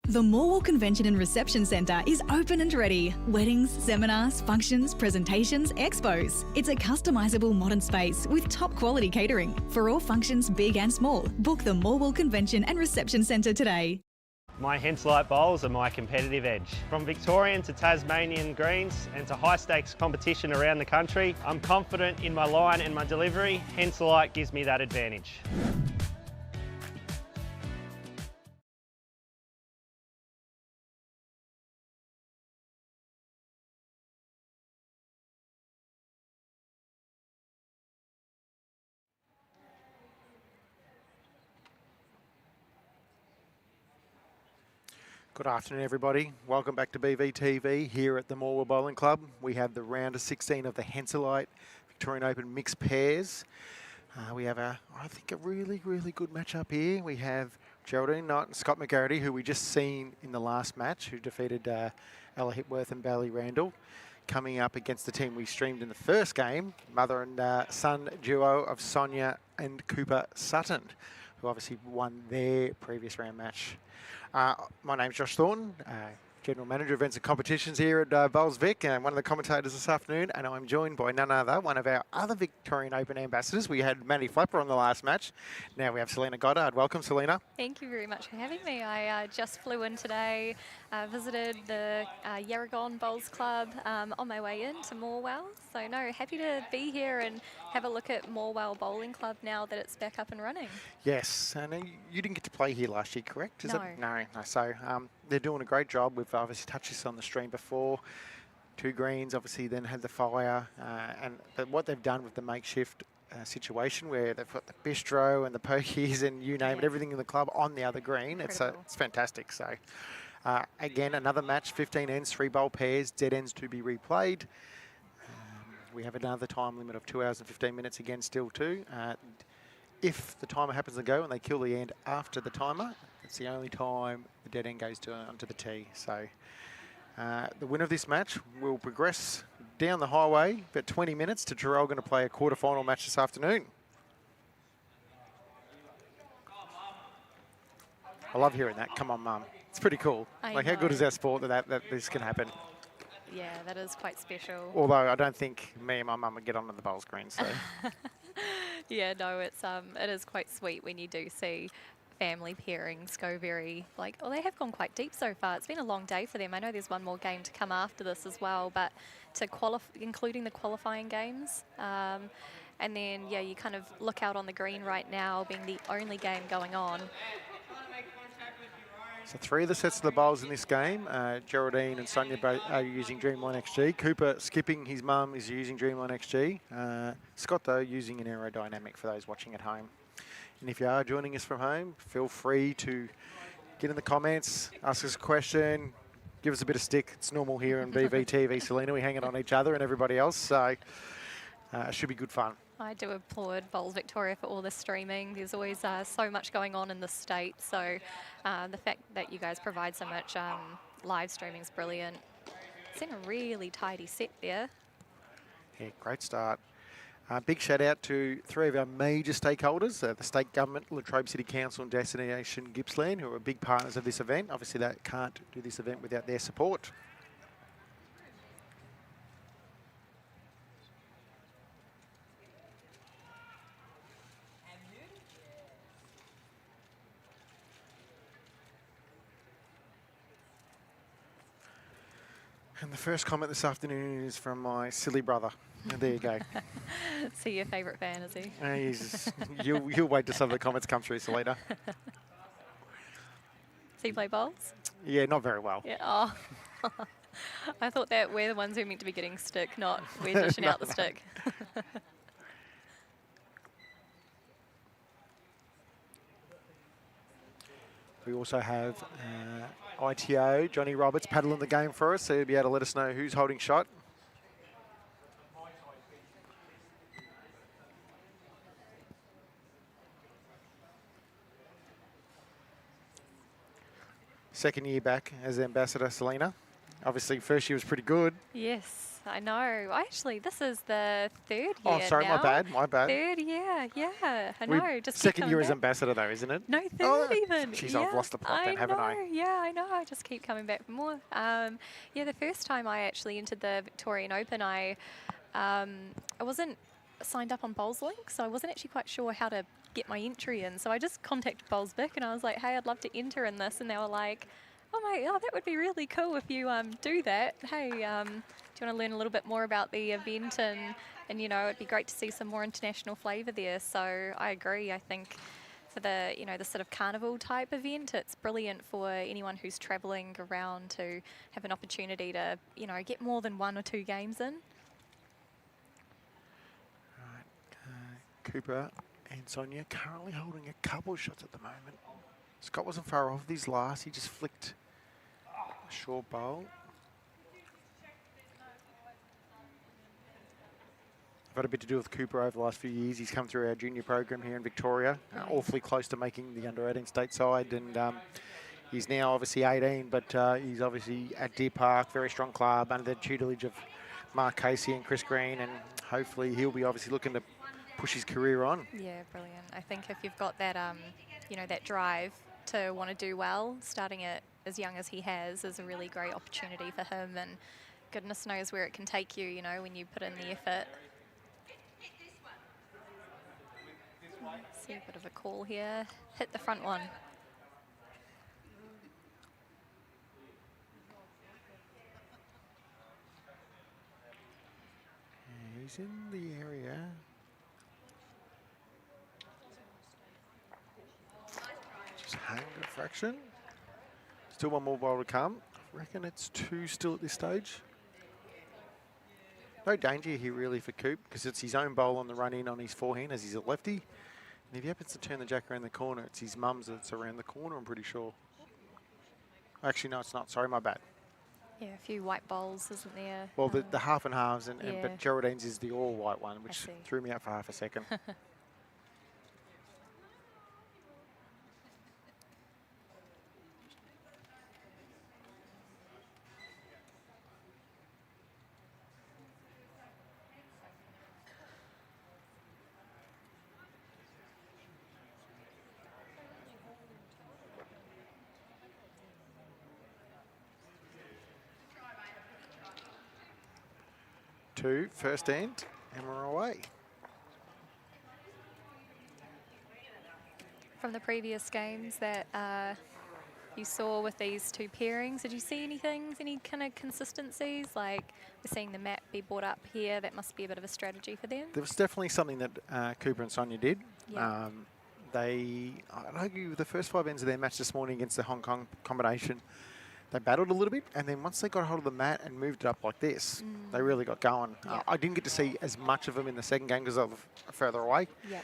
The Morwell Convention and Reception Centre is open and ready. Weddings, seminars, functions, presentations, expos. It's a customisable modern space with top quality catering. For all functions big and small, book the Morwell Convention and Reception Centre today. My Henselite bowls are my competitive edge. From Victorian to Tasmanian greens and to high stakes competition around the country, I'm confident in my line and my delivery. Henselite gives me that advantage. Good afternoon, everybody. Welcome back to BVTV here at the Morwell Bowling Club. We have the round of 16 of the Henselite Victorian Open mixed pairs. We have, I think, a really, really good matchup here. We have Geraldine Knott and Scott McGARRITY, who we just seen in the last match, who defeated Ella Hipworth and Bailey Randall, coming up against the team we streamed in the first game, mother and son duo of Sonia and Cooper Sutton, who obviously won their previous round match. My name's Josh Thornton, General Manager of Events and Competitions here at Bowls Vic, and one of the commentators this afternoon, and I'm joined by none other, one of our other Victorian Open ambassadors. We had Maddie Flapper on the last match. Now we have Selena Goddard. Welcome, Selena. Thank you very much for having me. I just flew in today, visited the Yarragon Bowls Club on my way in to Morwell. So no, happy to be here and have a look at Morwell Bowling Club now that it's back up and running. Yes, and you didn't get to play here last year, correct? No. No. So they're doing a great job. We've obviously touched this on the stream before. 2 greens, obviously, then had the fire, but what they've done with the makeshift situation where they've got the bistro and the pokies and you name it, everything in the club on the other green. It's fantastic. So again, another match, 15 ends, 3 bowl pairs, dead ends to be replayed. We have another time limit of 2 hours and 15 minutes again still too. If the timer happens to go and they kill the end after the timer, it's the only time the dead end goes onto the tee. So the winner of this match will progress down the highway about 20 minutes to Terrell going to play a quarter-final match this afternoon. I love hearing that. Come on, Mum. It's pretty cool. Like, how good is our sport that this can happen? Yeah, that is quite special. Although I don't think me and my mum would get onto the bowls green, so. Yeah, no, it is quite sweet when you do see family pairings go very, they have gone quite deep so far. It's been a long day for them. I know there's one more game to come after this as well, but to including the qualifying games. And then, yeah, you kind of look out on the green right now, being the only game going on. So 3 of the sets of the bowls in this game, Geraldine and Sonia both are using Dreamline XG. Cooper skipping his mum is using Dreamline XG. Scott, though, using an aerodynamic for those watching at home. And if you are joining us from home, feel free to get in the comments, ask us a question, give us a bit of stick. It's normal here in BVTV, Selena. We hang it on each other and everybody else, so it should be good fun. I do applaud Bowls Victoria for all the streaming. There's always so much going on in the state, so the fact that you guys provide so much live streaming is brilliant. It's in a really tidy set there. Yeah, great start. Big shout out to 3 of our major stakeholders, the state government, Latrobe City Council and Destination Gippsland, who are big partners of this event. Obviously, they can't do this event without their support. And the first comment this afternoon is from my silly brother. And there you go. So your favourite fan, is he? You'll wait till some of the comments come through, Selena. Does he play bowls? Yeah, not very well. Yeah. Oh. I thought that we're the ones who are meant to be getting stick, not we're dishing out the stick. We also have ITO, Johnny Roberts, paddling the game for us, so he'll be able to let us know who's holding shot. Second year back as ambassador, Selena. Obviously, first year was pretty good. Yes, I know. Actually, this is the third year Oh, sorry, now. my bad. Third year, yeah. I know. Just keep second coming year as back. ambassador, though, isn't it? No, third Oh, even. Jeez, yeah, I've lost the plot then, haven't I? Yeah, I know. I just keep coming back for more. Yeah, the first time I actually entered the Victorian Open, I wasn't signed up on Bowls Link, so I wasn't actually quite sure how to get my entry in. So I just contacted Bowls Vic and I was like, hey, I'd love to enter in this. And they were like, oh, that would be really cool if you do that. Hey, do you want to learn a little bit more about the event? And you know, it'd be great to see some more international flavour there. So I agree. I think for the, you know, the sort of carnival type event, it's brilliant for anyone who's travelling around to have an opportunity to, you know, get more than 1 or 2 games in. Cooper and Sonia currently holding a couple of shots at the moment. Scott wasn't far off these last. He just flicked a short bowl. I've had a bit to do with Cooper over the last few years. He's come through our junior program here in Victoria, awfully close to making the under-18 stateside, and he's now obviously 18, but he's obviously at Deer Park, very strong club, under the tutelage of Mark Casey and Chris Green, and hopefully he'll be obviously looking to push his career on. Yeah, brilliant. I think if you've got that, you know, that drive to want to do well, starting it as young as he has is a really great opportunity for him, and goodness knows where it can take you, you know, when you put in the effort. See a bit of a call here. Hit the front one. He's in the area. Just hanged a fraction. Still one more bowl to come. I reckon it's 2 still at this stage. No danger here really for Coop because it's his own bowl on the run in on his forehand as he's a lefty. And if he happens to turn the jack around the corner, it's his mum's that's around the corner, I'm pretty sure. Actually, no, it's not. Sorry, my bad. Yeah, a few white bowls, isn't there? Well, the half and halves, yeah. but Geraldine's is the all white one, which threw me out for half a second. Two, first end, and we're away. From the previous games that you saw with these 2 pairings, did you see anything, any kind of consistencies? Like we're seeing the map be brought up here, that must be a bit of a strategy for them. There was definitely something that Cooper and Sonia did. Yeah. I'd argue the first 5 ends of their match this morning against the Hong Kong combination, they battled a little bit, and then once they got hold of the mat and moved it up like this, they really got going. Yep. I didn't get to see as much of them in the second game because I was further away. Yep.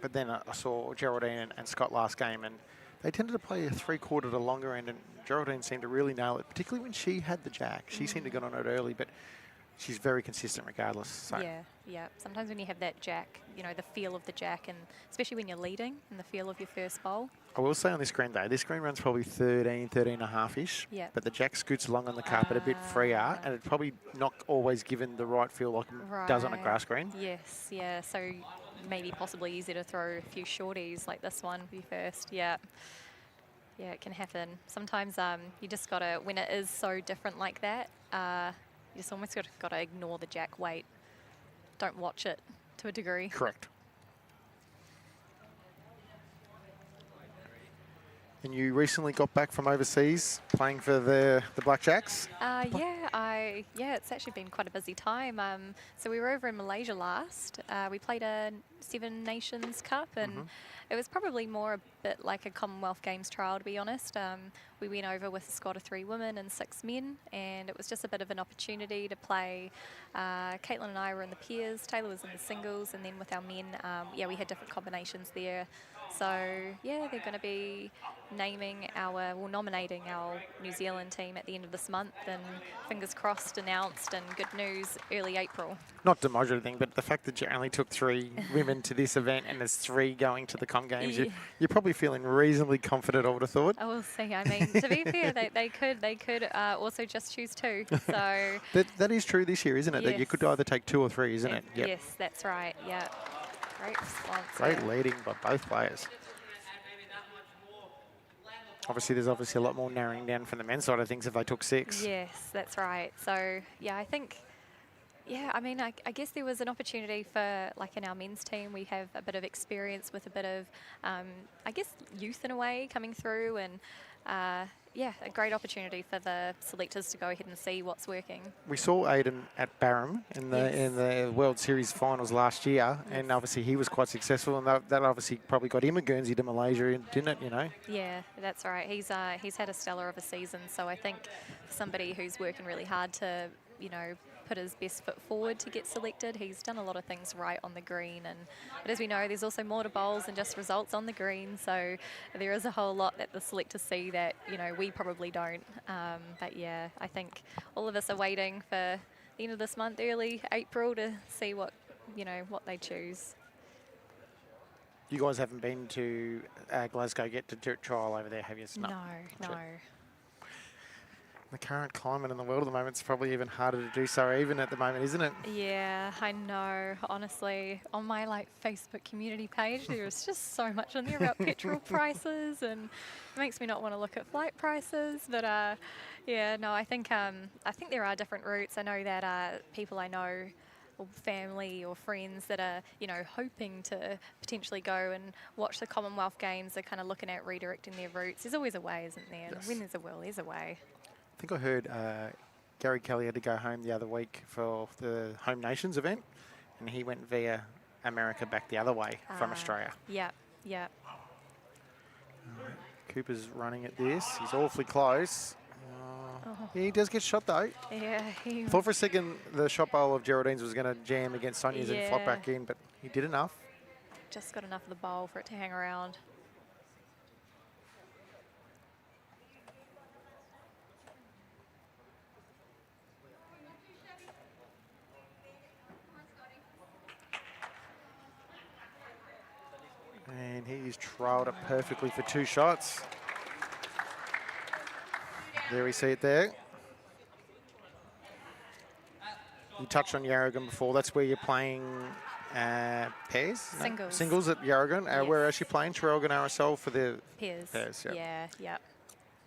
But then I saw Geraldine and Scott last game, and they tended to play a 3/4 to longer end, and Geraldine seemed to really nail it, particularly when she had the jack. She seemed to get on it early, but she's very consistent regardless. So. Yeah. Sometimes when you have that jack, you know, the feel of the jack, and especially when you're leading and the feel of your first bowl. I will say on this green though, this green runs probably 13 and a half-ish, but the jack scoots along on the carpet a bit freer, and it's probably not always given the right feel like it does on a grass green. Yes, yeah, so maybe possibly easier to throw a few shorties like this one for you first, yeah. Yeah, it can happen. Sometimes you just gotta, when it is so different like that, you just almost gotta ignore the jack weight. Don't watch it to a degree. Correct. And you recently got back from overseas playing for the Blackjacks? Yeah, it's actually been quite a busy time. So we were over in Malaysia last. We played a 7 Nations Cup, and it was probably more a bit like a Commonwealth Games trial, to be honest. We went over with a squad of 3 women and 6 men, and it was just a bit of an opportunity to play. Caitlin and I were in the pairs, Taylor was in the singles, and then with our men, we had different combinations there. So yeah, they're going to be nominating our New Zealand team at the end of this month, and fingers crossed announced, and good news early April. Not to measure anything, but the fact that you only took 3 women to this event and there's 3 going to the Com Games, Yeah. you're probably feeling reasonably confident, I would have thought. I will see. I mean, to be fair, they could also just choose 2. So That is true this year, isn't it? That you could Yes. either take 2 or 3, isn't it? Yep. Yes, that's right. Yeah. Great response. Great yeah. leading by both players. Obviously, there's a lot more narrowing down from the men's side of things if they took 6. Yes, that's right. So yeah, I think. Yeah, I mean, I guess there was an opportunity for, like in our men's team, we have a bit of experience with a bit of, I guess, youth in a way coming through, and yeah, a great opportunity for the selectors to go ahead and see what's working. We saw Aiden at Barham in the World Series finals last year, and obviously he was quite successful, and that obviously probably got him a Guernsey to Malaysia, didn't it? You know. Yeah, that's right. He's had a stellar of a season, so I think for somebody who's working really hard to, you know, put his best foot forward to get selected, he's done a lot of things right on the green. But as we know, there's also more to bowls than just results on the green, so there is a whole lot that the selectors see that, you know, we probably don't. But yeah, I think all of us are waiting for the end of this month, early April, to see what they choose. You guys haven't been to Glasgow yet to trial over there, have you? No. The current climate in the world at the moment, it's probably even harder to do so even at the moment, isn't it? Yeah, I know. Honestly, on my Facebook community page, there is just so much in there about petrol prices, and it makes me not want to look at flight prices. But yeah, no, I think there are different routes. I know that people I know, or family or friends that are, you know, hoping to potentially go and watch the Commonwealth Games are kind of looking at redirecting their routes. There's always a way, isn't there? Yes. When there's a will, there's a way. I think I heard Gary Kelly had to go home the other week for the Home Nations event, and he went via America back the other way from Australia. Yep. Cooper's running at this. He's awfully close. He does get shot though. Yeah. I thought for a second the shot bowl of Geraldine's was going to jam against Sonia's and flop back in, but he did enough. Just got enough of the bowl for it to hang around. And he's trailed it perfectly for 2 shots. There we see it there. You touched on Yarragon before. That's where you're playing pairs? Singles. Singles at Yarragon. Yes. We're actually playing Traralgon RSL for the Pairs. yeah. Yeah.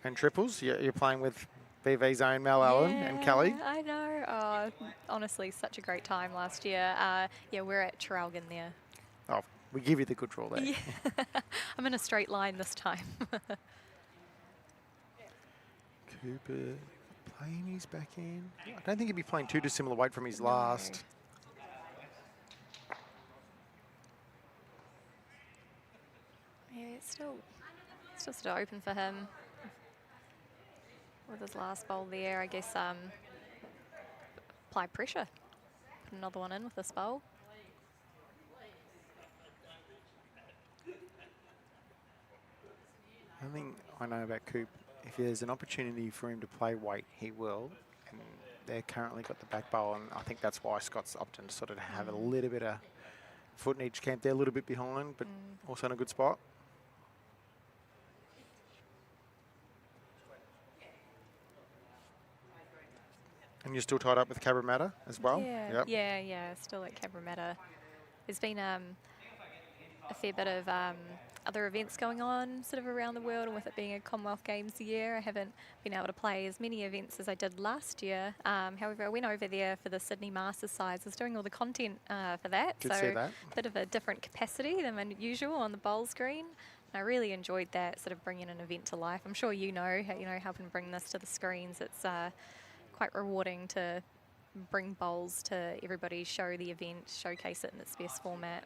And triples. You're playing with BV's own Mel Allen and Kelly. I know. Oh, honestly, such a great time last year. Yeah, we're at Traralgon there. Oh, we give you the good draw there. Yeah. I'm in a straight line this time. Cooper playing his back in. I don't think he'd be playing too dissimilar weight from his last. Yeah, it's still sort of open for him with his last bowl there. I guess apply pressure. Put another one in with this bowl. One thing I know about Coop, if there's an opportunity for him to play weight, he will. And they've currently got the back bowl, and I think that's why Scott's opted to sort of have a little bit of foot in each camp. They're a little bit behind, but also in a good spot. And you're still tied up with Cabramatta as well? Yeah, yeah, still at Cabramatta. There's been a fair bit of other events going on sort of around the world, and with it being a Commonwealth Games year, I haven't been able to play as many events as I did last year. However, I went over there for the Sydney Masters sides. I was doing all the content for that. Did so see that. a bit of a different capacity than usual on the bowl screen. And I really enjoyed that, sort of bringing an event to life. I'm sure you know, helping bring this to the screens. It's quite rewarding to bring bowls to everybody, show the event, showcase it in its best format.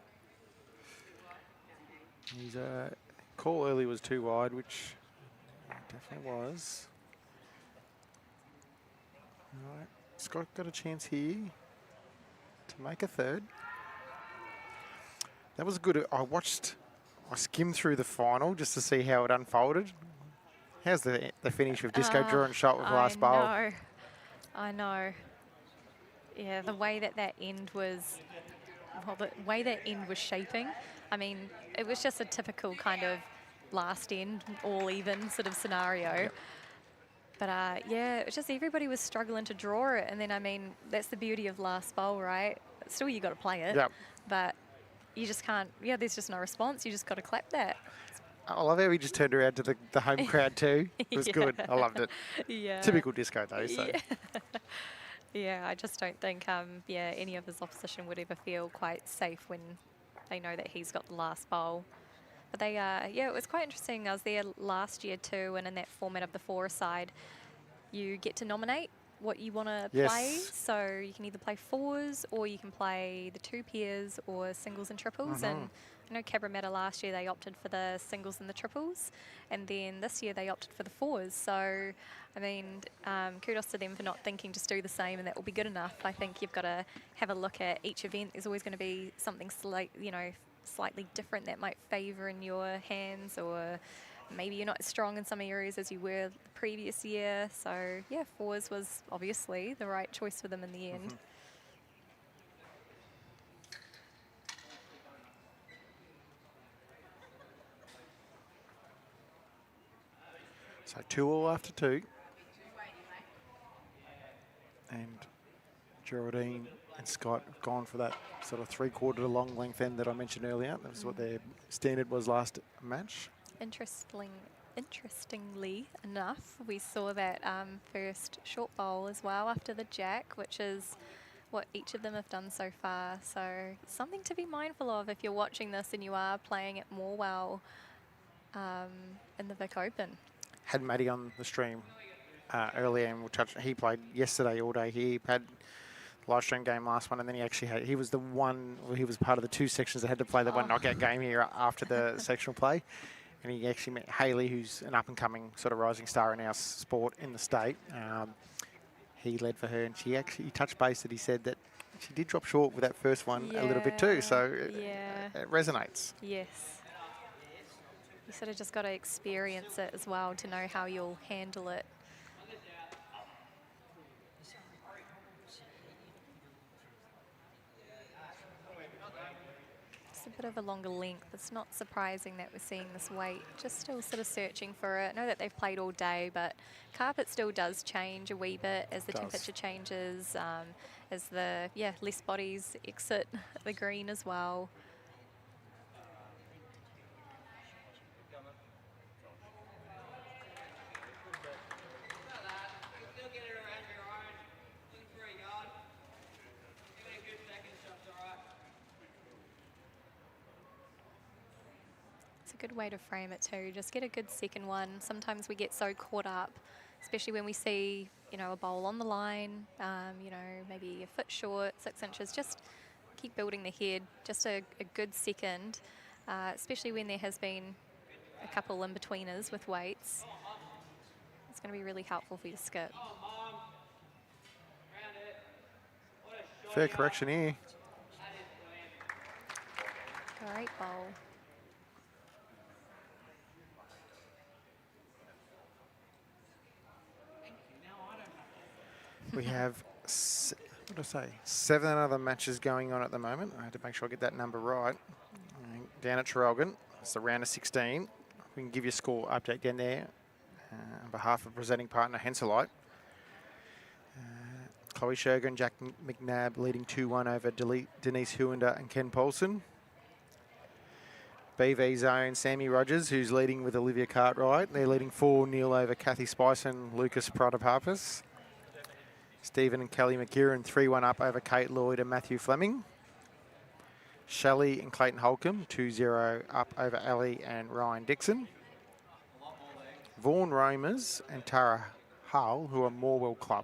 His call early was too wide, which definitely was. All right, Scott got a chance here to make a third. That was good. I watched I skimmed through the final just to see how it unfolded. How's the finish with Disco draw and shot with last bowl? I know. Yeah, the way that end was, well, the way that end was shaping, I mean, it was just a typical kind of last end, all even sort of scenario. Yep. But yeah, it's just everybody was struggling to draw it. And then, I mean, that's the beauty of last bowl, right? Still, you got to play it. Yep. But you just can't, yeah, there's just no response. You just got to clap that. I love how he just turned around to the home crowd too. It was good. I loved it. Yeah. Typical Disco though. So. Yeah. Yeah, I just don't think, yeah, any of his opposition would ever feel quite safe when they know that he's got the last bowl. But they, yeah, it was quite interesting. I was there last year too, and in that format of the four-a-side, you get to nominate what you want to play. So you can either play fours or you can play the two pairs or singles and triples. And I know Cabramatta last year, they opted for the singles and the triples. And then this year, they opted for the fours. So, I mean, kudos to them for not thinking just do the same and that will be good enough. I think you've got to have a look at each event. There's always going to be something slightly different that might favour in your hands, or maybe you're not as strong in some areas as you were the previous year. So, yeah, fours was obviously the right choice for them in the end. So 2-2 after 2. And Geraldine and Scott have gone for that sort of three-quarter long length end that I mentioned earlier. That was what their standard was last match. Interestingly enough, we saw that first short bowl as well after the jack, which is what each of them have done so far. So something to be mindful of if you're watching this and you are playing at Morwell in the Vic Open. Had Matty on the stream earlier, and we'll touch. He played yesterday all day. He had live stream game last one, and then he was the one. He was part of the two sections that had to play the one knockout game here after the sectional play, and he actually met Hayley, who's an up and coming sort of rising star in our sport in the state. He led for her, and he touched base that he said that she did drop short with that first one a little bit too. So it resonates. Yes. You sort of just got to experience it as well to know how you'll handle it. It's a bit of a longer length. It's not surprising that we're seeing this weight. Just still sort of searching for it. I know that they've played all day, but carpet still does change a wee bit as the temperature changes, as the less bodies exit the green as well. Good way to frame it too. Just get a good second one. Sometimes we get so caught up, especially when we see, a bowl on the line, maybe a foot short, 6 inches. Just keep building the head. Just a good second, especially when there has been a couple in-betweeners with weights. It's going to be really helpful for your skip. Fair correction here. Great bowl. We have, 7 other matches going on at the moment. I had to make sure I get that number right. Down at Traralgon, it's the round of 16. We can give you a score update down there on behalf of presenting partner Henselite. Chloe Shogun, Jack McNabb leading 2-1 over Denise Huender and Ken Paulson. BV Zone, Sammy Rogers, who's leading with Olivia Cartwright. They're leading 4-0 over Kathy Spice and Lucas Pradapapas. Stephen and Kelly McKieran 3-1 up over Kate Lloyd and Matthew Fleming. Shelley and Clayton Holcomb 2-0 up over Ali and Ryan Dixon. Vaughan Romers and Tara Hull, who are Morwell Club.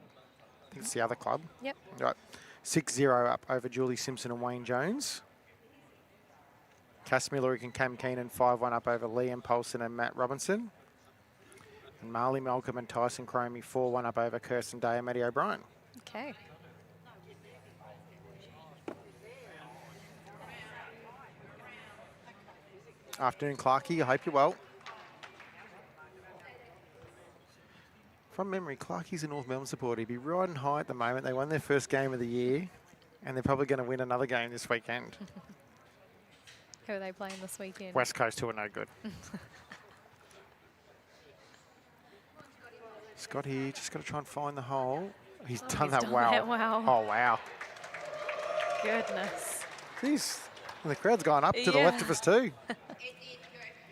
I think it's the other club. Yep. Right. 6-0 up over Julie Simpson and Wayne Jones. Cass Millerick and Cam Keenan 5-1 up over Liam Polson and Matt Robinson. And Marley Malcolm and Tyson Cromie 4-1 up over Kirsten Day and Maddie O'Brien. Okay. Afternoon, Clarkie. I hope you're well. From memory, Clarkie's a North Melbourne supporter. He'd be riding high at the moment. They won their first game of the year, and they're probably going to win another game this weekend. Who are they playing this weekend? West Coast, who are no good. Scott here, just got to try and find the hole. He's done that well. Oh, wow. Goodness. Jeez. And the crowd's gone up to the left of us too.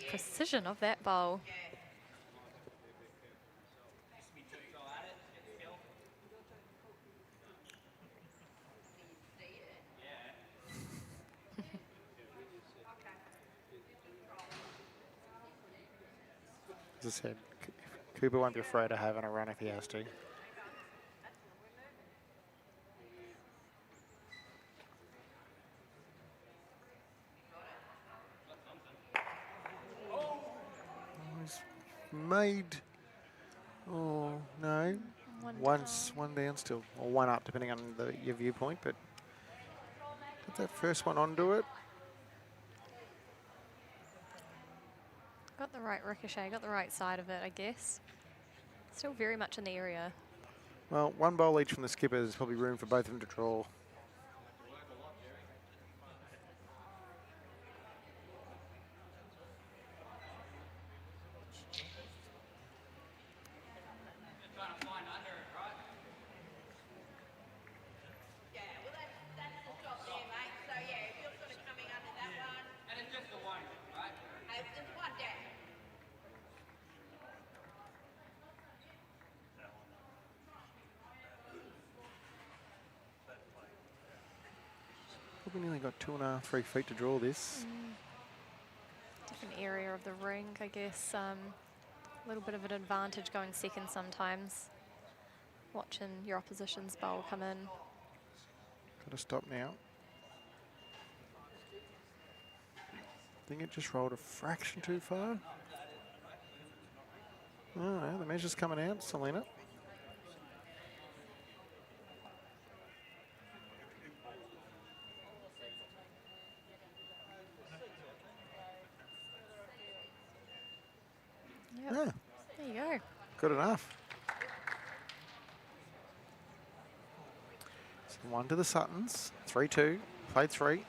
Precision of that bowl. As I said, Cooper won't be afraid of having a run if he has to. He's made, oh no, one down still, or one up depending on your viewpoint, but get that first one onto it. Got the right ricochet, got the right side of it, I guess. Still very much in the area. Well, one bowl each from the skipper. There's probably room for both of them to draw. Probably nearly got 2.5, 3 feet to draw this. Different area of the ring, I guess. A little bit of an advantage going second sometimes. Watching your opposition's bowl come in. Got to stop now. I think it just rolled a fraction too far. Oh, no, the measure's coming out, Selena. Yep. Yeah, There you go. good enough. So 1 to the Suttons, 3-2, played 3.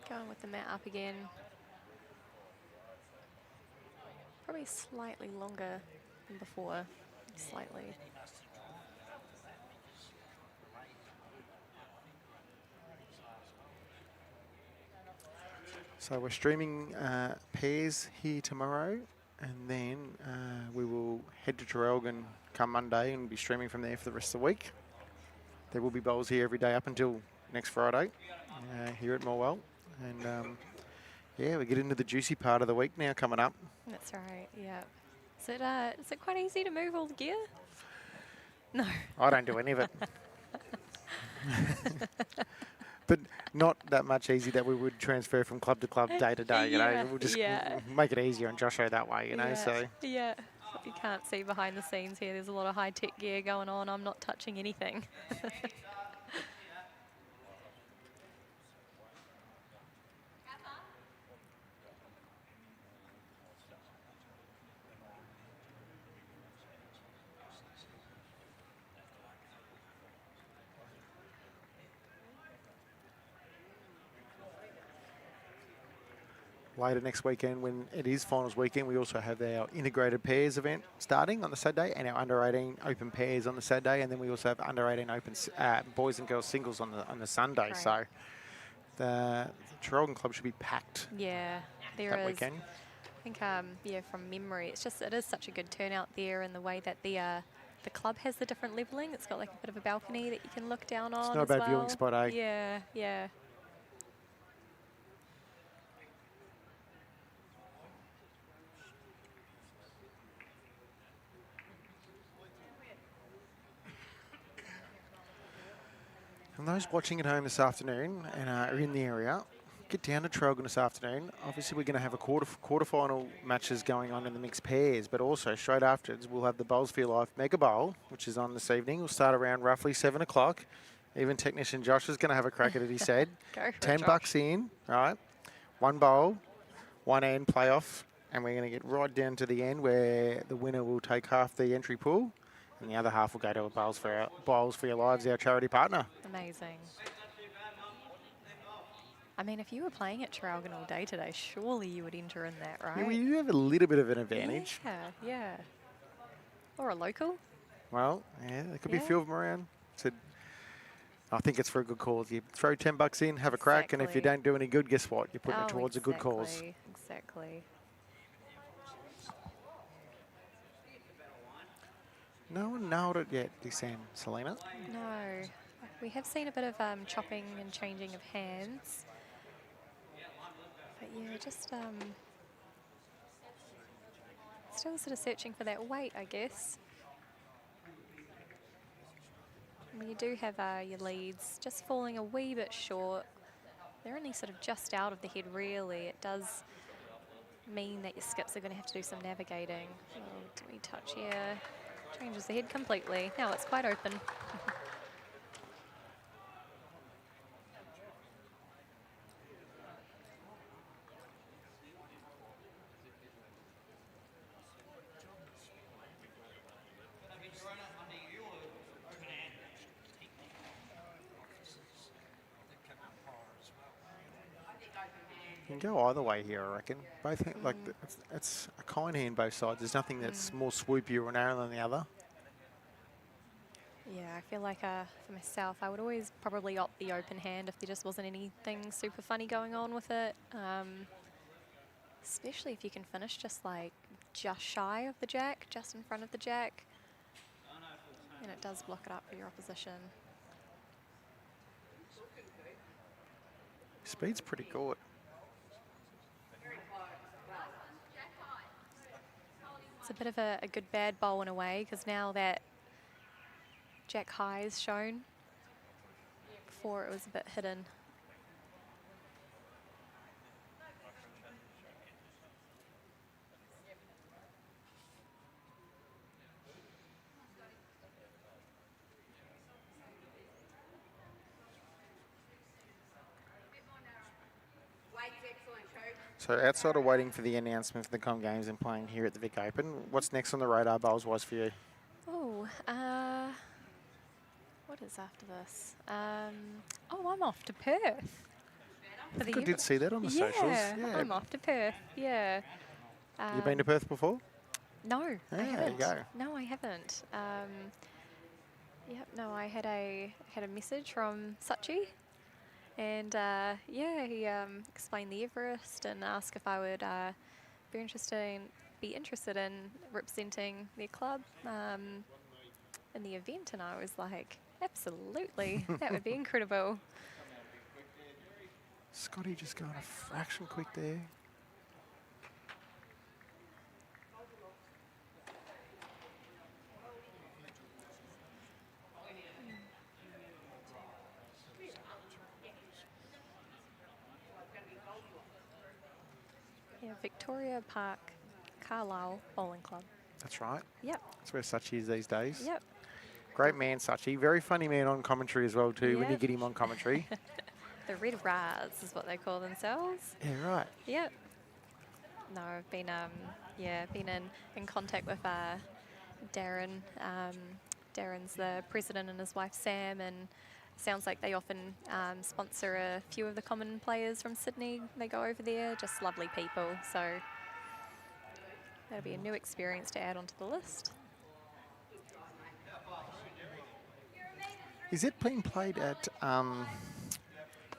Going with the mat up again. Probably slightly longer than before. Slightly. So we're streaming pairs here tomorrow, and then we will head to Traralgon come Monday and be streaming from there for the rest of the week. There will be bowls here every day up until next Friday here at Morwell. And yeah, we get into the juicy part of the week now coming up. That's right, yeah. Is it quite easy to move all the gear? No. I don't do any of it. But not that much easy that we would transfer from club to club, day to day, you know. We'll just make it easier on Joshua that way, you know, so. Yeah, you can't see behind the scenes here. There's a lot of high-tech gear going on. I'm not touching anything. Later next weekend, when it is finals weekend, we also have our integrated pairs event starting on the Saturday, and our under 18 open pairs on the Saturday, and then we also have under 18 open boys and girls singles on the Sunday. Right. So the Traralgon Club should be packed. Yeah, there that is. weekend. I think, yeah, from memory, it is such a good turnout there, and the way that the club has the different levelling. It's got like a bit of a balcony that you can look down on. It's not a bad viewing spot, eh? Yeah, yeah. And those watching at home this afternoon and are in the area, get down to Traralgon this afternoon. Obviously, we're going to have a quarterfinal matches going on in the mixed pairs, but also straight afterwards, we'll have the Bowls for Your Life Mega Bowl, which is on this evening. We'll start around roughly 7 o'clock. Even technician Josh is going to have a crack at it, he said. Go for it, $10 Josh. in, right? One bowl, one end playoff, and we're going to get right down to the end where the winner will take half the entry pool, and the other half will go to a Bowls for Your Lives, our charity partner. Amazing. I mean, if you were playing at Traralgon all day today, surely you would enter in that, right? Yeah, well, you have a little bit of an advantage. Yeah, yeah. Or a local. Well, yeah, there could be a Yeah. few of them around. So I think it's for a good cause. You throw $10 in, have a crack, and if you Exactly. don't do any good, guess what? You're putting it towards a good cause. Exactly, exactly. No one nailed it yet, this end, Selena. No. We have seen a bit of chopping and changing of hands. But yeah, just still sort of searching for that weight, I guess. I mean, you do have your leads just falling a wee bit short. They're only sort of just out of the head, really. It does mean that your skips are going to have to do some navigating. Oh, do we touch here? Changes the head completely. Now it's quite open. You can go either way here, I reckon. Both like it's a kind hand both sides. There's nothing that's more swoopy or narrow than the other. Yeah, I feel like for myself, I would always probably opt the open hand if there just wasn't anything super funny going on with it. Especially if you can finish just shy of the jack, just in front of the jack. And it does block it up for your opposition. Speed's pretty good. It's a bit of a good bad bowl in a way, because now that jack high is shown, before it was a bit hidden. So outside of waiting for the announcement for the Com Games and playing here at the Vic Open, what's next on the radar, Bowls-wise, for you? Oh, what is after this? Oh, I'm off to Perth. I think I did see that on the socials. Yeah, I'm off to Perth. Yeah. You been to Perth before? No, I There you haven't. go. No, I haven't. Yep. No, I had a message from Sachi, and yeah, he explained the Everest and asked if I would be interested in representing their club in the event, and I was like, absolutely, that would be incredible. Scotty just going a fraction quick there. Yeah, Victoria Park Carlisle Bowling Club. That's right. Yep. That's where Sachi is these days. Yep. Great man, Sachi. Very funny man on commentary as well, too, when you Yep. get him on commentary. The Red Raz is what they call themselves. Yeah, right. Yep. No, I've been in contact with Darren. Darren's the president and his wife Sam, and sounds like they often sponsor a few of the common players from Sydney. They go over there, just lovely people. So that'll be a new experience to add onto the list. Is it being played at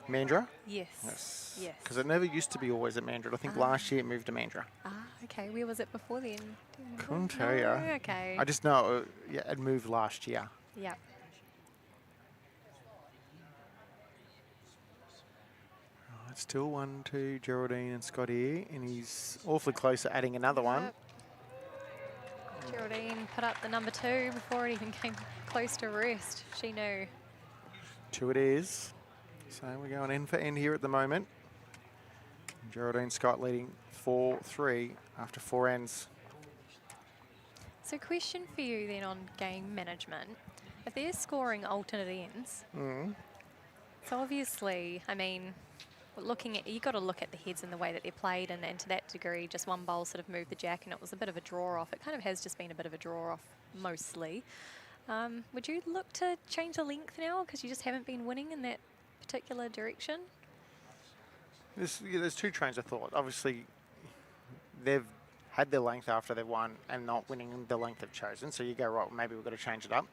Mandurah? Yes. Yes. Yes. Because it never used to be always at Mandurah. I think last year it moved to Mandurah. Ah, okay. Where was it before then? Do you remember? Couldn't tell No? ya. Okay. I just know yeah, it moved last year. Yep. Right, still 1-2, Geraldine and Scotty, and he's awfully close to adding another one. Yep. Geraldine put up the number 2 before it even came close to rest. She knew. 2 it is. So we're going end for end here at the moment. Geraldine Scott leading 4-3 after 4 ends. So question for you then on game management. If they're scoring alternate ends, so obviously, I mean, looking at, you got to look at the heads and the way that they're played, and to that degree, just one bowl sort of moved the jack, and it was a bit of a draw off. It kind of has just been a bit of a draw off mostly. Would you look to change the length now because you just haven't been winning in that particular direction? There's two trains of thought. Obviously, they've had their length after they've won and not winning the length they've chosen. So you go, right, well, maybe we've got to change it up.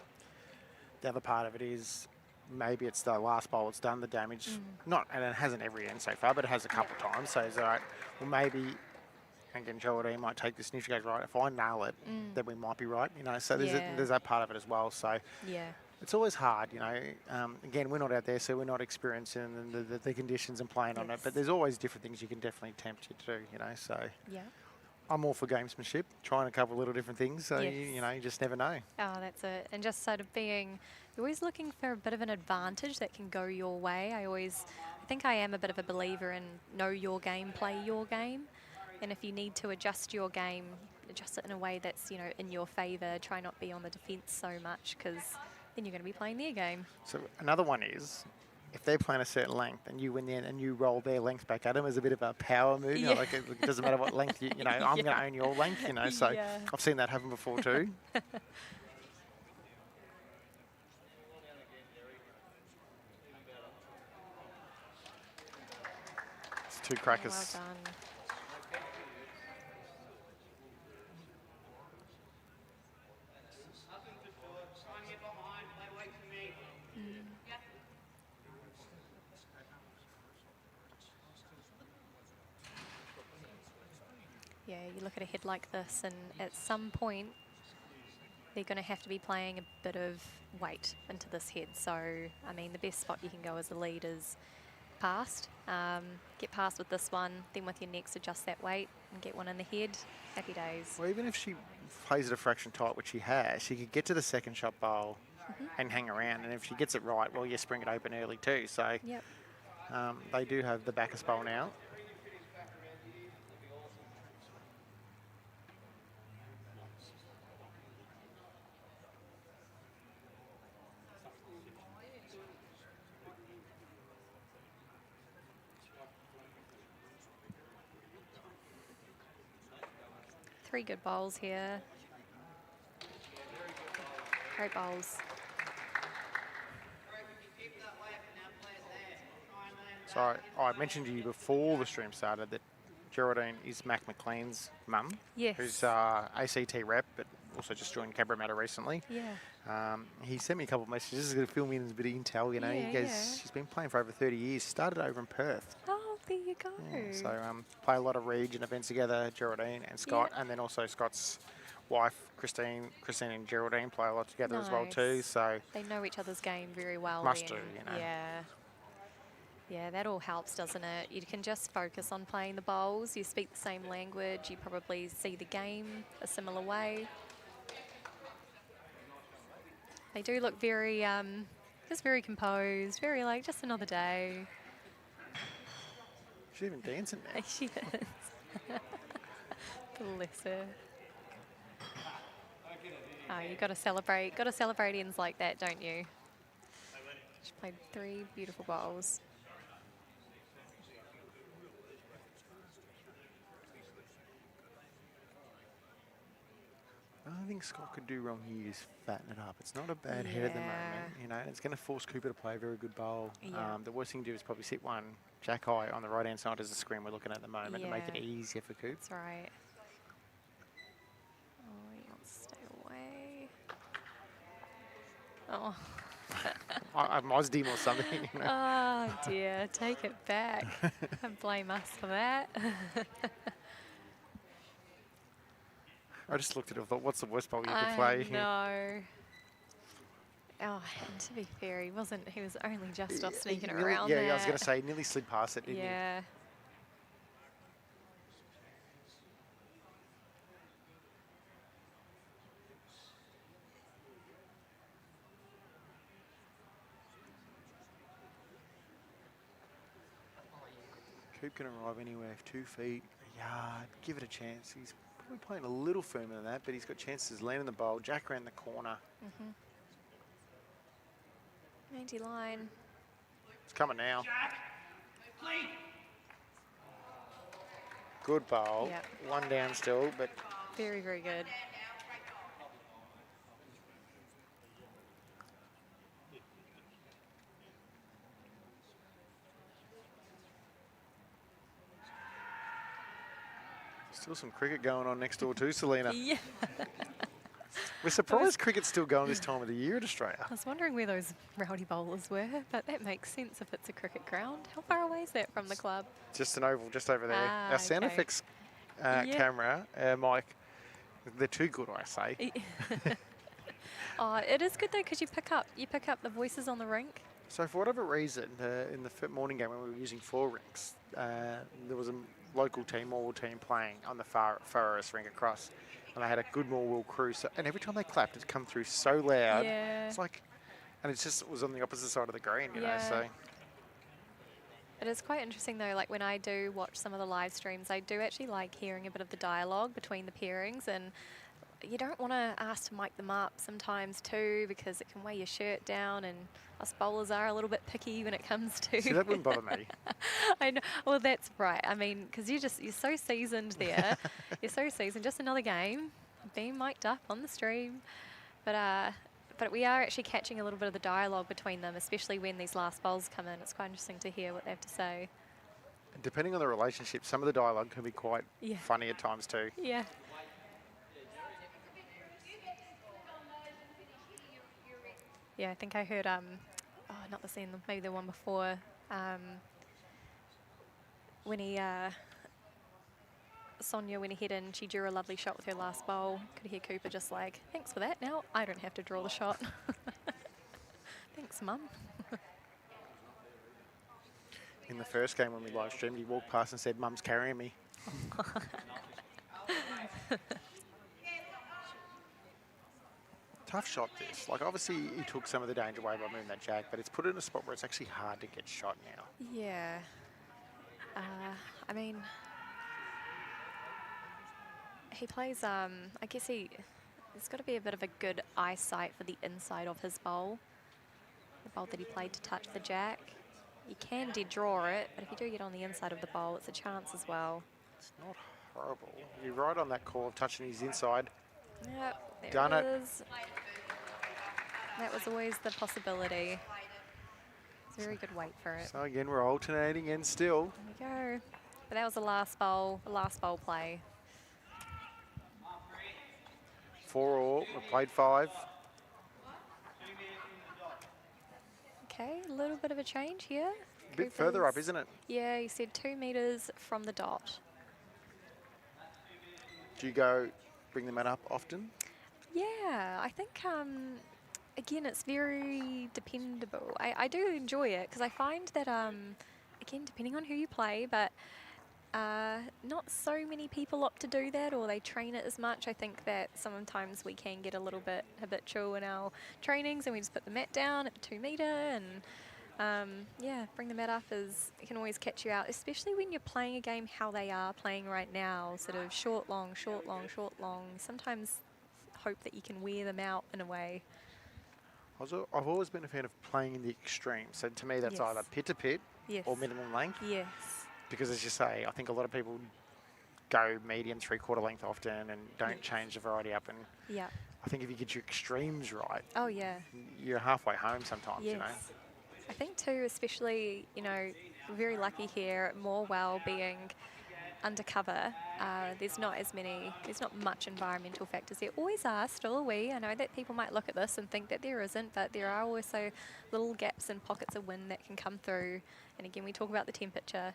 The other part of it is maybe it's the last bowl that's done the damage. Not, and it hasn't every end so far, but it has a couple of times. So it's all right, well, maybe, again, Geraldine might take this and if she goes, right, if I nail it, then we might be right, you know. So there's that part of it as well. So it's always hard, you know. Again, we're not out there, so we're not experiencing the conditions and playing on it. But there's always different things you can definitely tempt you to do, you know. So I'm all for gamesmanship, trying a couple of little different things. So, you know, you just never know. Oh, that's it. And just sort of being, you're always looking for a bit of an advantage that can go your way. I think I am a bit of a believer in know your game, play your game. And if you need to adjust your game, adjust it in a way that's, you know, in your favour. Try not be on the defence so much because then you're going to be playing their game. So another one is, if they're playing a certain length and you win in and you roll their length back at them as a bit of a power move, you know, like it doesn't matter what length, you know, I'm going to own your length, you know, so I've seen that happen before too. It's two crackers. Well done. Yeah, you look at a head like this, and at some point, they're going to have to be playing a bit of weight into this head. So, I mean, the best spot you can go as a lead is past. Get past with this one, then with your next, adjust that weight and get one in the head. Happy days. Well, even if she plays it a fraction tight, which she has, she could get to the second shot bowl and hang around. And if she gets it right, well, you spring it open early too. So they do have the backers bowl now. Three good bowls here. Great bowls. So I mentioned to you before the stream started that Geraldine is Mac McLean's mum. Yes. Who's ACT rep, but also just joined Cabramatta recently. Yeah. He sent me a couple of messages to fill me in a bit of intel, you know. He goes, she's been playing for over 30 years, started over in Perth. Oh, there you go. Yeah, so play a lot of region events together, Geraldine and Scott, and then also Scott's wife, Christine and Geraldine play a lot together as well too. So they know each other's game very well. Must do, you know. Yeah. Yeah, that all helps, doesn't it? You can just focus on playing the bowls. You speak the same language. You probably see the game a similar way. They do look very, just very composed, very like, just another day. She's even dancing now. She is. Bless her. Oh, you got to celebrate ends like that, don't you? She played 3 beautiful bowls. I think Scott could do wrong here is fatten it up. It's not a bad head at the moment, you know, and it's going to force Cooper to play a very good bowl. The worst thing to do is probably sit one jack high on the right-hand side as the screen we're looking at the moment to make it easier for Coop. That's right. Oh, he wants to stay away. Oh. I'm Ausdim or something, you know. Oh, dear. Take it back. Don't blame us for that. I just looked at it and thought, what's the worst bowl you could play? No. Oh, and to be fair, he was only just off sneaking around there. Yeah, I was going to say, nearly slid past it, didn't he? Yeah. Coop can arrive anywhere, 2 feet, a yard, give it a chance. He's probably playing a little firmer than that, but he's got chances. Land in the bowl, jack around the corner. 90 line. It's coming now. Good bowl. Yep. One down still, but Very, very good. still some cricket going on next door too, Selena. Yeah. We're surprised cricket's still going this time of the year in Australia. I was wondering where those rowdy bowlers were, but that makes sense if it's a cricket ground. How far away is that from the club? Just an oval, just over there. Ah, Our sound okay. effects Yeah. camera, mic, they're too good, I say. Oh, it is good though because you pick up the voices on the rink. So for whatever reason, in the morning game when we were using 4 rinks, there was a local team, Morwell team, playing on the farthest rink across, and they had a good Morwell crew. So, and every time they clapped, it come through so loud. Yeah. It's like, and it was on the opposite side of the green, you know. Yeah. So It is quite interesting though, like when I do watch some of the live streams, I do actually like hearing a bit of the dialogue between the pairings, and you don't want to ask to mic them up sometimes too because it can weigh your shirt down, and us bowlers are a little bit picky when it comes to... see, that wouldn't bother me. I know. Well, that's right. I mean, because you're so seasoned there. You're so seasoned. Just another game, being mic'd up on the stream. But we are actually catching a little bit of the dialogue between them, especially when these last bowls come in. It's quite interesting to hear what they have to say. Depending on the relationship, some of the dialogue can be quite Yeah. funny at times too. Yeah. Yeah, I think I heard, not the scene, maybe the one before, when Sonia went ahead and she drew a lovely shot with her last bowl. Could hear Cooper just like, thanks for that, now I don't have to draw the shot. Thanks, Mum. In the first game when we live streamed, he walked past and said, "Mum's carrying me." Tough shot this. Like obviously he took some of the danger away by moving that jack, but it's put it in a spot where it's actually hard to get shot now. Yeah. I mean, he plays, I guess there's got to be a bit of a good eyesight for the inside of his bowl. The bowl that he played to touch the jack. You can dead draw it, but if you do get on the inside of the bowl, it's a chance as well. It's not horrible. You're right on that call of touching his inside. Yep, there Done it it. is. That was always the possibility. It's a very good weight for it. So again, we're alternating and still. There we go. But that was the last bowl play. 4 all, we played 5. Okay, a little bit of a change here. A bit further up, Cooper's- isn't it? Yeah, he said 2 metres from the dot. Do you go bring the mat up often? Yeah, I think, again, it's very dependable. I do enjoy it because I find that, again, depending on who you play, but not so many people opt to do that or they train it as much. I think that sometimes we can get a little bit habitual in our trainings and we just put the mat down at 2 metre and yeah, bring the mat up it can always catch you out, especially when you're playing a game how they are playing right now, sort of short, long, short, long, short, long. Sometimes hope that you can wear them out in a way. I've always been a fan of playing in the extremes. So to me, that's Yes. either pit to pit Yes. or minimum length. Yes. Because as you say, I think a lot of people go medium 3/4 length often and don't Yes. change the variety up. And Yeah. I think if you get your extremes right, Oh, yeah. you're halfway home sometimes, Yes. you know. I think too, especially, you know, we're very lucky here at Morwell being undercover. There's not much environmental factors. There always are, still a wee. I know that people might look at this and think that there isn't, but there are also little gaps and pockets of wind that can come through. And again, we talk about the temperature.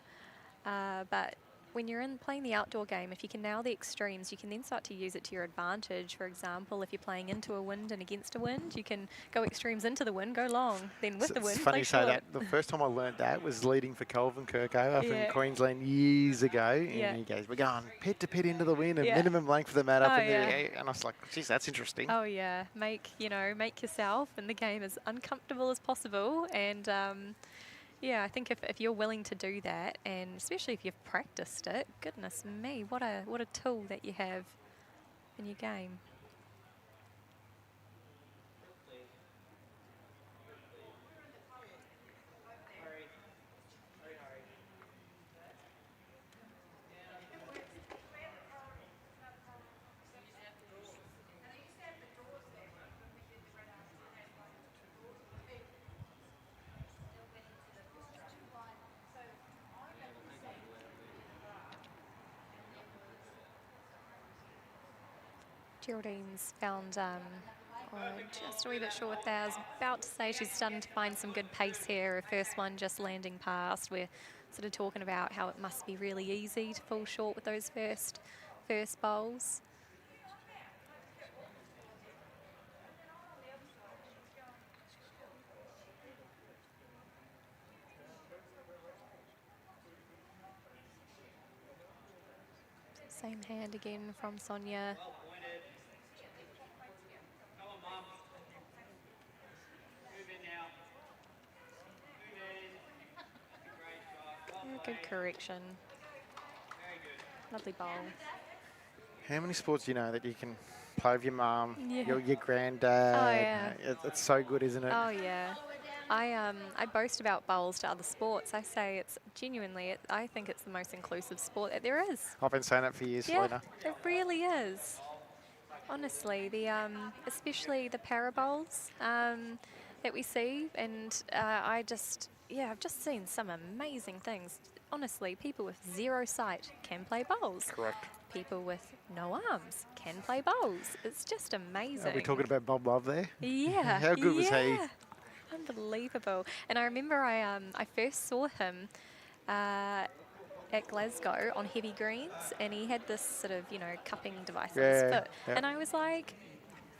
But when you're playing the outdoor game, if you can nail the extremes, you can then start to use it to your advantage. For example, if you're playing into a wind and against a wind, you can go extremes into the wind, go long, then with the wind, It's funny play you say short. that. The first time I learnt that was leading for Kelvin Kirko up Yeah. in Queensland years ago. And Yeah. he goes, we're going pit to pit into the wind and Yeah. minimum length for the mat up Oh, in yeah. there. And I was like, geez, that's interesting. Oh yeah, make yourself in the game as uncomfortable as possible, and Yeah, I think if you're willing to do that, and especially if you've practiced it, goodness me, what a tool that you have in your game. Geraldine's found just a wee bit short there. I was about to say she's starting to find some good pace here. Her first one just landing past. We're sort of talking about how it must be really easy to fall short with those first bowls. Same hand again from Sonia. Good correction. Lovely bowl. How many sports do you know that you can play with your mum, Yeah. your granddad? Oh, yeah. It's so good, isn't it? Oh yeah, I boast about bowls to other sports. I say it's genuinely, I think it's the most inclusive sport that there is. I've been saying that for years, Yeah, Selena. it really is. Honestly, the especially the para bowls that we see, and I've just seen some amazing things. Honestly, people with zero sight can play bowls. Correct. People with no arms can play bowls. It's just amazing. Are we talking about Bob Love there? Yeah. How good was he? Unbelievable. And I remember I first saw him at Glasgow on heavy greens, and he had this sort of, cupping device on his foot. Yeah. And I was like,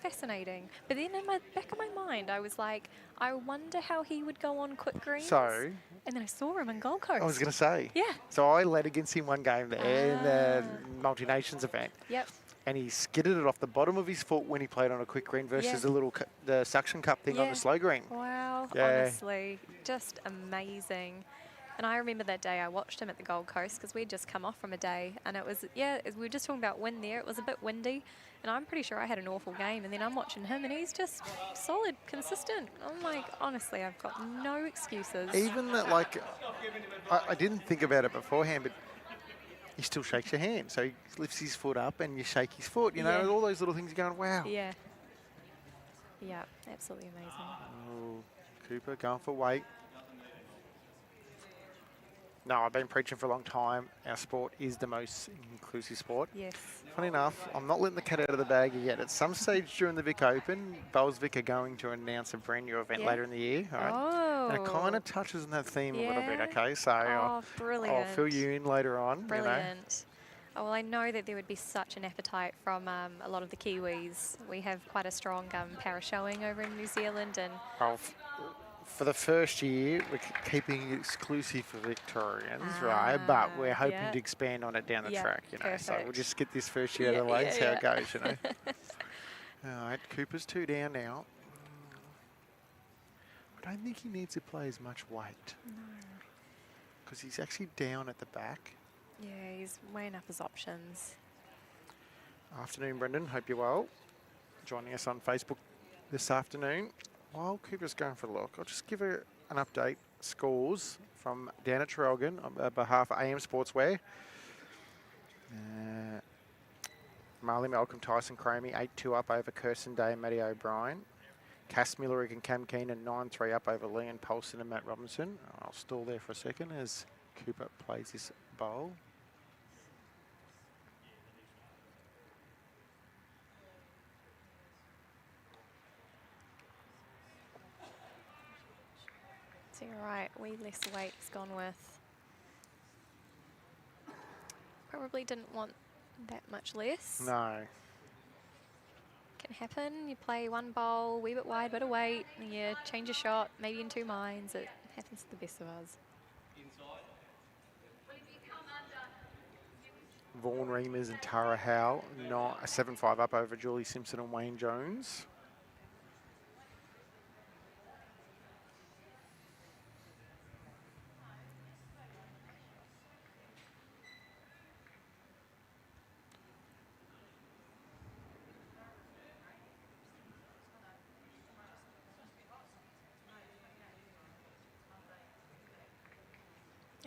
fascinating. But then in my back of my mind, I was like, I wonder how he would go on quick greens. So, And then I saw him in Gold Coast. I was going to say. Yeah. So I led against him one game there in the multi-nations event. Yep. And he skidded it off the bottom of his foot when he played on a quick green versus the suction cup thing on the slow green. Wow, Yeah. honestly, just amazing. And I remember that day I watched him at the Gold Coast because we'd just come off from a day, and it was, we were just talking about wind there. It was a bit windy, and I'm pretty sure I had an awful game, and then I'm watching him, and he's just solid, consistent. I'm like, honestly, I've got no excuses. Even that, like, I didn't think about it beforehand, but he still shakes your hand. So he lifts his foot up and you shake his foot. You know, Yeah. all those little things you're going, wow. Yeah. Yeah, absolutely amazing. Oh, Cooper going for weight. No, I've been preaching for a long time. Our sport is the most inclusive sport. Yes. Funny enough, I'm not letting the cat out of the bag yet. At some stage during the Vic Open, Bowls Vic are going to announce a brand new event later in the year. All right? Oh. And it kind of touches on that theme a little bit, Yeah. okay? So Brilliant. I'll fill you in later on. Brilliant. Oh, well, I know that there would be such an appetite from a lot of the Kiwis. We have quite a strong para showing over in New Zealand, and For the first year, we're keeping it exclusive for Victorians, right? But we're hoping to expand on it down the track, you know. So we'll just get this first year out of the way and see how it goes, you know. All right, Cooper's 2 down now. I don't think he needs to play as much weight. No. Because he's actually down at the back. yeah, he's weighing up his options. Afternoon, Brendan. Hope you're well. Joining us on Facebook this afternoon. While Cooper's going for a look, I'll just give her an update. Scores from down at Traralgon on behalf of AM Sportswear. Marley Malcolm, Tyson Cromie, 8-2 up over Kirsten Day and Matty O'Brien. Cass Millerick and Cam Keenan, 9-3 up over Leon Paulson and Matt Robinson. I'll stall there for a second as Cooper plays this bowl. So you're right, way less weight he's gone with. Probably didn't want that much less. No. Can happen. You play one bowl, wee bit wide, bit of weight, and you change your shot, maybe in 2 minds. It happens to the best of us. Vaughan Reimers and Tara Howe, 7-5 up over Julie Simpson and Wayne Jones.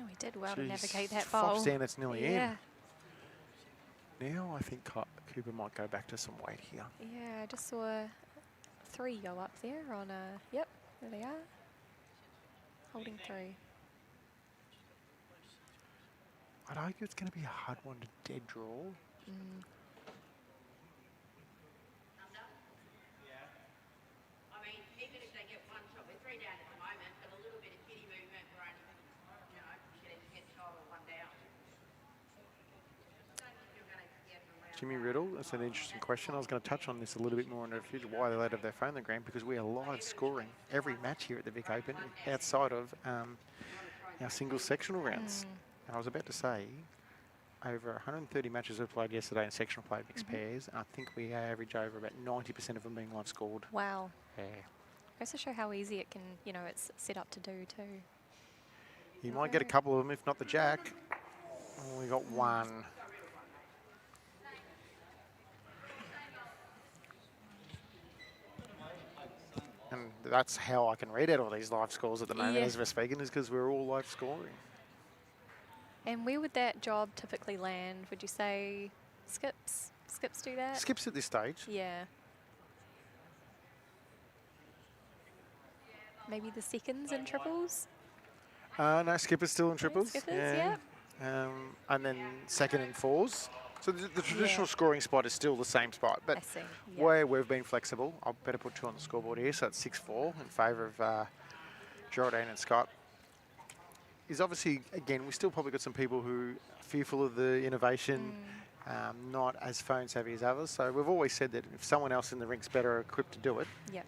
Oh, he did well to Jeez, navigate that 5 bowl. stand, that's nearly Yeah. in. Now I think Cooper might go back to some weight here. Yeah, I just saw 3 go up there on a, yep, there they are. Holding 3. I'd argue it's going to be a hard one to dead draw. Mm. I mean, even if they get one shot, we're 3 down at the moment, but a little bit of kitty movement, we're only, you know, getting head, shoulder, 1 down. Jimmy Riddle, that's an interesting question. I was going to touch on this a little bit more in the future, why they let have their phone in the ground, because we are live scoring every match here at the Vic Open outside of our single sectional rounds. And I was about to say, over 130 matches we played yesterday in sectional play mixed pairs. I think we average over about 90% of them being live scored. Wow. Yeah. Goes to show how easy it can, you know, it's set up to do too. You might get a couple of them, if not the jack. Oh, we got one. And that's how I can read out all these live scores at the moment Yeah. as we're speaking, is because we're all live scoring. And where would that job typically land? Would you say skips? Skips do that? Skips at this stage. Yeah. Maybe the seconds and triples? No, skipper's still in triples. Skippers, yeah. And then second and fours. So the traditional scoring spot is still the same spot, but I see. Yeah. where we've been flexible, I'll better put 2 on the scoreboard here, so it's 6-4 in favour of Geraldine and Scott. Is obviously, again, we still probably got some people who are fearful of the innovation, not as phone savvy as others. So we've always said that if someone else in the rink's better equipped to do it, Yep.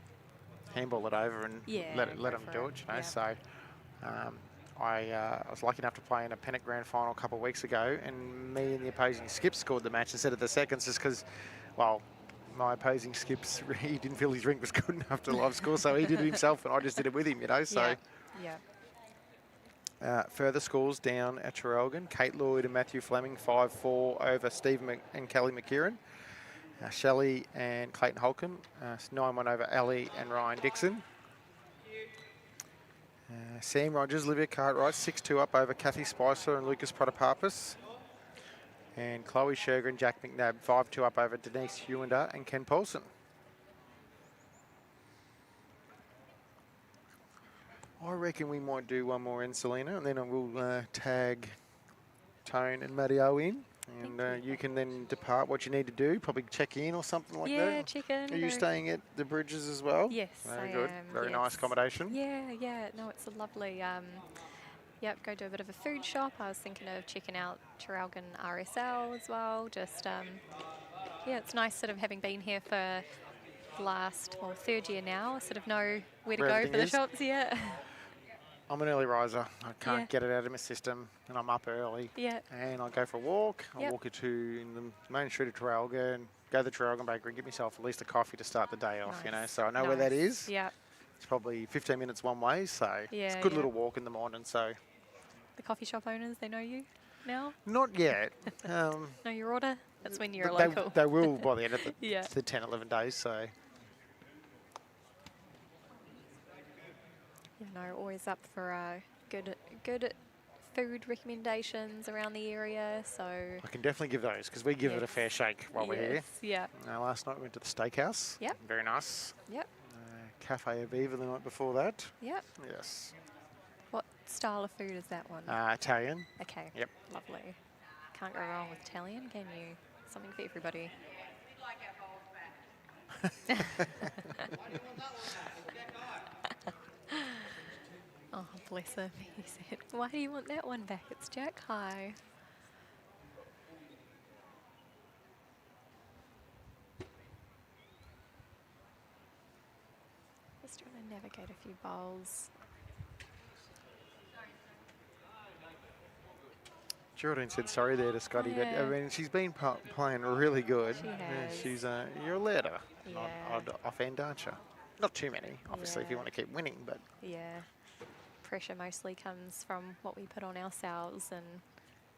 handball it over and let go them for do it. it, you know. Yep. So I was lucky enough to play in a pennant grand final a couple of weeks ago, and me and the opposing skip scored the match instead of the seconds, just because, well, my opposing skips, he didn't feel his rink was good enough to live score, so he did it himself, and I just did it with him, you know. So Yeah. further scores down at Traralgon. Kate Lloyd and Matthew Fleming 5-4 over Steve and Kelly McKieran. Shelley and Clayton Holcomb 9-1 over Ali and Ryan Dixon. Sam Rogers, Olivia Cartwright 6-2 up over Kathy Spicer and Lucas Protopapis. And Chloe Sherger and Jack McNabb 5-2 up over Denise Hewender and Ken Paulson. I reckon we might do one more in, Selena, and then I will tag Tone and Mario in. And you can then depart what you need to do, probably check in or something like that. Yeah, check in. Are you staying at the Bridges as well? Yes, Very I good. am, Very yes. nice accommodation. Yeah. No, it's a lovely, yep, go do a bit of a food shop. I was thinking of checking out Traralgon RSL as well. Just, yeah, it's nice sort of having been here for the last, well, 3rd year now. I sort of know where to Where go everything for the is. shops, yeah. I'm an early riser. I can't Yeah. get it out of my system, and I'm up early. Yeah. And I'll go for a walk. I'll Yep. walk it to in the main street of Traralgon, go to the Traralgon Bakery, get myself at least a coffee to start the day off, you know. Nice. So I know where that is. Yeah. It's probably 15 minutes one way, so it's a Yeah, good yeah. little walk in the morning. So The coffee shop owners, they know you now? not yet. Know your order? That's when you're but local. they will by the end of Yeah. the 10, 11 days. So You know, always up for good food recommendations around the area. So I can definitely give those, because we give it a Yes. fair shake while we're here. Yeah. Last night we went to the steakhouse. Yep. Very nice. Yep. Cafe Aviva the night before that. Yep. Yes. What style of food is that one? Italian. Okay. Yep. Lovely. Can't go wrong with Italian, can you? Something for everybody. Oh, bless him. He said, "Why do you want that one back? It's Jack High." Just trying to navigate a few bowls. Geraldine said sorry there to Scotty, but I Yeah. mean, she's been playing really good. She Yeah, has. she's you're a leader, Yeah. odd offend, aren't you? Not too many, obviously, if you Yeah. want to keep winning, but Yeah. Pressure mostly comes from what we put on ourselves, and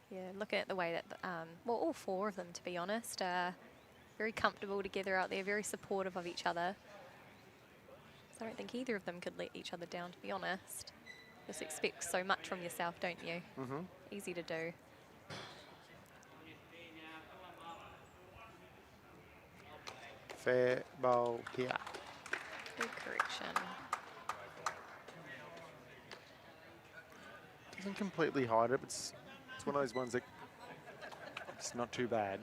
yeah, looking at the way that, well, all 4 of them, to be honest, are very comfortable together out there, very supportive of each other. So I don't think either of them could let each other down, to be honest. just expect so much from yourself, don't you? Mm-hmm. Easy to do. Fair bowl here. Good correction. Doesn't completely hide it, but it's one of those ones that it's not too bad.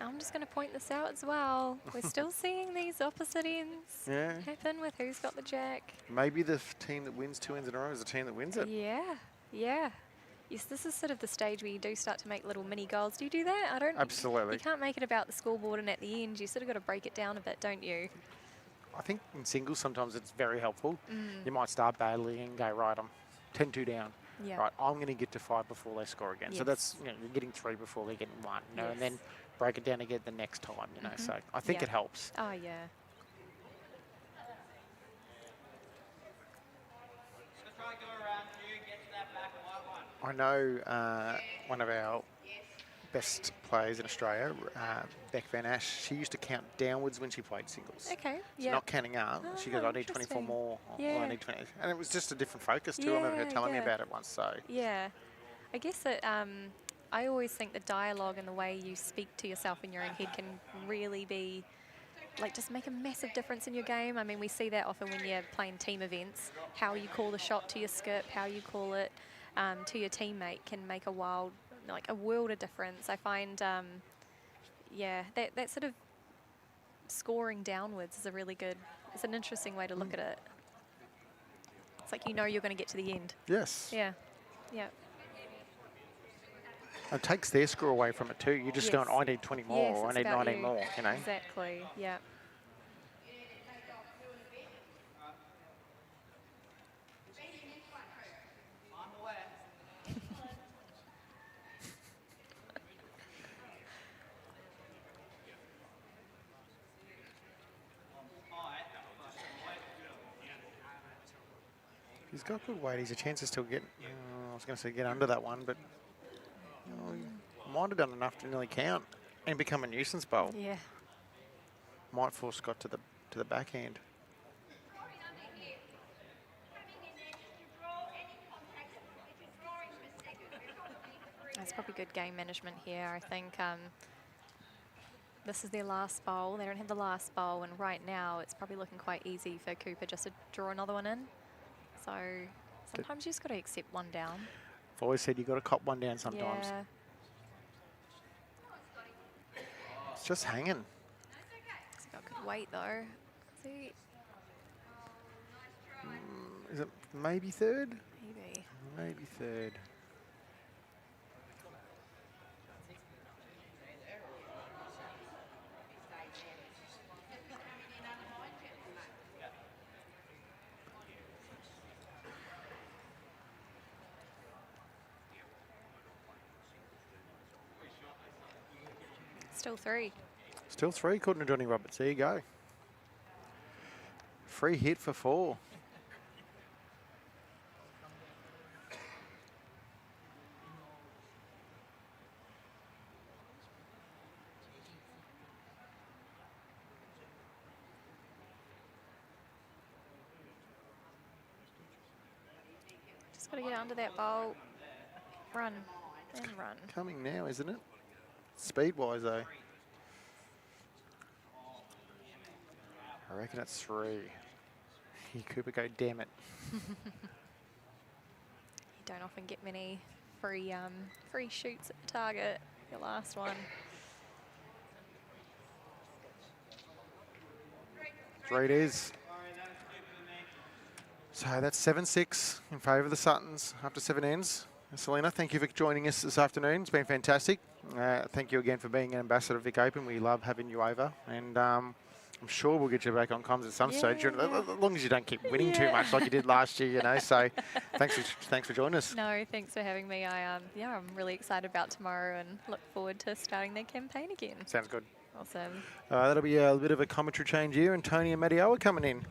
I'm just going to point this out as well. We're still seeing these opposite ends Yeah. happen with who's got the jack. Maybe the team that wins 2 ends in a row is the team that wins it. Yeah, yeah. Yes, this is sort of the stage where you do start to make little mini goals. Do you do that? I don't. Absolutely. You can't make it about the scoreboard and at the end. You sort of got to break it down a bit, don't you? I think in singles sometimes it's very helpful. You might start badly and go, right, I'm 10-2 down. Yeah. Right, I'm going to get to 5 before they score again. So Yes. that's, you know, you're getting 3 before they're getting 1, you know, and then Yes. break it down again the next time, you know. So I think Yeah. it helps. Oh, yeah. I know one of our best players in Australia, Beck Van Ash, she used to count downwards when she played singles. Okay. So Yeah. not counting up. She goes, Oh, I need 24 interesting. more. Or Yeah. I need 20. And it was just a different focus too. I remember her Yeah, telling me yeah. about it once. So Yeah. I guess that I always think the dialogue and the way you speak to yourself in your own head can really be, like, just make a massive difference in your game. I mean, we see that often when you're playing team events. How you call the shot to your skip, how you call it to your teammate can make a world of difference. I find, yeah, that sort of scoring downwards is a really good, it's an interesting way to look at it. It's like you know you're going to get to the end. yes. Yeah, yeah. It takes their score away from it too. You're just Yes. going, I need 20 more, Yes, or I it's need about 19 you. more, you know. Exactly, yeah. He's got good weight. He's a chance to still get, I was going to say get under that one, but he might have done enough to nearly count and become a nuisance bowl. Yeah. Might force Scott to the backhand. That's probably good game management here. I think this is their last bowl. They don't have the last bowl, and right now it's probably looking quite easy for Cooper just to draw another one in. So sometimes you just got to accept one down. I've always said you've got to cop one down sometimes. Yeah. It's just hanging. It's got good weight though. See, Is it maybe third? maybe. Maybe third. Still 3. Still 3, according to Johnny Roberts. There you go. Free hit for 4. Just got to get under that bowl. Run and run. Coming now, isn't it? Speed-wise, though. I reckon it's 3. You Cooper go, damn it. You don't often get many free shoots at the target. Your last one. 3 it is. So that's 7-6 in favour of the Suttons after 7 ends. Selena, thank you for joining us this afternoon. It's been fantastic. Thank you again for being an ambassador of Vic Open. We love having you over, and I'm sure we'll get you back on comms at some stage, as long as you don't keep winning too much like you did last year, you know. So thanks for joining us. No, thanks for having me. I'm really excited about tomorrow and look forward to starting that campaign again. Sounds good. Awesome. That'll be a bit of a commentary change here, and Tony and Matteo are coming in.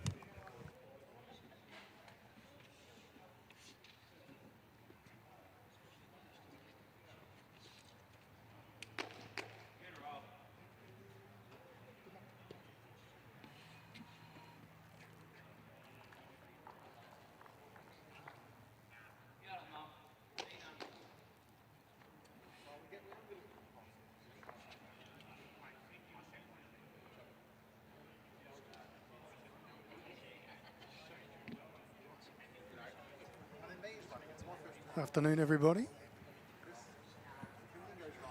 Afternoon, everybody.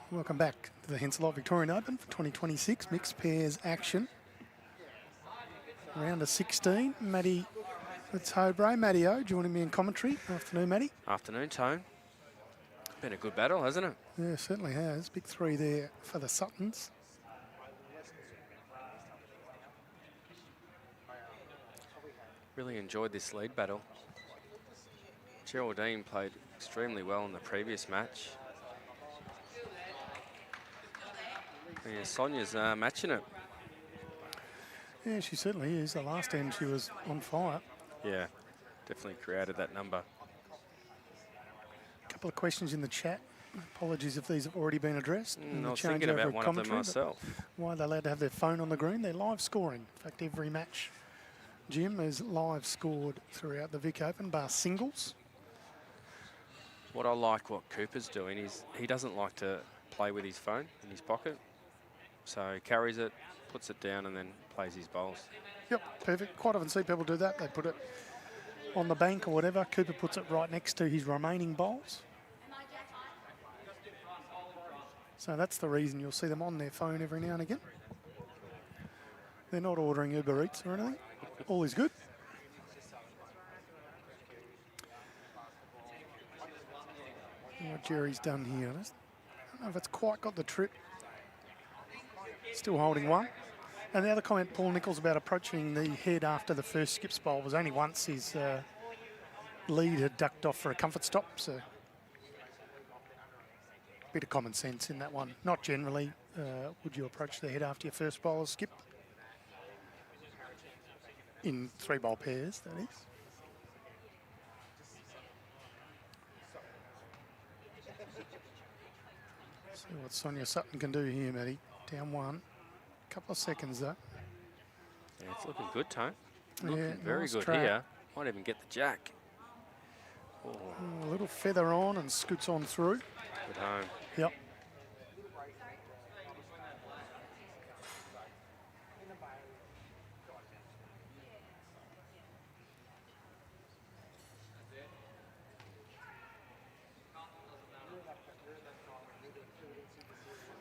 Welcome back to the Henselite Victorian Open for 2026 mixed pairs action. Round of 16. Matty Tobray, Matty O, joining me in commentary. Afternoon, Matty. Afternoon, Tone. Been a good battle, hasn't it? Yeah, certainly has. Big three there for the Suttons. Really enjoyed this lead battle. Geraldine played extremely well in the previous match. Yeah, Sonia's matching it. Yeah, she certainly is. The last end she was on fire. Yeah, definitely created that number. A couple of questions in the chat. Apologies if these have already been addressed. I was thinking about one of them myself. Why are they allowed to have their phone on the green? They're live scoring. In fact, every match, Jim, is live scored throughout the Vic Open, bar singles. What I like what Cooper's doing is he doesn't like to play with his phone in his pocket. So he carries it, puts it down, and then plays his bowls. Yep, perfect. Quite often see people do that. They put it on the bank or whatever. Cooper puts it right next to his remaining bowls. So that's the reason you'll see them on their phone every now and again. They're not ordering Uber Eats or anything. All is good. What Jerry's done here, I don't know if it's quite got the trip. Still holding one. And the other comment, Paul Nichols, about approaching the head after the first skips bowl was only once his lead had ducked off for a comfort stop. So bit of common sense in that one. Not generally would you approach the head after your first bowler skip. In 3-bowl pairs, that is. See what Sonia Sutton can do here, Matty. Down one. Couple of seconds, though. Yeah, it's looking good, Tone. Yeah, Looking very nice good track. here. Might even get the jack. Oh, A little feather on and scoots on through. good home. Yep.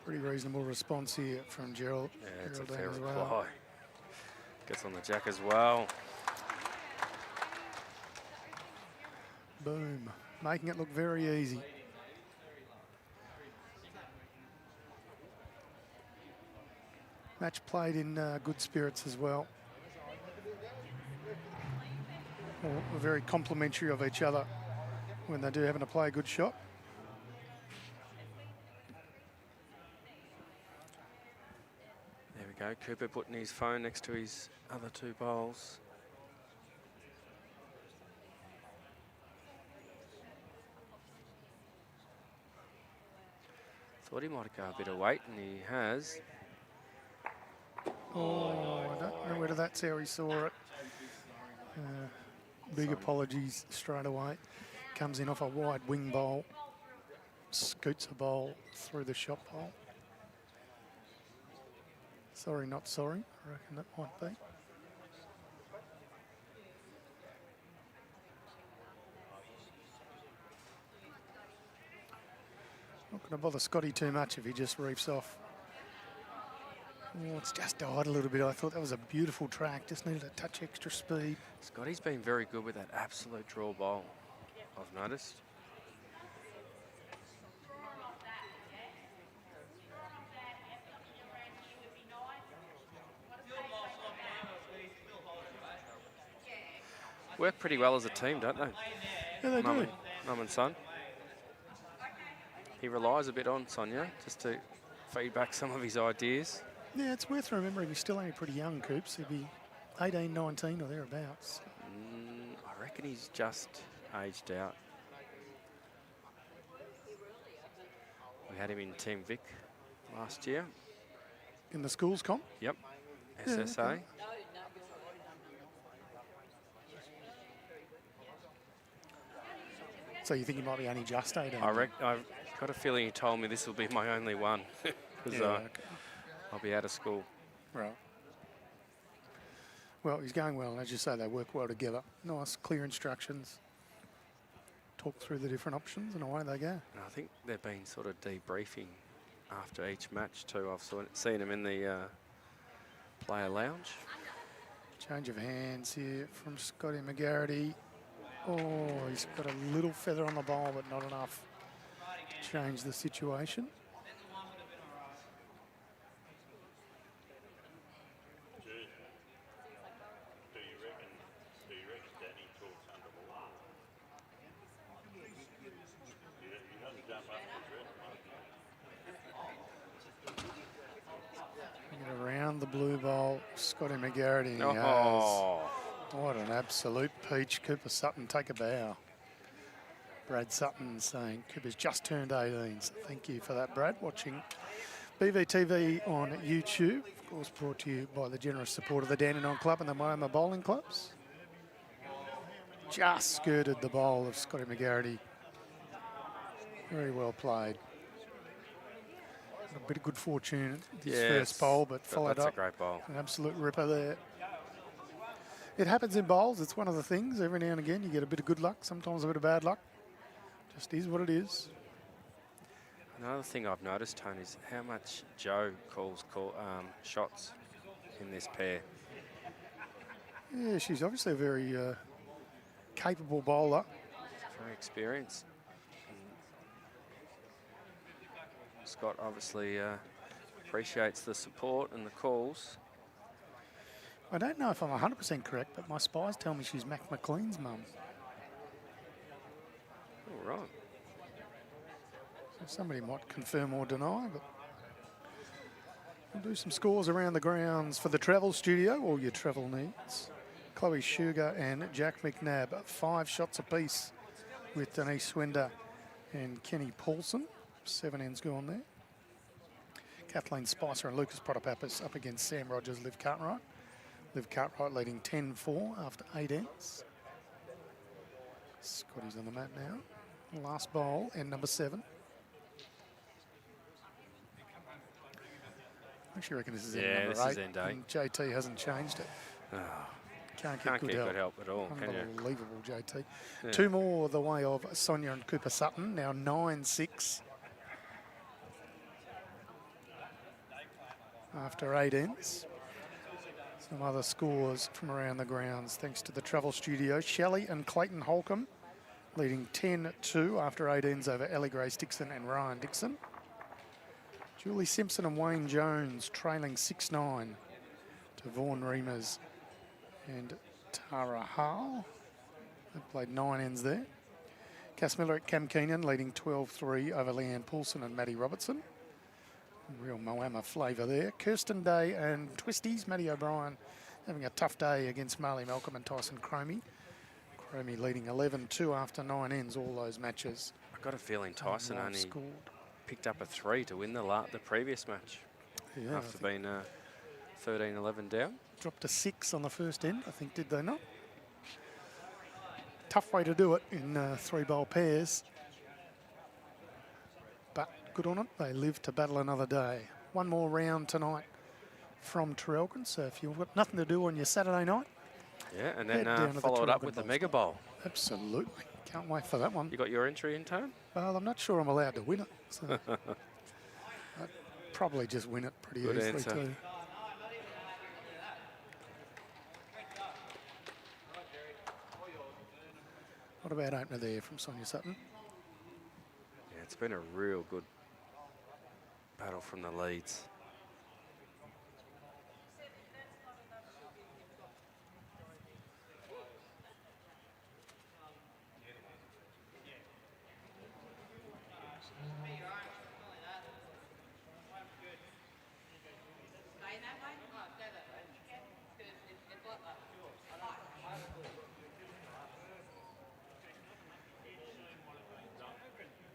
Pretty reasonable response here from Gerald. Yeah, it's a Geraldine fair as reply. well. Gets on the jack as well. Boom. Making it look very easy. Match played in good spirits as well. We're very complimentary of each other when they do happen to play a good shot. There we go. Cooper putting his phone next to his other 2 bowls. Thought he might go a bit of weight, and he has. Oh, I don't know whether that's how he saw it. Big apologies straight away. Comes in off a wide wing bowl. Scoots a bowl through the shot bowl. Sorry, not sorry. I reckon that might be. Not going to bother Scotty too much if he just reefs off. Oh, it's just died a little bit. I thought that was a beautiful track. Just needed a touch extra speed. Scotty's been very good with that absolute draw bowl, I've noticed. Work pretty well as a team, don't they? Yeah, they do. Mum and son. He relies a bit on Sonia just to feed back some of his ideas. Yeah, it's worth remembering he's still only pretty young, Coops. He'll be 18, 19 or thereabouts. I reckon he's just aged out. We had him in Team Vic last year. In the schools comp? Yep. Yeah, SSA. okay. So you think he might be only just 18? I've got a feeling he told me this will be my only one because Okay. I'll be out of school. Right. Well, he's going well, and as you say, they work well together. Nice, clear instructions. talk through the different options, and away they go. And I think they've been sort of debriefing after each match too. I've seen them in the player lounge. Change of hands here from Scotty McGARRITY. Oh, he's got a little feather on the bowl, but not enough to change the situation. Around the blue bowl, Scotty McGARRITY. He has. What an absolute peach. Cooper Sutton, take a bow. Brad Sutton saying Cooper's just turned 18. So thank you for that, Brad. Watching BVTV on YouTube. Of course, brought to you by the generous support of the Dandenong Club and the Moama Bowling Clubs. Just skirted the bowl of Scotty McGARRITY. Very well played. A bit of good fortune this first bowl, but followed that's up. a great bowl. An absolute ripper there. It happens in bowls. It's one of the things. Every now and again, you get a bit of good luck, sometimes a bit of bad luck. Just is what it is. Another thing I've noticed, Tony, is how much Joe calls shots in this pair. Yeah, she's obviously a very capable bowler. Very experienced. And Scott obviously appreciates the support and the calls. I don't know if I'm 100% correct, but my spies tell me she's Mac McLean's mum. All right. So somebody might confirm or deny, but we'll do some scores around the grounds for the travel studio, all your travel needs. Chloe Sugar and Jack McNabb, 5 shots apiece with Denise Swender and Kenny Paulson. 7 ends gone there. Kathleen Spicer and Lucas Protopapas up against Sam Rogers, Liv Cartwright. Liv Cartwright leading 10-4 after 8 ends. Scotty's on the mat now. Last bowl, end number 7. I actually reckon this is end number 8. This is end 8. And JT hasn't changed it. Oh, Can't can't get get good good help at all, can you? Unbelievable, JT. Yeah. 2 more the way of Sonia and Cooper Sutton, now 9-6. After 8 ends. Some other scores from around the grounds thanks to the travel studio. Shelley and Clayton Holcomb leading 10-2 after 8 ends over Ellie Grace Dixon and Ryan Dixon. Julie Simpson and Wayne Jones trailing 6-9 to Vaughan Reimers and Tara Hall. They played 9 ends there. Cass Miller at Cam Keenan leading 12-3 over Leanne Poulsen and Maddie Robertson. Real Moama flavour there. Kirsten Day and Twisties. Maddie O'Brien having a tough day against Marley Malcolm and Tyson Cromie. Cromie leading 11-2 after 9 ends, all those matches. I've got a feeling Tyson only scored. picked up a 3 to win the previous match. Yeah, after being 13-11 down. Dropped to 6 on the first end, I think, did they not? Tough way to do it in 3-bowl pairs. But good on it. They live to battle another day. One more round tonight from Traralgon. So if you've got nothing to do on your Saturday night, yeah, and head down then to follow it up Traralgon with the Bowls. Mega Bowl. Absolutely. Can't wait for that one. You got your entry in time? Well, I'm not sure I'm allowed to win it. So I'd probably just win it pretty Good easily answer. too. What about opener there from Sonia Sutton? Yeah, it's been a real good battle from the leads.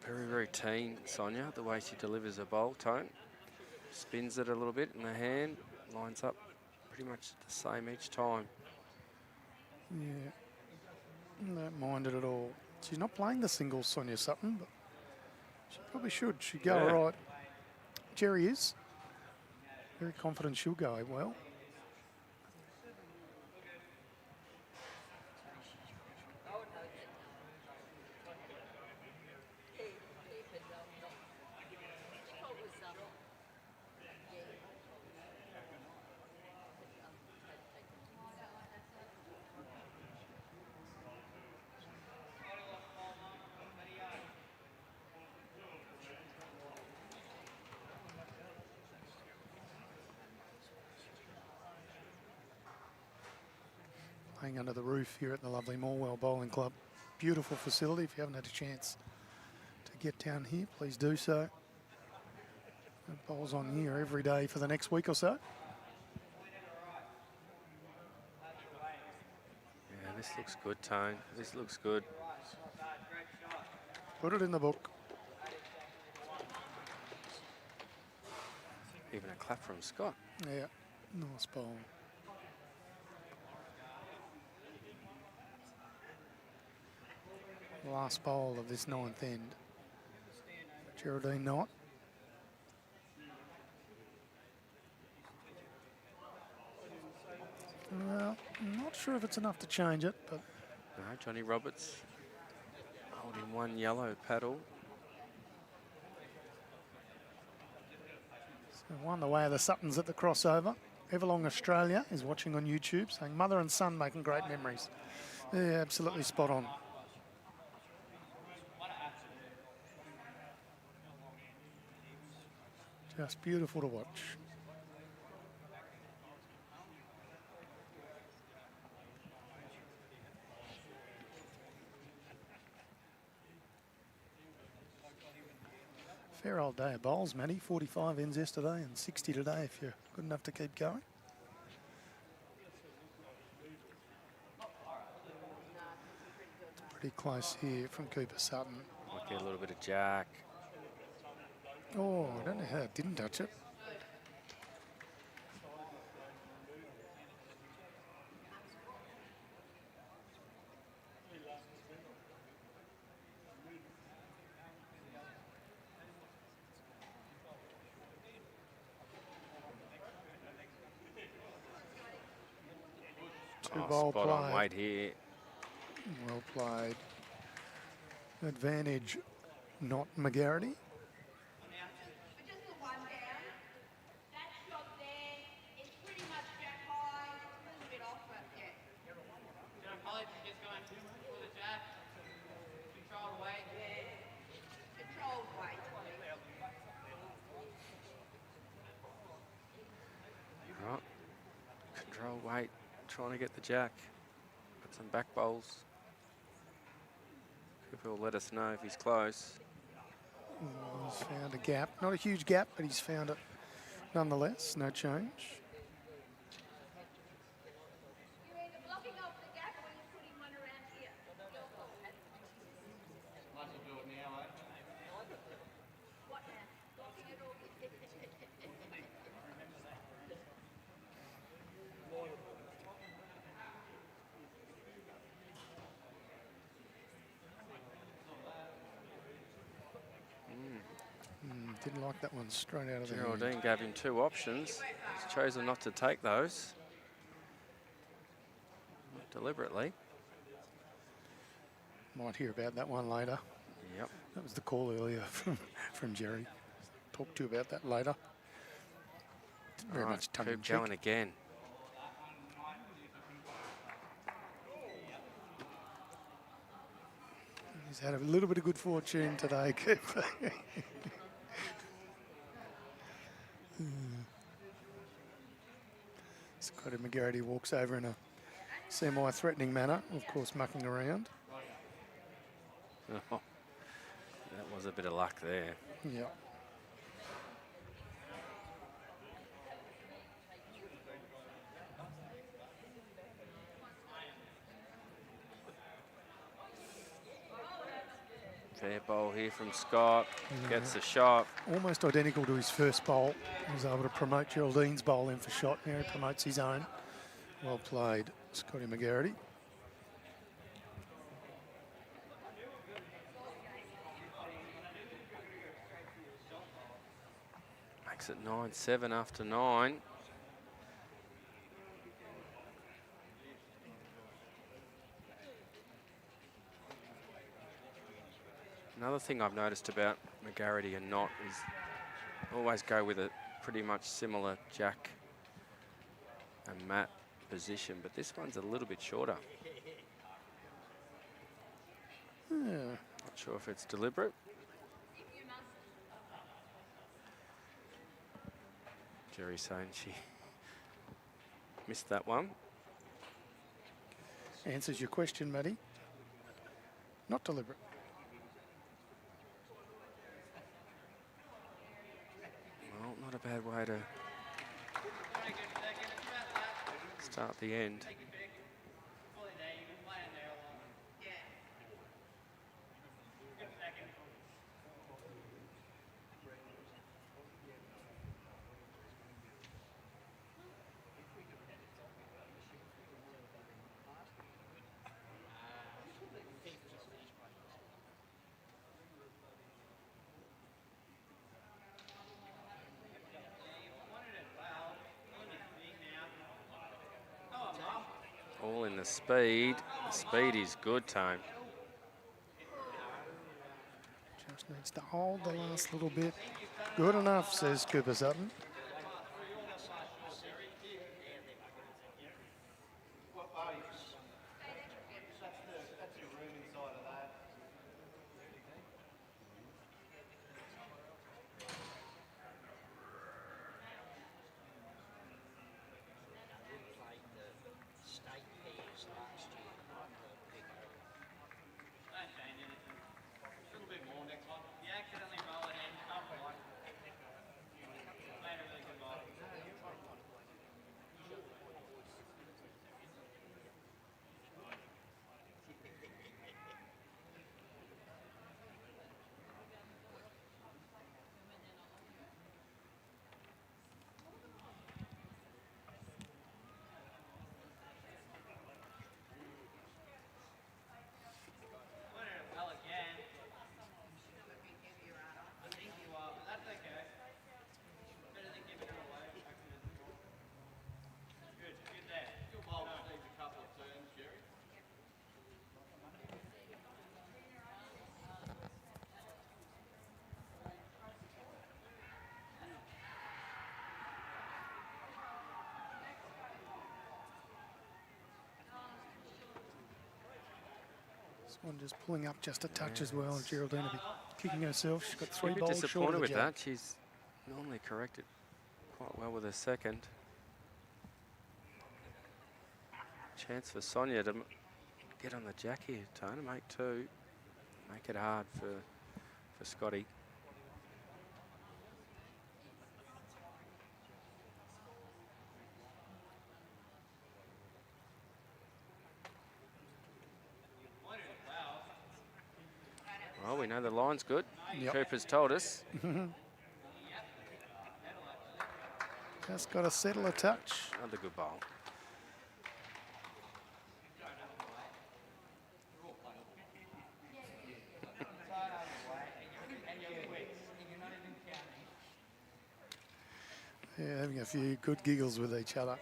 Very, very teen, Sonia, the way she delivers a bowl, Tone. Spins it a little bit in the hand, lines up pretty much the same each time. Yeah, don't mind it at all. She's not playing the singles, Sonia Sutton, but she probably should. She'd go all right. Jerry is. Very confident she'll go well. playing under the roof here at the lovely Morwell Bowling Club. Beautiful facility. If you haven't had a chance to get down here, please do so. It bowls on here every day for the next week or so. Yeah, this looks good, Tone. This looks good. Put it in the book. Even a clap from Scott. Yeah, nice bowl. Last bowl of this 9th end. Geraldine Knott. Well, I'm not sure if it's enough to change it, but No, Johnny Roberts holding one yellow paddle. so won the way of the Suttons at the crossover. Everlong Australia is watching on YouTube, saying mother and son making great memories. Yeah, absolutely spot on. Just beautiful to watch. Fair old day of bowls, Matty. 45 ends yesterday and 60 today if you're good enough to keep going. It's pretty close here from Cooper Sutton. Might get a little bit of jack. Oh, I don't know how it didn't touch it. Two-ball Spot on play. weight here. Well played. Advantage, not McGARRITY. But just the one down. That shot there is pretty much jack high, a little bit off, but yeah. College is just going for the jab, controlled weight. Yeah. Controlled weight. Right. Control weight, trying to get the jack. Got some back bowls. Cooper will let us know if he's close. He's found a gap. Not a huge gap, but he's found it nonetheless. No change. You're either blocking off the gap or you're putting one around here. Your call. Might as well do it now, eh? What now? Blocking it all. Didn't like that one straight out of the hand. Geraldine gave him two options. He's chosen not to take those. Not deliberately. Might hear about that one later. Yep. That was the call earlier from Jerry. Talk to you about that later. Didn't very much tongue in Coop cheek. going again. He's had a little bit of good fortune today, Cooper. Scotty McGarrity walks over in a semi-threatening manner, of course mucking around. Oh, that was a bit of luck there. Yeah. Fair bowl here from Scott. Gets the shot. Almost identical to his first bowl. He was able to promote Geraldine's bowl in for shot. Now he promotes his own. Well played, Scotty McGarrity. Makes it 9-7 after 9. Another thing I've noticed about McGarrity and Knott is always go with a pretty much similar jack and mat position, but this one's a little bit shorter. Yeah. Not sure if it's deliberate. Jerry's saying she missed that one. Answers your question, Matty. Not deliberate. Well, not a bad way to start the end. All in the speed. The speed is good, Tone. Just needs to hold the last little bit. Good enough, says Cooper Sutton. One just pulling up just a touch as well. Geraldine will be kicking herself. She's got 3 She'll be bowls short of disappointed the with jack. that. She's normally corrected quite well with her second. Chance for Sonia to get on the jack here, Tone, and make 2. Make it hard for Scotty. Well, we know the line's good. Yep. Cooper's told us. Just got to settle a touch. Another good bowl. Yeah, having a few good giggles with each other.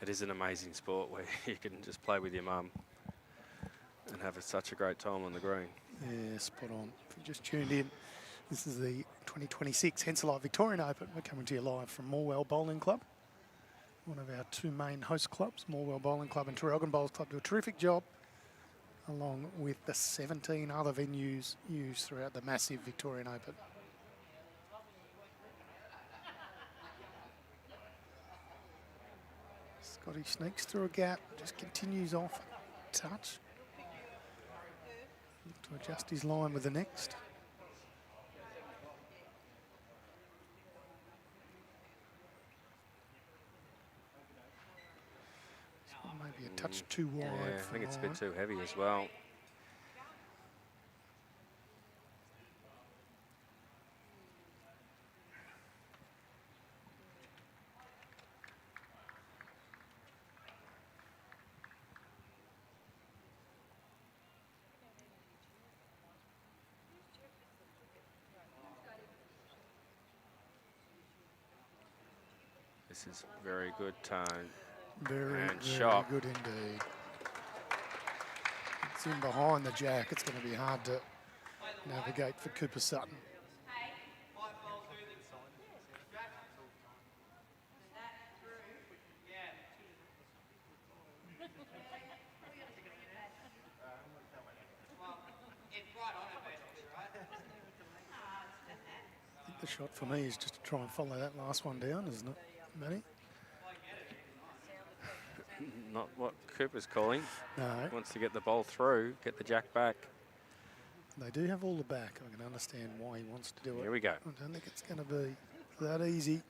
It is an amazing sport where you can just play with your mum and have such a great time on the green. Yeah, spot on. If you just tuned in, this is the 2026 Henselite Victorian Open. We're coming to you live from Morwell Bowling Club, one of our 2 main host clubs. Morwell Bowling Club and Traralgon Bowls Club do a terrific job, along with the 17 other venues used throughout the massive Victorian Open. Scotty sneaks through a gap, just continues off a touch. To adjust his line with the next. So maybe a touch too wide. Yeah, I for think it's a bit line. too heavy as well. This is very good tone. Very, And very shot. good indeed. It's in behind the jack. It's going to be hard to navigate for Cooper Sutton. I think the shot for me is just to try and follow that last one down, isn't it, Matty? not what Cooper's calling. No, Wants to get the ball through, get the jack back. they do have all the back. I can understand why he wants to do it. Here we go. I don't think it's going to be that easy.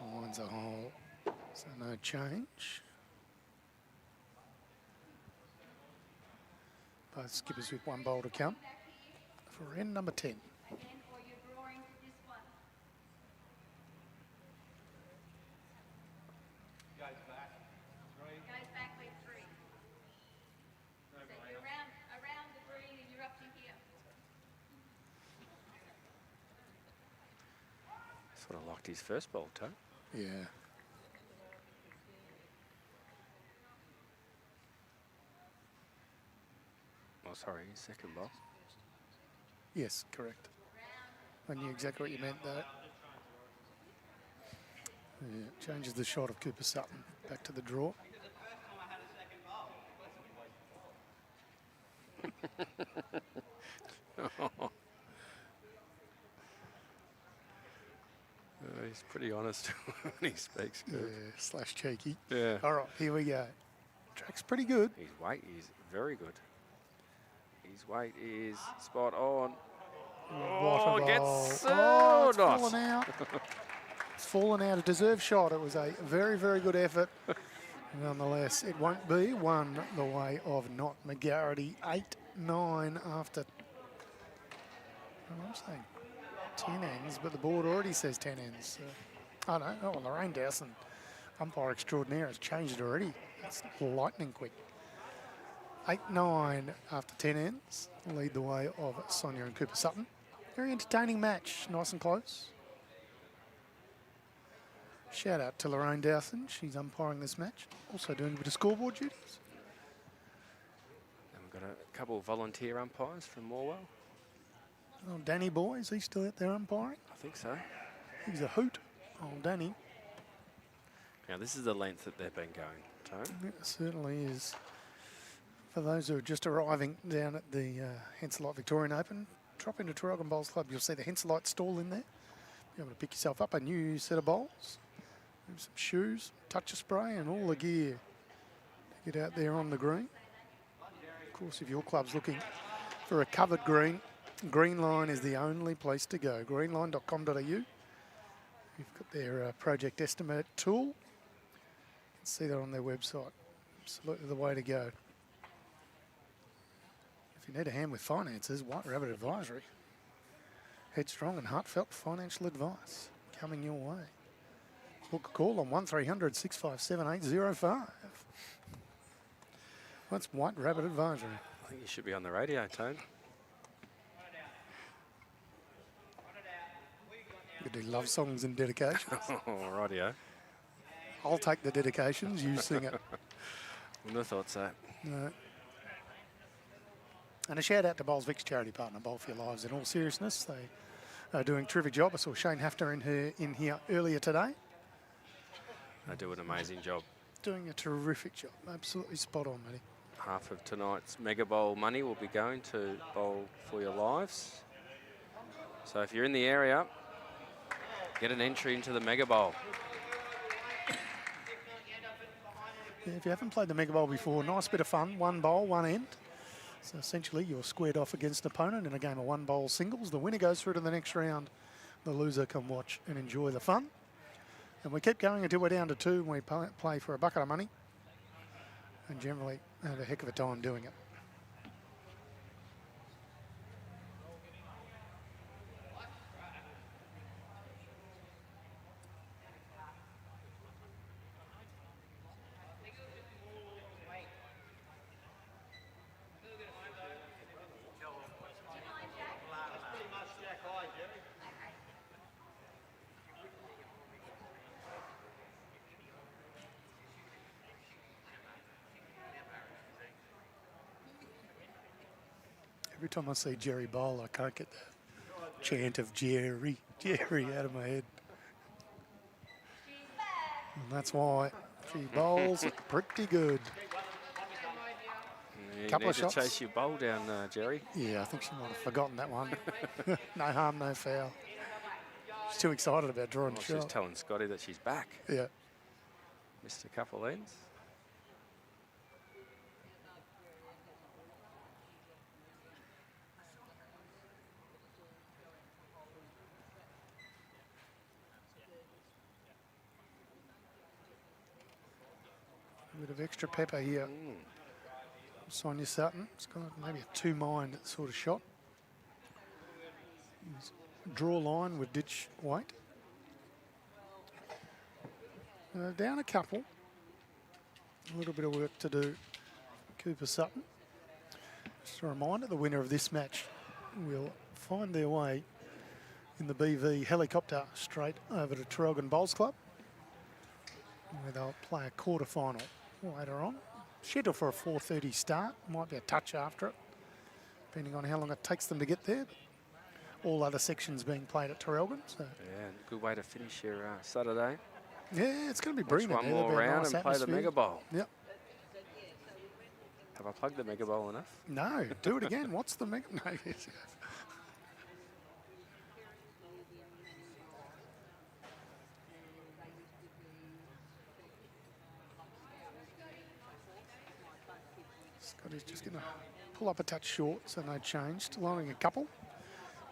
Finds a hole, so no change. Both skippers with one bowl to come for end number 10. Again, or you're drawing this one. Goes back. 3. Goes back with 3. So you're around the green and you're up to here. Sort of locked his first ball, Tone. Yeah. Oh, sorry, his second ball. Yes, correct. I knew exactly what you meant there. Yeah, changes the shot of Cooper Sutton back to the draw. He's pretty honest when he speaks. Yeah, Good. slash cheeky. Yeah. All right, here we go. Track's pretty good. His weight is very good. His weight is spot on. Oh, What a gets ball. it's It's not. fallen out. It's fallen out. A deserved shot. It was a very, very good effort. Nonetheless, it won't be one the way of NOTT. McGARRITY 8-9 after, I'm saying 10 ends, but the board already says 10 ends. Oh no, Lorraine Dowson, umpire extraordinaire, has changed it already. It's lightning quick. 8-9 after 10 ends. Lead the way of Sonia and Cooper Sutton. Very entertaining match, nice and close. Shout out to Lorraine Dowson, she's umpiring this match, also doing a bit of scoreboard duties. And we've got a couple of volunteer umpires from Morwell. Oh, Danny Boy, is he still out there umpiring? I think so. He's a hoot. Oh, Danny. Now, this is the length that they've been going, Tone. It certainly is. For those who are just arriving down at the Henselite Victorian Open, drop into Traralgon Bowls Club. You'll see the Henselite stall in there. Be able to pick yourself up a new set of bowls, some shoes, touch of spray, and all the gear to get out there on the green. Of course, if your club's looking for a covered green, Greenline is the only place to go. Greenline.com.au. You've got their project estimate tool. You can see that on their website. Absolutely the way to go. If you need a hand with finances, White Rabbit Advisory. Headstrong and heartfelt financial advice coming your way. Book a call on 1300 657 805. That's White Rabbit Advisory. I think you should be on the radio, Tone. You do love songs and dedications. Oh, radio. I'll take the dedications, you sing it. Wouldn't have thought so. No. And a shout out to Bowls Vic's charity partner, Bowl for Your Lives. In all seriousness, they are doing a terrific job. I saw Shane Hafter in here earlier today. They do an amazing job. Doing a terrific job. Absolutely spot on, Matty. Half of tonight's Mega Bowl money will be going to Bowl for Your Lives. So if you're in the area, get an entry into the Mega Bowl. Yeah, if you haven't played the Mega Bowl before, nice bit of fun. One bowl, one end. So essentially, you're squared off against an opponent in a game of one bowl singles. The winner goes through to the next round. The loser can watch and enjoy the fun. And we keep going until we're down to 2 and we play for a bucket of money. And generally have a heck of a time doing it. Every time I see Jerry bowl, I can't get the chant of Jerry out of my head. And that's why she bowls pretty good. You Couple need of to shots. chase your bowl down, Jerry. Yeah, I think she might have forgotten that one. No harm, no foul. She's too excited about drawing the She's shot. telling Scotty that she's back. Yeah. Missed a couple ends. bit of extra pepper here. Sonia Sutton. It's got maybe a two-mind sort of shot. Draw line with ditch weight. Down a couple. A little bit of work to do. Cooper Sutton. Just a reminder, the winner of this match will find their way in the BV helicopter straight over to Traralgon Bowls Club, where they'll play a quarter-final later on. Scheduled for a 4:30 start. Might be a touch after it, depending on how long it takes them to get there. But all other sections being played at Traralgon. So. Yeah, good way to finish your Saturday. Yeah, it's going to be Watch brilliant. one more There'll be a round nice and play the atmosphere. Mega Bowl. Yep. Have I plugged the Mega Bowl enough? No, do it again. What's the Mega? No, yes. Scotty's just going to pull up a touch short, so no change. Still only a couple.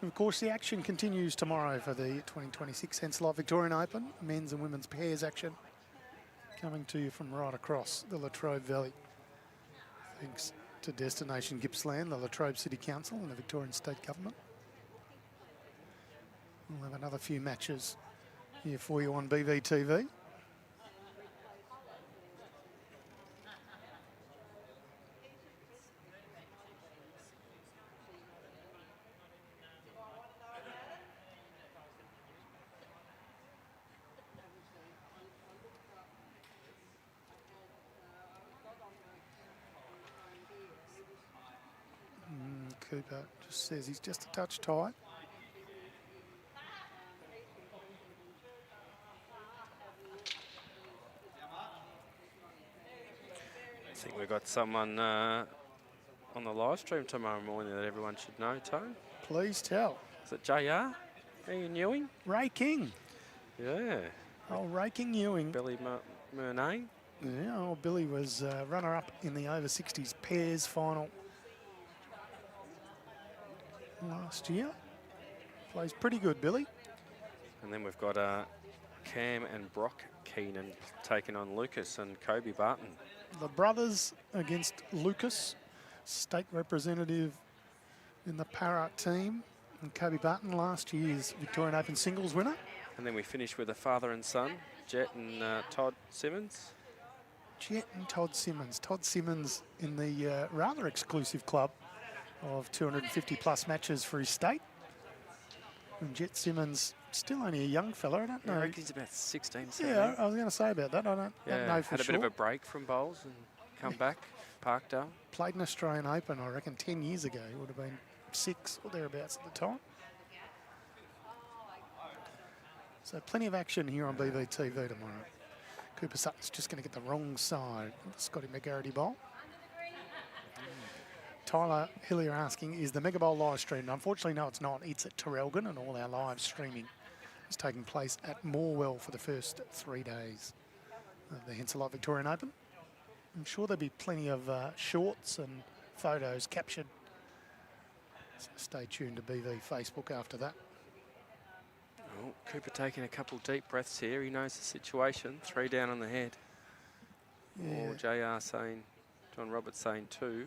And of course, the action continues tomorrow for the 2026 Henselite Victorian Open. Men's and women's pairs action coming to you from right across the Latrobe Valley. Thanks to Destination Gippsland, the Latrobe City Council and the Victorian State Government. We'll have another few matches here for you on BVTV. Cooper just says he's just a touch tight. I think we've got someone on the live stream tomorrow morning that everyone should know, Tone. Please tell. Is it JR? Ian Ewing? Ray King. Yeah. Oh, Ray King Ewing. Billy Murnane. Yeah, oh, Billy was runner-up in the over 60s pairs final last year. Plays pretty good, Billy. And then we've got Cam and Brock Keenan taking on Lucas and Kobe Barton. The brothers against Lucas, state representative in the para team. And Kobe Barton, last year's Victorian Open singles winner. And then we finish with a father and son, Jet and Todd Simmons. Jet and Todd Simmons. Todd Simmons in the rather exclusive club of 250 plus matches for his state. And Jet Simmons, still only a young fella, I don't know. I reckon he's about 16, 17. Yeah, I was going to say about that. I don't know for had a sure. bit of a break from bowls and come back, Parkdale. Played an Australian Open, I reckon, 10 years ago. He would have been 6 or thereabouts at the time. So plenty of action here on BVTV tomorrow. Cooper Sutton's just going to get the wrong side of the Scotty McGARRITY bowl. Tyler Hillier asking, is the Mega Bowl live streamed? Unfortunately, no, it's not. It's at Traralgon, and all our live streaming is taking place at Morwell for the first 3 days of the Henselite Victorian Open. I'm sure there'll be plenty of shorts and photos captured. So stay tuned to BV Facebook after that. Oh, Cooper taking a couple deep breaths here. He knows the situation. 3 down on the head. Yeah. Or JR saying, John Roberts saying 2.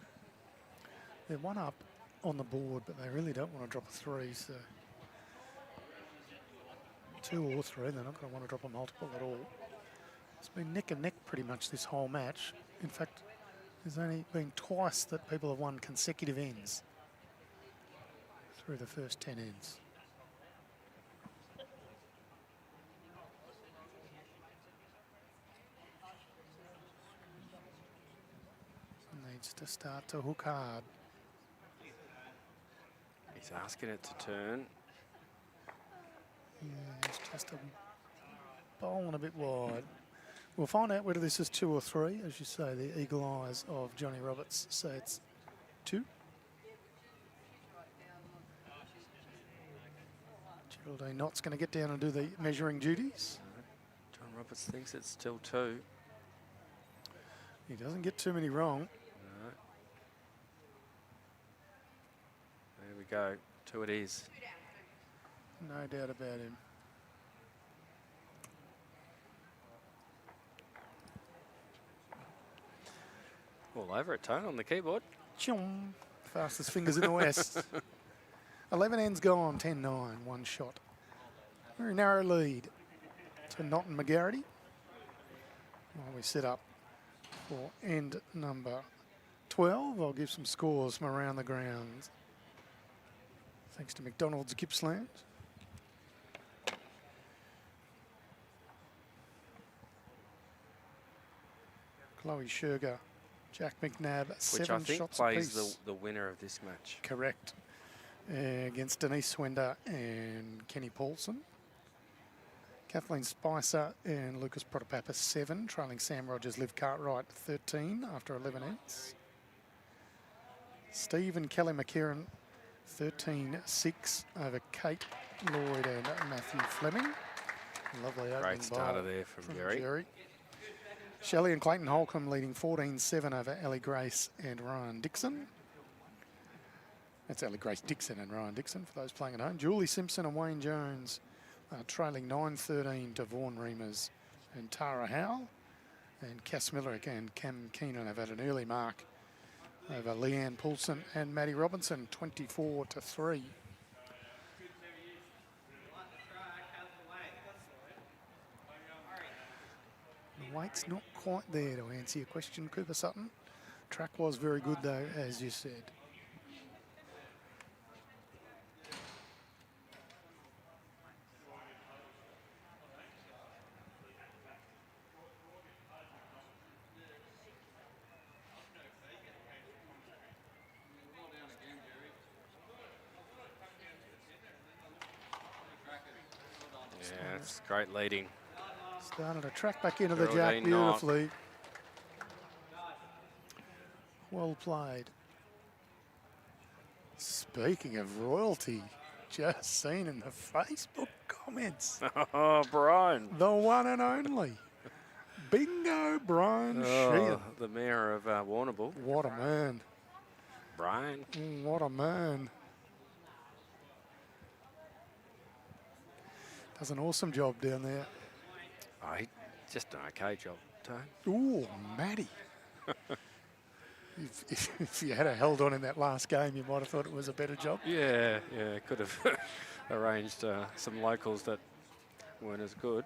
They're 1 up on the board, but they really don't want to drop a 3, so 2 or 3, they're not going to want to drop a multiple at all. It's been neck and neck pretty much this whole match. In fact, there's only been twice that people have won consecutive ends through the first 10 ends. Needs to start to hook hard. He's asking it to turn. Yeah, it's just a bowling a bit wide. We'll find out whether this is 2 or 3. As you say, the eagle eyes of Johnny Roberts say it's 2. Geraldine Nott's going to get down and do the measuring duties. John Roberts thinks it's still 2. He doesn't get too many wrong. No. There we go. 2 it is. No doubt about him. All over it, Tone, on the keyboard. Chum. Fastest fingers in the West. 11 ends gone, 10-9, one shot. Very narrow lead to NOTT and McGARRITY. While we set up for end number 12, I'll give some scores from around the grounds. Thanks to McDonald's Gippsland. Chloe Sherger, Jack McNabb, Which 7 I think shots plays apiece. the winner of this match. Correct. Against Denise Swender and Kenny Paulson. Kathleen Spicer and Lucas Protopappas 7, trailing Sam Rogers, Liv Cartwright 13 after 11 ends. Steve and Kelly McKieran 13-6 over Kate Lloyd and Matthew Fleming. Lovely opening Great starter bowl there from Jerry. Shelley and Clayton Holcomb leading 14-7 over Ellie Grace and Ryan Dixon. That's Ellie Grace Dixon and Ryan Dixon for those playing at home. Julie Simpson and Wayne Jones trailing 9-13 to Vaughan Reimers and Tara Howell. And Cass Miller and Cam Keenan have had an early mark over Leanne Poulsen and Maddie Robinson, 24-3. The weight's not quite there to answer your question, Cooper Sutton. Track was very good though, as you said. Yeah, it's great leading. Started to track back into the Geraldine jack Knott. beautifully. Well played. Speaking of royalty, just seen in the Facebook comments, Oh, Brian. the one and only Bingo Brian Sheehan. The mayor of Warrnambool. What a man. Brian. What a man. Does an awesome job down there. Oh, he just an okay job, Tone. Ooh, Matty. if you had held on in that last game, you might have thought it was a better job. Yeah, could have arranged some locals that weren't as good.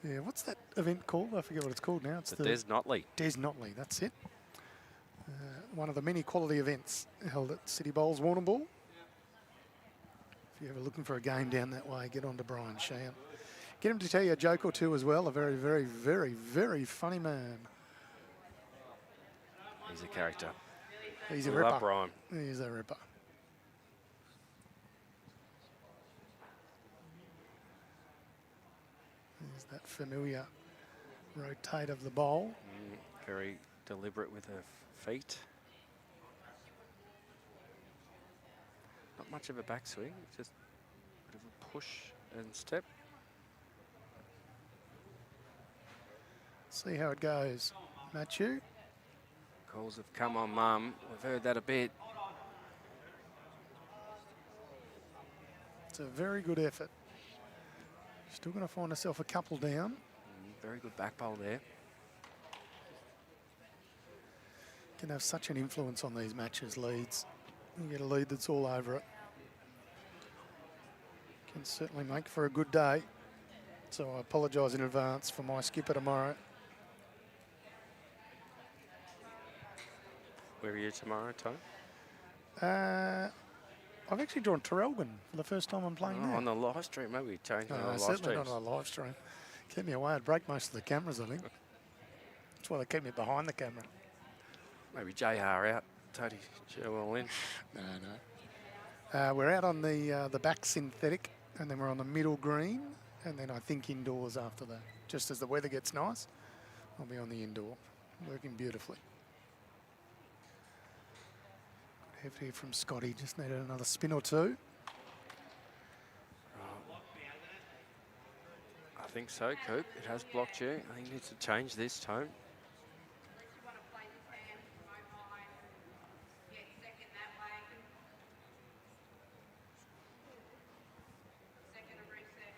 Yeah, what's that event called? I forget what it's called now. It's The Des Notley. Des Notley, that's it. One of the many quality events held at City Bowls, Warrnambool. If you're ever looking for a game down that way, get on to Brian Sheehan. Get him to tell you a joke or two as well. A very, very, very, very funny man. He's a character. He's a We ripper. love Brian. He's a ripper. There's that familiar rotate of the bowl. Very deliberate with her feet. Not much of a backswing, just a bit of a push and step. See how it goes. Matthew. Calls of come on, mum. We've heard that a bit. It's a very good effort. Still going to find herself a couple down. Very good back bowl there. Can have such an influence on these matches, leads. You get a lead that's all over it. Can certainly make for a good day. So I apologise in advance for my skipper tomorrow. Where are you tomorrow, Tone? I've actually drawn Traralgon for the first time I'm playing there. On the live stream, maybe we change No, on the live certainly streams. not on a live stream. Keep me away. I'd break most of the cameras, I think. That's why they keep me behind the camera. Maybe JR out, Tony Sherwell in. No. We're out on the back synthetic, and then we're on the middle green, and then I think indoors after that. Just as the weather gets nice, I'll be on the indoor, working beautifully. Good effort here from Scotty. Just needed another spin or two. I think so, Coop. It has blocked you. I think it needs to change this, Tone. You want to play this hand, don't mind. Get second that way. Second and reset.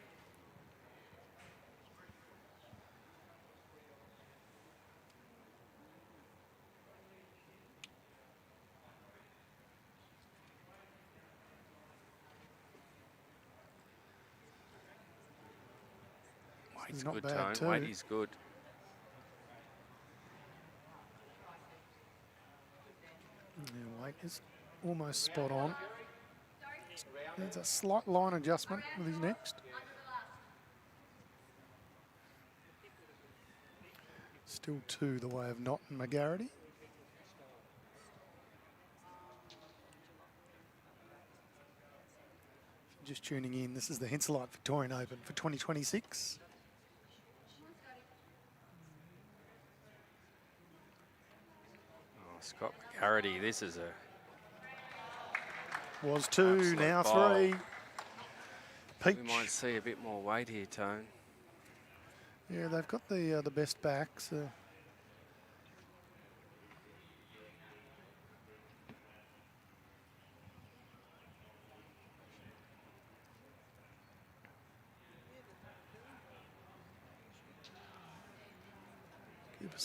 Weight's not good, bad Tone. Weight too. is good. Yeah, weight is almost spot on. There's a slight line adjustment with his next. Still 2 the way of NOTT and McGARRITY. Just tuning in, this is the Henselite Victorian Open for 2026. Oh, Scott McGARRITY, this is a Was 2, absolute now ball. 3. Peach. We might see a bit more weight here, Tone. Yeah, they've got the best backs.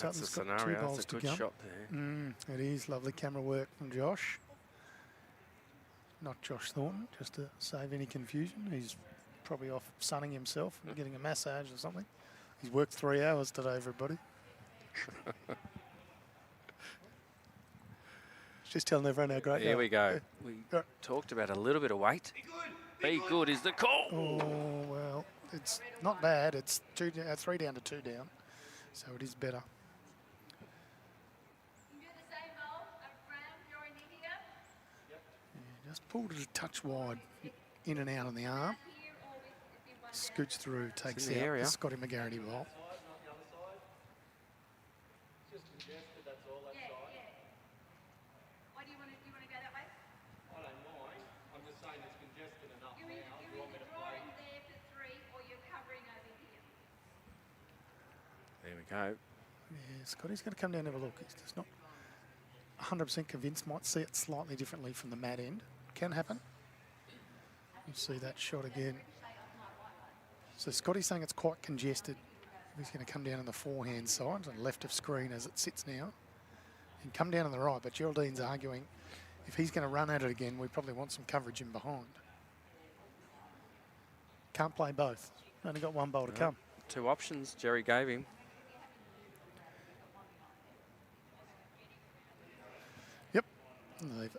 That's the Sutton's got 2 scenario. bowls That's a to good go. shot there. It is lovely camera work from Josh. Not Josh Thornton, just to save any confusion. He's probably off sunning himself and getting a massage or something. He's worked 3 hours today, everybody. Just telling everyone how great. Here we go. Yeah. We talked about a little bit of weight. Be good is the call. Oh, well, it's not bad. It's 3 down to 2 down. So it is better. You do the same bowl, around your knee here, Yeah, just pulled it a touch wide, in and out on the arm. here, or if you want Scooch through, takes in the out area. the Scotty McGARRITY bowl. Why do you want to go that way? I don't mind. I'm just saying it's congested enough You're now. either drawing there for 3 or you're covering over here. There we go. Yeah, Scotty's going to come down and have a look. He's just not 100% convinced. Might see it slightly differently from the mat end. Can happen. You see that shot again. So Scotty's saying it's quite congested. He's going to come down on the forehand side, on the left of screen as it sits now, and come down on the right. But Geraldine's arguing if he's going to run at it again, we probably want some coverage in behind. Can't play both. Only got 1 bowl to come. 2 options Jerry gave him. Yep. And they've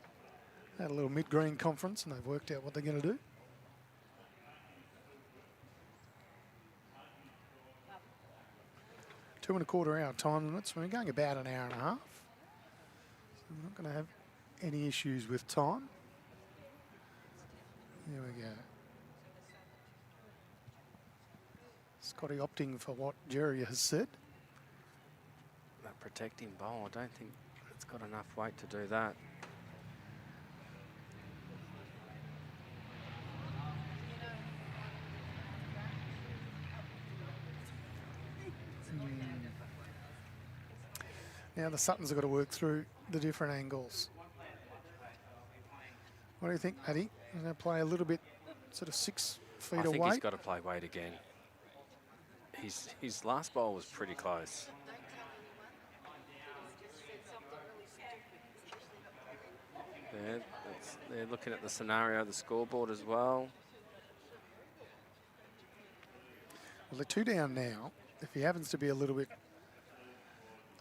had a little mid-green conference and they've worked out what they're going to do. Two and a quarter hour time limits. We're going about an hour and a half. So we're not going to have any issues with time. Here we go. Scotty opting for what Jerry has said. That protecting bowl, I don't think it's got enough weight to do that. Now the Suttons have got to work through the different angles. What do you think, Paddy? He's going to play a little bit, sort of 6 feet I think away. he's got to play weight again. His last bowl was pretty close. They're looking at the scenario, the scoreboard as well. Well, they're 2 down now. If he happens to be a little bit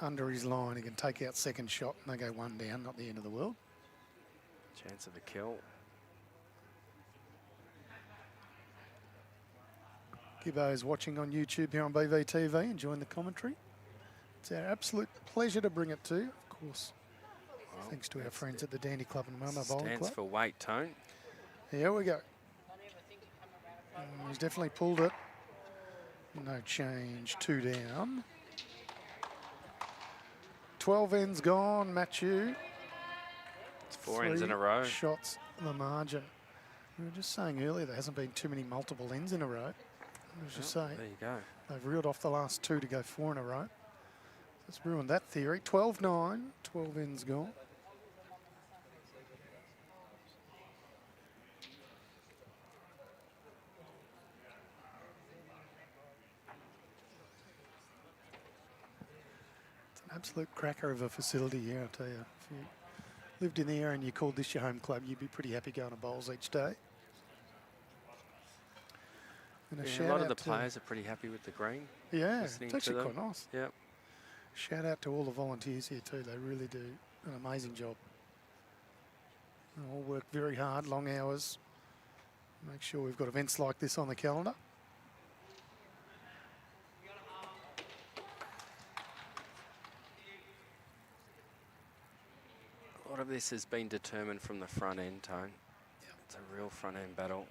under his line, he can take out second shot and they go 1 down, not the end of the world. Chance of a kill. Gibbo's watching on YouTube here on BVTV, enjoying the commentary. It's our absolute pleasure to bring it to you, of course. Well, Thanks to our friends at the Dandy Club and Moama Bowling stands Club. for weight, Tone. Here we go. He's definitely pulled it. No change, 2 down. 12 ends gone, Matthew. It's 4 ends in a 3 row. shots on the margin. We were just saying earlier there hasn't been too many multiple ends in a row. I was just saying There you go. they've reeled off the last 2 to go 4 in a row. That's ruined that theory. 12-9, 12 ends gone. It's an absolute cracker of a facility here, I'll tell you. If you lived in the area and you called this your home club, you'd be pretty happy going to bowls each day. And a Yeah, shout a lot of out the to- players are pretty happy with the green. Yeah, listening it's to actually them. quite nice. Yep. Shout out to all the volunteers here too. They really do an amazing job. They all work very hard, long hours. Make sure we've got events like this on the calendar. A lot of this has been determined from the front end, Tone. It's a real front end battle.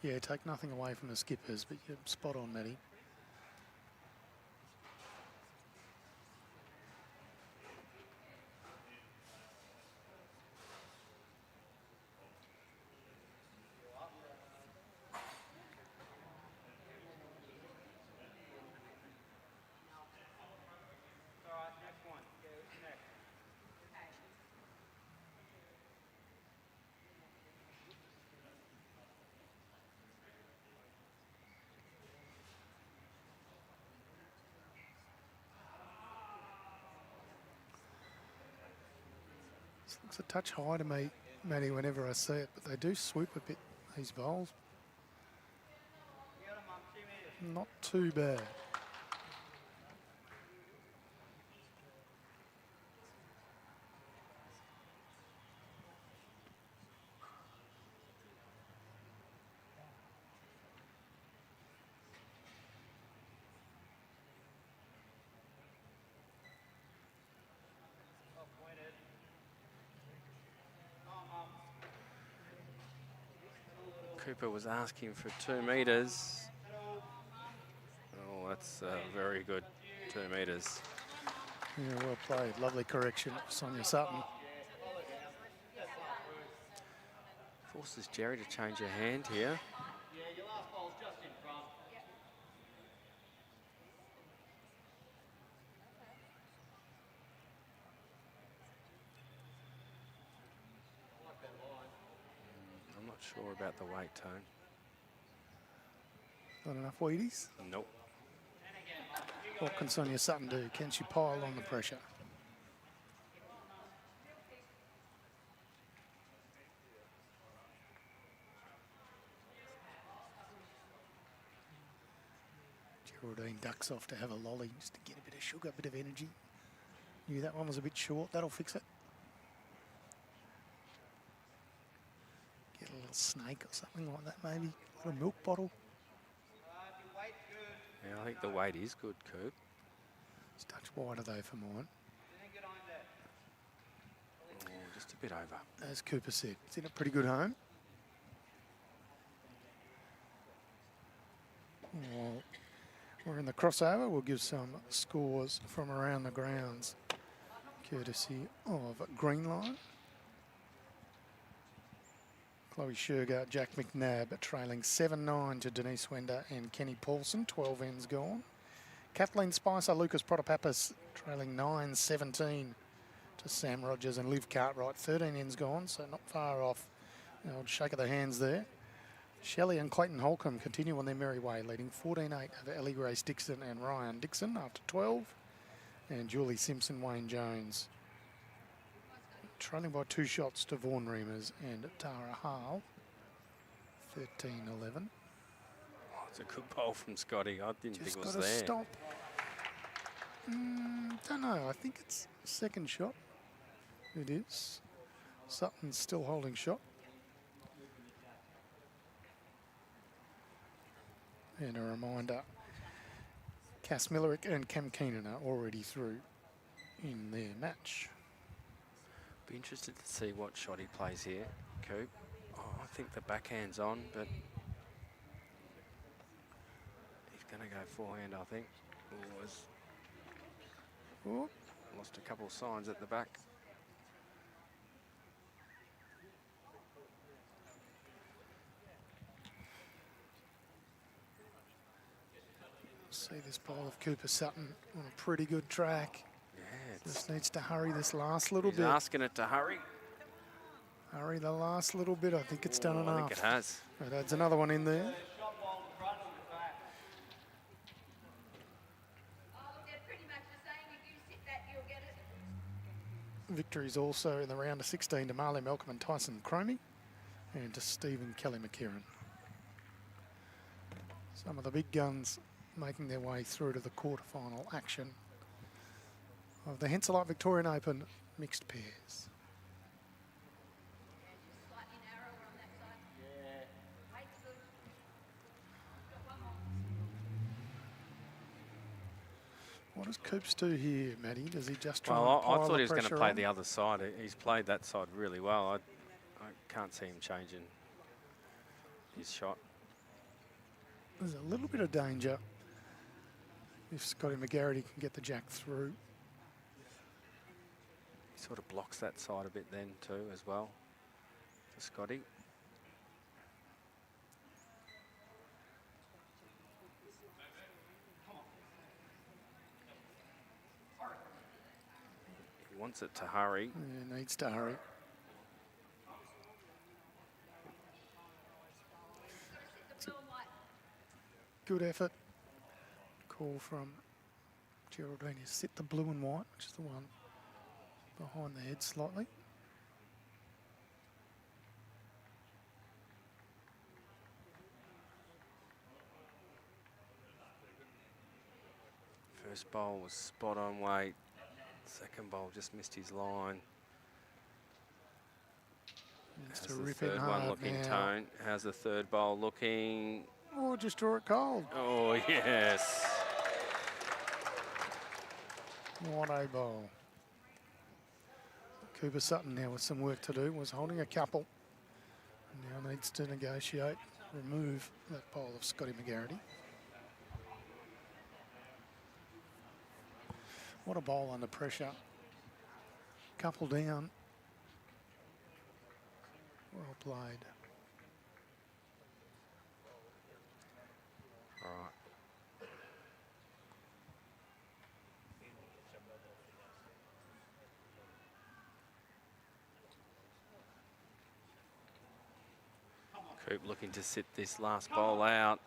Yeah, take nothing away from the skippers, but you're spot on, Matty. This looks a touch high to me, Matty, whenever I see it, but they do swoop a bit, these bowls. Not too bad. Cooper was asking for 2 metres. Oh, that's a very good 2 metres. Yeah, well played. Lovely correction, Sonia Sutton. Forces Jerry to change her hand here. I'm not sure about the weight, Tone. Not enough Wheaties? Nope. What can Sonia Sutton do? Can she pile on the pressure? Geraldine ducks off to have a lolly just to get a bit of sugar, a bit of energy. Knew that one was a bit short. That'll fix it. Get a little snake or something like that, maybe. A little milk bottle. Yeah, I think the weight is good, Coop. It's a touch wider though for mine. Oh, just a bit over. As Cooper said, it's in a pretty good home. Well, we're in the crossover. We'll give some scores from around the grounds, courtesy of Greenline. Chloe Shergar, Jack McNabb trailing 7-9 to Denise Wender and Kenny Paulson, 12 ends gone. Kathleen Spicer, Lucas Protopapas trailing 9-17 to Sam Rogers and Liv Cartwright, 13 ends gone, so not far off. The old shake of the hands there. Shelley and Clayton Holcomb continue on their merry way, leading 14-8 over Ellie Grace Dixon and Ryan Dixon after 12. And Julie Simpson, Wayne Jones trailing by 2 shots to Vaughan Reamers and Tara Hall, 13-11. Oh, it's a good bowl from Scotty. I didn't Just think it was got to there. stop. Don't know. I think it's second shot. It is. Sutton's still holding shot. And a reminder, Cass Millerick and Cam Keenan are already through in their match. Be interested to see what shot he plays here, Coop. Oh, I think the backhand's on, but he's going to go forehand, I think. Oh, Lost a couple of signs at the back. see this bowl of Cooper Sutton on a pretty good track. Yeah, Just needs to hurry this last little he's bit. asking it to hurry. Hurry the last little bit. I think it's done Oh, enough. I think it has. It adds another one in there. They're pretty much the same. If you sit that, you'll get it. Victories also in the round of 16 to Marley Malcolm and Tyson Cromie and to Stephen Kelly McKieran. Some of the big guns making their way through to the quarterfinal action of the Henselite Victorian Open mixed pairs. What does Coops do here, Matty? Does he just try and Well, pile I thought the he was going to pressure play on? the other side. He's played that side really well. I can't see him changing his shot. There's a little bit of danger if Scotty McGarrity can get the jack through. He sort of blocks that side a bit then too as well for Scotty. He wants it to hurry. Yeah, needs to hurry. It's a good effort. Call from Geraldine is sit the blue and white, which is the one behind the head slightly. First bowl was spot on weight. Second bowl just missed his line. Needs How's to the rip it third one hard looking, now. Tone? How's the third bowl looking? Oh, just draw it cold. Oh, yes. What a bowl. Cooper Sutton now with some work to do, was holding a couple. Now needs to negotiate, remove that bowl of Scotty McGarrity. What a bowl under pressure. Couple down. Well played. All right. Coop looking to sit this last bowl out.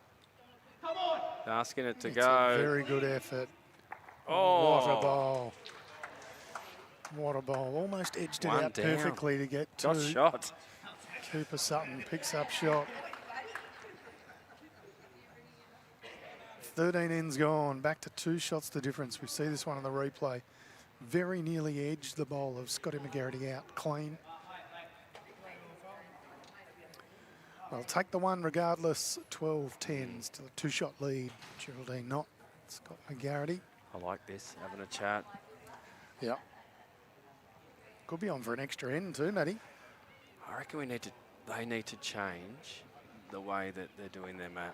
Asking it to It's go. a very good effort. Oh. What a bowl. What a bowl. Almost edged it One out down. perfectly to get Got two. shot. Cooper Sutton picks up shot. 13 ends gone. Back to 2 shots the difference. We see this one on the replay. Very nearly edged the bowl of Scotty McGarrity out clean. Well, take the one regardless. 12-10, still a 2-shot lead. Geraldine Knott, Scott McGarrity. I like this, having a chat. Yeah. Could be on for an extra end too, Matty. I reckon they need to change the way that they're doing their mat.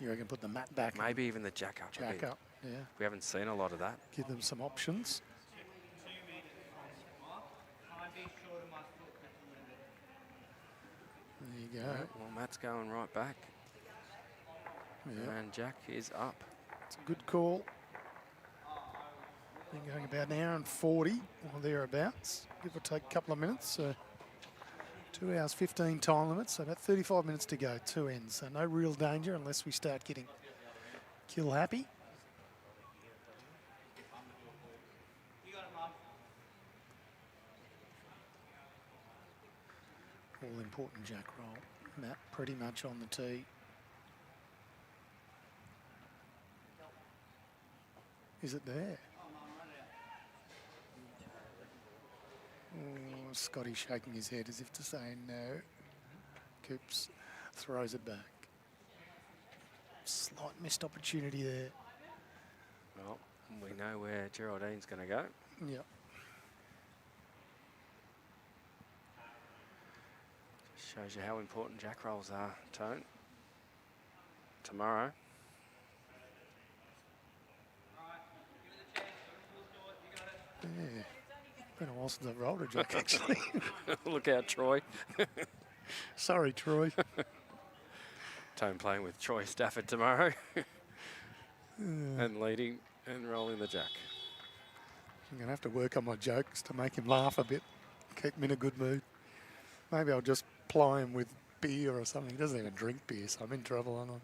You reckon put the mat back? and Maybe even the jack up a Jack bit. up, yeah. We haven't seen a lot of that. Give them some options. There you go. Well, Matt's going right back. Yeah, And Jack is up. it's a good call. Been going about an hour and 40 or thereabouts, give or take a couple of minutes. So 2 hours 15 time limit, so about 35 minutes to go, 2 ends. So no real danger unless we start getting kill happy. All important jack roll. Matt pretty much on the tee. Is it there? Oh, Scotty shaking his head as if to say no. Coops throws it back. Slight missed opportunity there. Well, we know where Geraldine's going to go. Yep. Shows you how important jack rolls are, Tone. Tomorrow. Yeah. Been a while since I've rolled a jack, actually. Look out, Troy. Sorry, Troy. Tone playing with Troy Stafford tomorrow. And leading and rolling the jack. I'm going to have to work on my jokes to make him laugh a bit, keep him in a good mood. Maybe I'll just ply him with beer or something. He doesn't even drink beer, so I'm in trouble, aren't I?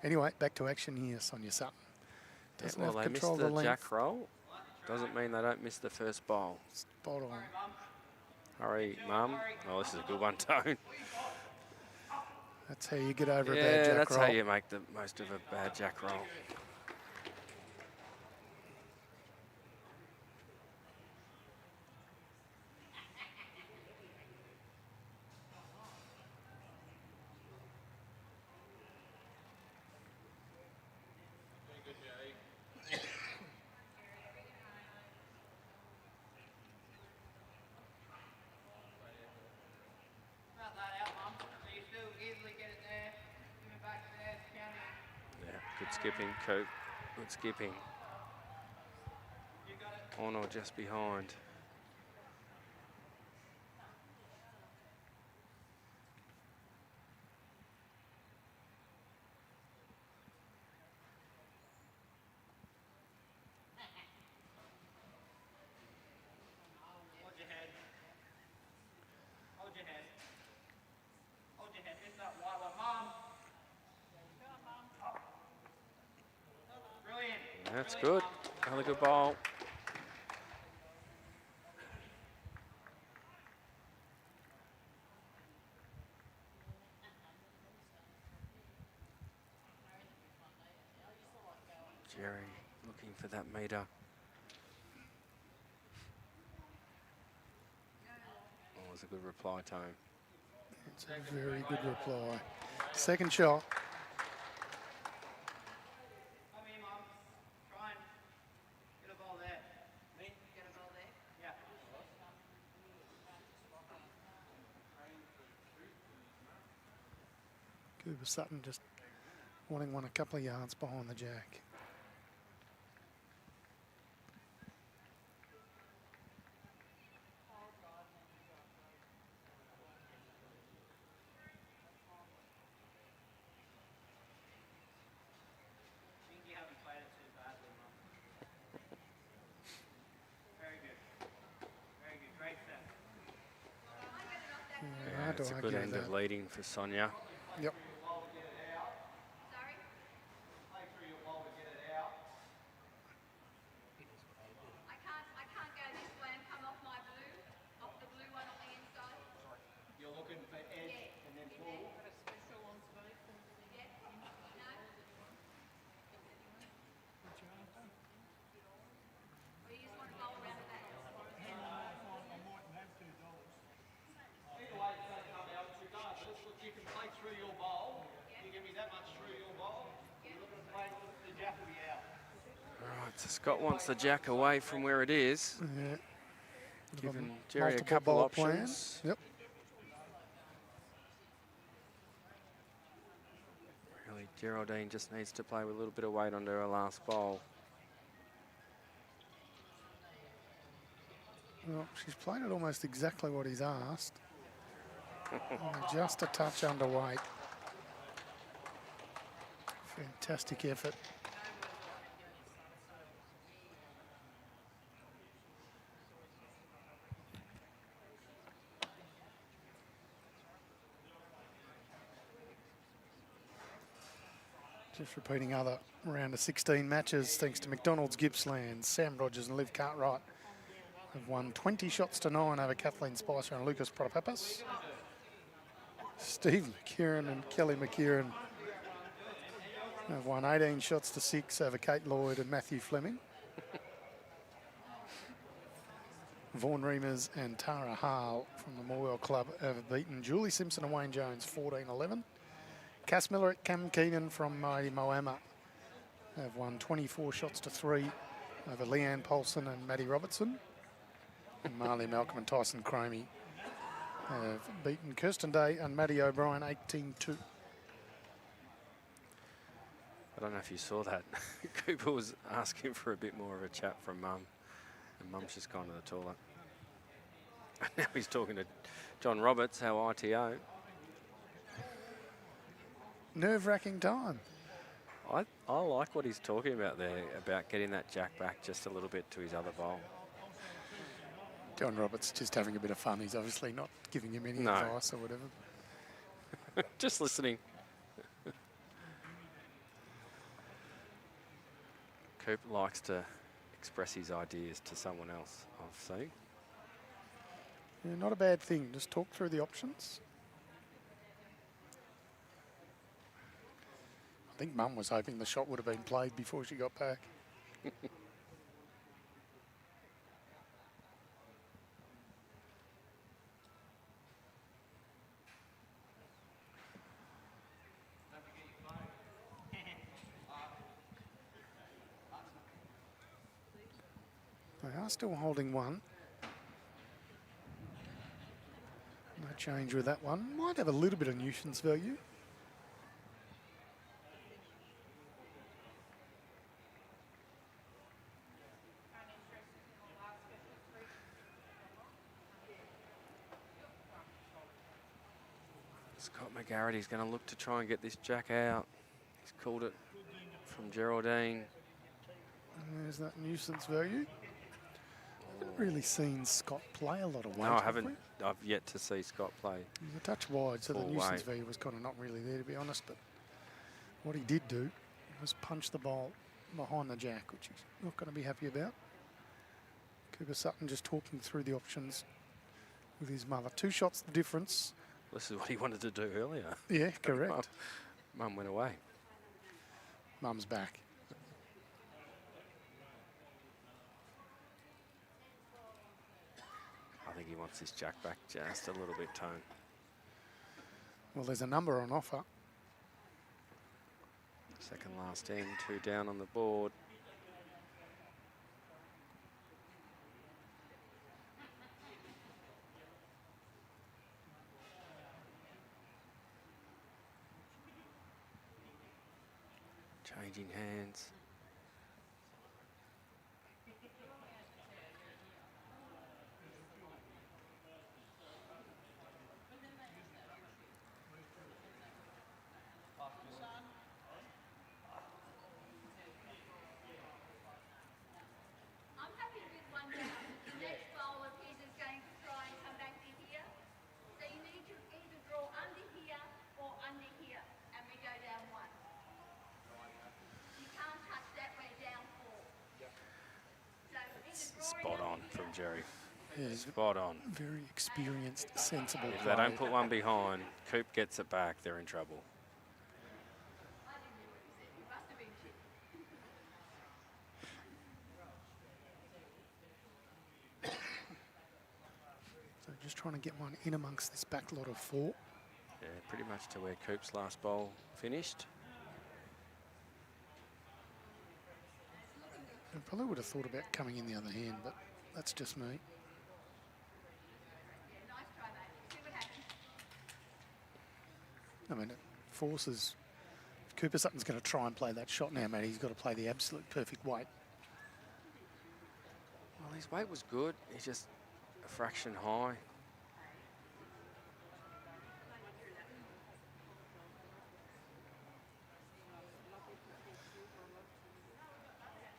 Anyway, back to action here, Sonia Sutton. Doesn't well, have they missed control of the the length. jack roll. Doesn't mean they don't miss the first bowl. Spot on. Hurry, Mum. Oh, this is a good one, Tone. That's how you get over a bad Yeah, jack that's roll. how you make the most of a bad jack roll. About that out, Mum. So you still easily get it there. Give it back there. Count it. Yeah, good skipping, Coop. Good skipping. You got it. On or just behind. Hold your head. Hold your head. Hold your head. It's that wide one, Mum. Brilliant. That's Brilliant, good. Mum. Another good ball. Jerry looking for that meter. Oh, was a good reply, Tone. It's a very good reply. Second shot. Come here, Mum. Try and get a ball there. Me? Get a ball there? Yeah. Cooper Sutton just wanting one a couple of yards behind the jack. I think you haven't played it too badly, Mum. Very good. Very good. Great set. Yeah, Hard to it's a argue good with end that. of leading for Sonia. Yep. Sorry? Play through your ball to get it out. I can't go this way and come off my blue, off the blue one on the inside. You're looking for edge and then pull. Yeah. No? Or you just want to go around the back? Either way, it's going to come out regardless. Look, you can play through your bowl. You give me that much through your bowl. You're looking to play, the jack will be out. All right, so Scott wants the jack away from where it is, Yeah. giving Jerry a Multiple couple ball options. plans. Yep. Really, Geraldine just needs to play with a little bit of weight under her last bowl. Well, she's played it almost exactly what he's asked. Just a touch underweight. Fantastic effort. Just repeating other round of 16 matches thanks to McDonald's Gippsland. Sam Rogers and Liv Cartwright have won 20 shots to 9 over Kathleen Spicer and Lucas Protopapas. Steve McKieran and Kelly McKieran have won 18 shots to 6 over Kate Lloyd and Matthew Fleming. Vaughan Reimers and Tara Hale from the Morwell Club have beaten Julie Simpson and Wayne Jones 14-11. Cass Miller at Cam Keenan from Moama have won 24 shots to 3 over Leanne Polson and Maddie Robertson. And Marley Malcolm and Tyson Cromie have beaten Kirsten Day and Maddie O'Brien 18-2. I don't know if you saw that. Cooper was asking for a bit more of a chat from Mum, and Mum's just gone to the toilet. And now he's talking to John Roberts, our ITO. Nerve-wracking time. I like what he's talking about there, about getting that jack back just a little bit to his other bowl. John Roberts just having a bit of fun. He's obviously not giving him any No. advice or whatever. Just listening. Coop likes to express his ideas to someone else, I've seen. Yeah, not a bad thing. Just talk through the options. I think Mum was hoping the shot would have been played before she got back. They are still holding one. No change with that one. Might have a little bit of nuisance value. Scott McGarrity's going to look to try and get this jack out. He's called it from Geraldine. And there's that nuisance value. Haven't really seen Scott play a lot of weight. No, I have haven't. we? I've yet to see Scott play. He was a touch wide, so the Full nuisance weight. value was kind of not really there, to be honest. But what he did do was punch the ball behind the jack, which he's not going to be happy about. Cooper Sutton just talking through the options with his mother. 2 shots the difference. This is what he wanted to do earlier. Yeah, correct. Mum went away. Mum's back. I think he wants his jack back just a little bit, Tone. Well, there's a number on offer. Second last end, 2 down on the board. Changing hands. I'm happy with one down. The next bowl of his is going to try and come back to here. So you need to either draw under here or under here, and we go down 1. You can't touch that way down 4. So either Spot on from Jerry. Yeah, Spot on. very experienced, sensible If play. they don't put one behind, Coop gets it back, they're in trouble. So just trying to get one in amongst this back lot of 4. Yeah, pretty much to where Coop's last bowl finished. I probably would have thought about coming in the other hand, but that's just me. nice try, mate. See what happens. I mean, it forces... If Cooper Sutton's going to try and play that shot now, mate, he's got to play the absolute perfect weight. Well, his weight was good. He's just a fraction high.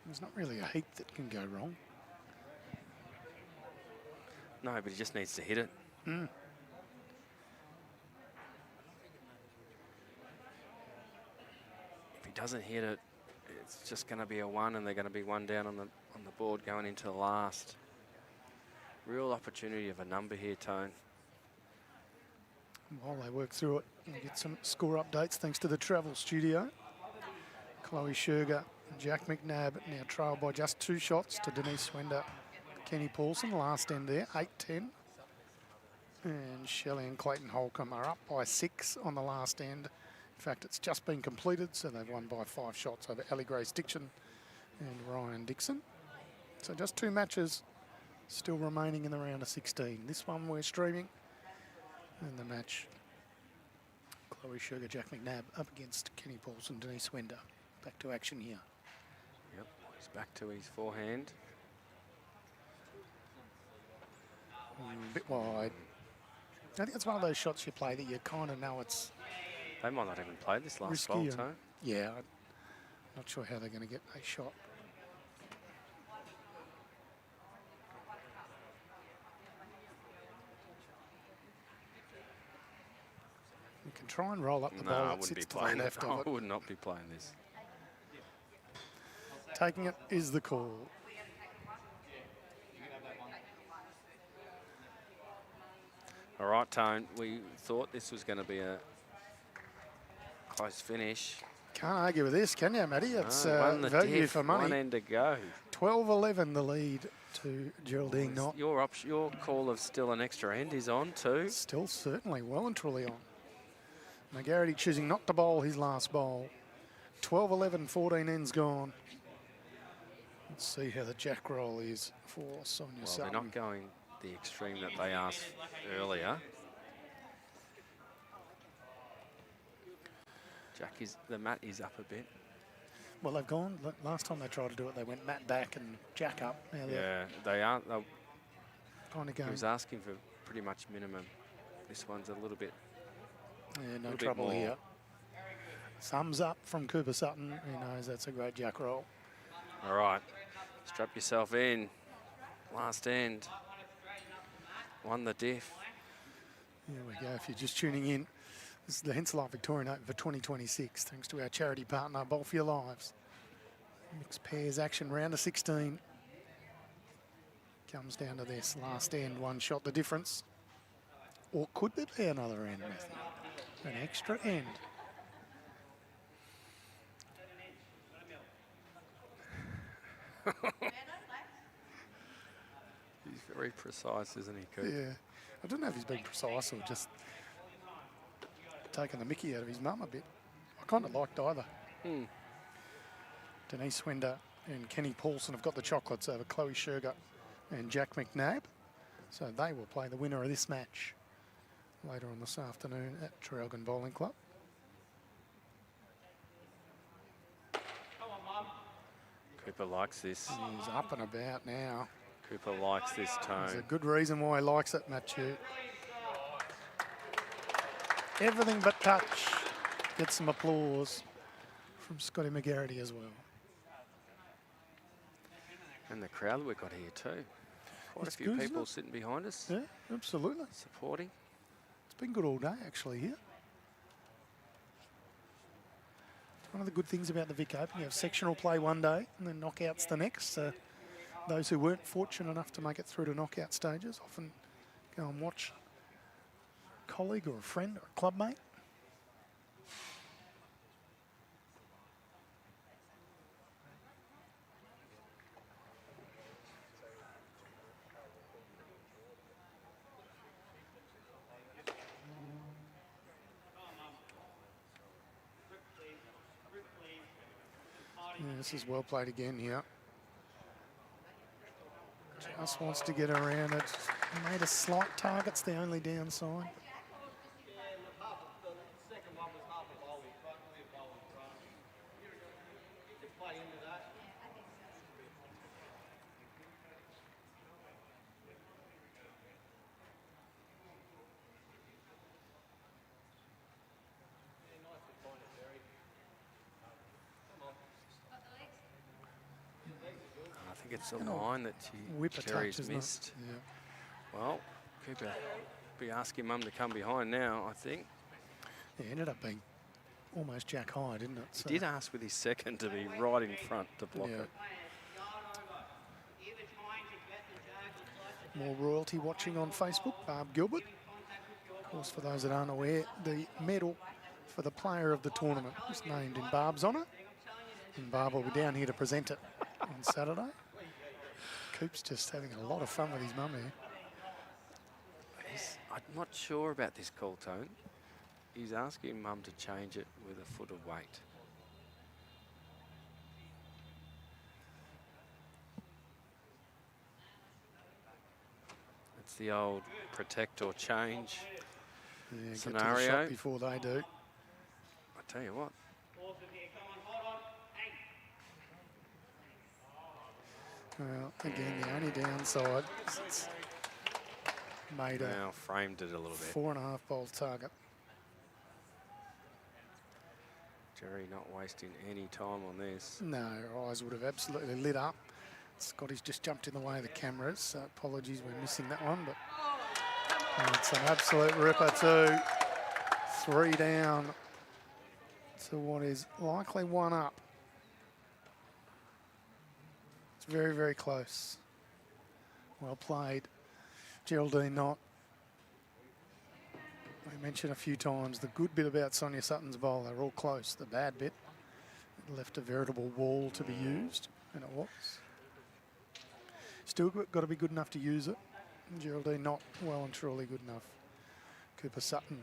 There's not really a heap that can go wrong. No, but he just needs to hit it. Mm. If he doesn't hit it, it's just going to be a 1, and they're going to be 1 down on the board going into the last. Real opportunity of a number here, Tone. While they work through it, we'll get some score updates thanks to the travel studio. Chloe Sherger and Jack McNabb now trail by just 2 shots to Denise Swender, Kenny Paulson, last end there, 8-10. And Shelley and Clayton Holcomb are up by 6 on the last end. In fact, it's just been completed, so they've won by 5 shots over Ellie Grace Dixon and Ryan Dixon. So just 2 matches still remaining in the round of 16. This one we're streaming. And the match, Chloe Sugar, Jack McNabb up against Kenny Paulson, Denise Wender. Back to action here. Yep, he's back to his forehand. A bit wide. I think it's one of those shots you play that you kind of know it's They might not even play this last risky. bowl, And Tone. yeah, I'm not sure how they're going to get a shot. You can try and roll up the No, ball I that wouldn't be sits to the playing it. left I of it. would not be playing this. Taking it is the call. All right, Tone, we thought this was going to be a close finish. Can't argue with this, can you, Matty? It's Won the value diff, for money. one end to go. 12-11 the lead to Geraldine Knott. Your call of still an extra end is on too. Still certainly well and truly on. McGARRITY choosing not to bowl his last bowl. 12-11, 14 ends gone. Let's see how the jack roll is for Sonia Sutton. They're not going the extreme that they asked earlier. The mat is up a bit. Well, they've gone. Last time they tried to do it, they went mat back and jack up. Now Yeah, they are. kind of He going. was asking for pretty much minimum. This one's a little bit. Yeah, no little bit trouble more. here. Thumbs up from Cooper Sutton. He knows that's a great jack roll. All right, strap yourself in. Last end. Won the diff. Here we go. If you're just tuning in, this is the Henselite Victorian Open for 2026, thanks to our charity partner, Bowl for Your Lives. Mixed pairs action, round of 16. Comes down to this last end, one shot the difference. Or could there be another end, Matthew? An extra end. He's very precise, isn't he, Coop? Yeah. I don't know if he's been precise or just taking the mickey out of his mum a bit. I kind of liked either. Denise Wender and Kenny Paulson have got the chocolates over Chloe Sherger and Jack McNabb. So they will play the winner of this match later on this afternoon at Traralgon Bowling Club. Cooper likes this. He's up and about now. Cooper likes this There's a tone. good reason why he likes it, Matthew. Everything but touch. Get some applause from Scotty McGARRITY as well. And the crowd we've got here too. Quite It's a few good, isn't people it? sitting behind us, Yeah, absolutely. supporting. It's been good all day, actually, here. One of the good things about the Vic Open, you have sectional play one day and then knockouts the next. Those who weren't fortunate enough to make it through to knockout stages often go and watch a colleague or a friend or a clubmate. Yeah, this is well played again here. Just wants to get around it. Made a slight target's the only downside. I think it's a line that Whip a touch, Jerry's isn't it? missed. Yeah. Well, Cooper be asking Mum to come behind now, I think. It ended up being almost jack high, didn't it? He did ask with his second to be right in front to block Yeah. it. More royalty watching on Facebook. Barb Gilbert. Of course, for those that aren't aware, the medal for the player of the tournament was named in Barb's honour. And Barb will be down here to present it on Saturday. Coop's just having a lot of fun with his mum here. I'm not sure about this call tone. He's asking Mum to change it with a foot of weight. It's the old protect or change Yeah, get to the scenario. shot before they do. I tell you what, Well, again, the only downside is it's made a now framed it a little bit. 4.5 bowl target. Jerry not wasting any time on this. No, her eyes would have absolutely lit up. Scotty's just jumped in the way of the cameras, so apologies, we're missing that one, but it's an absolute ripper too. 3 down to what is likely 1 up. It's very, very close. Well played, Geraldine Knott. We mentioned a few times the good bit about Sonia Sutton's bowl, they're all close. The bad bit, left a veritable wall to be used, and it was. Still got to be good enough to use it. Geraldine not well and truly good enough. Cooper Sutton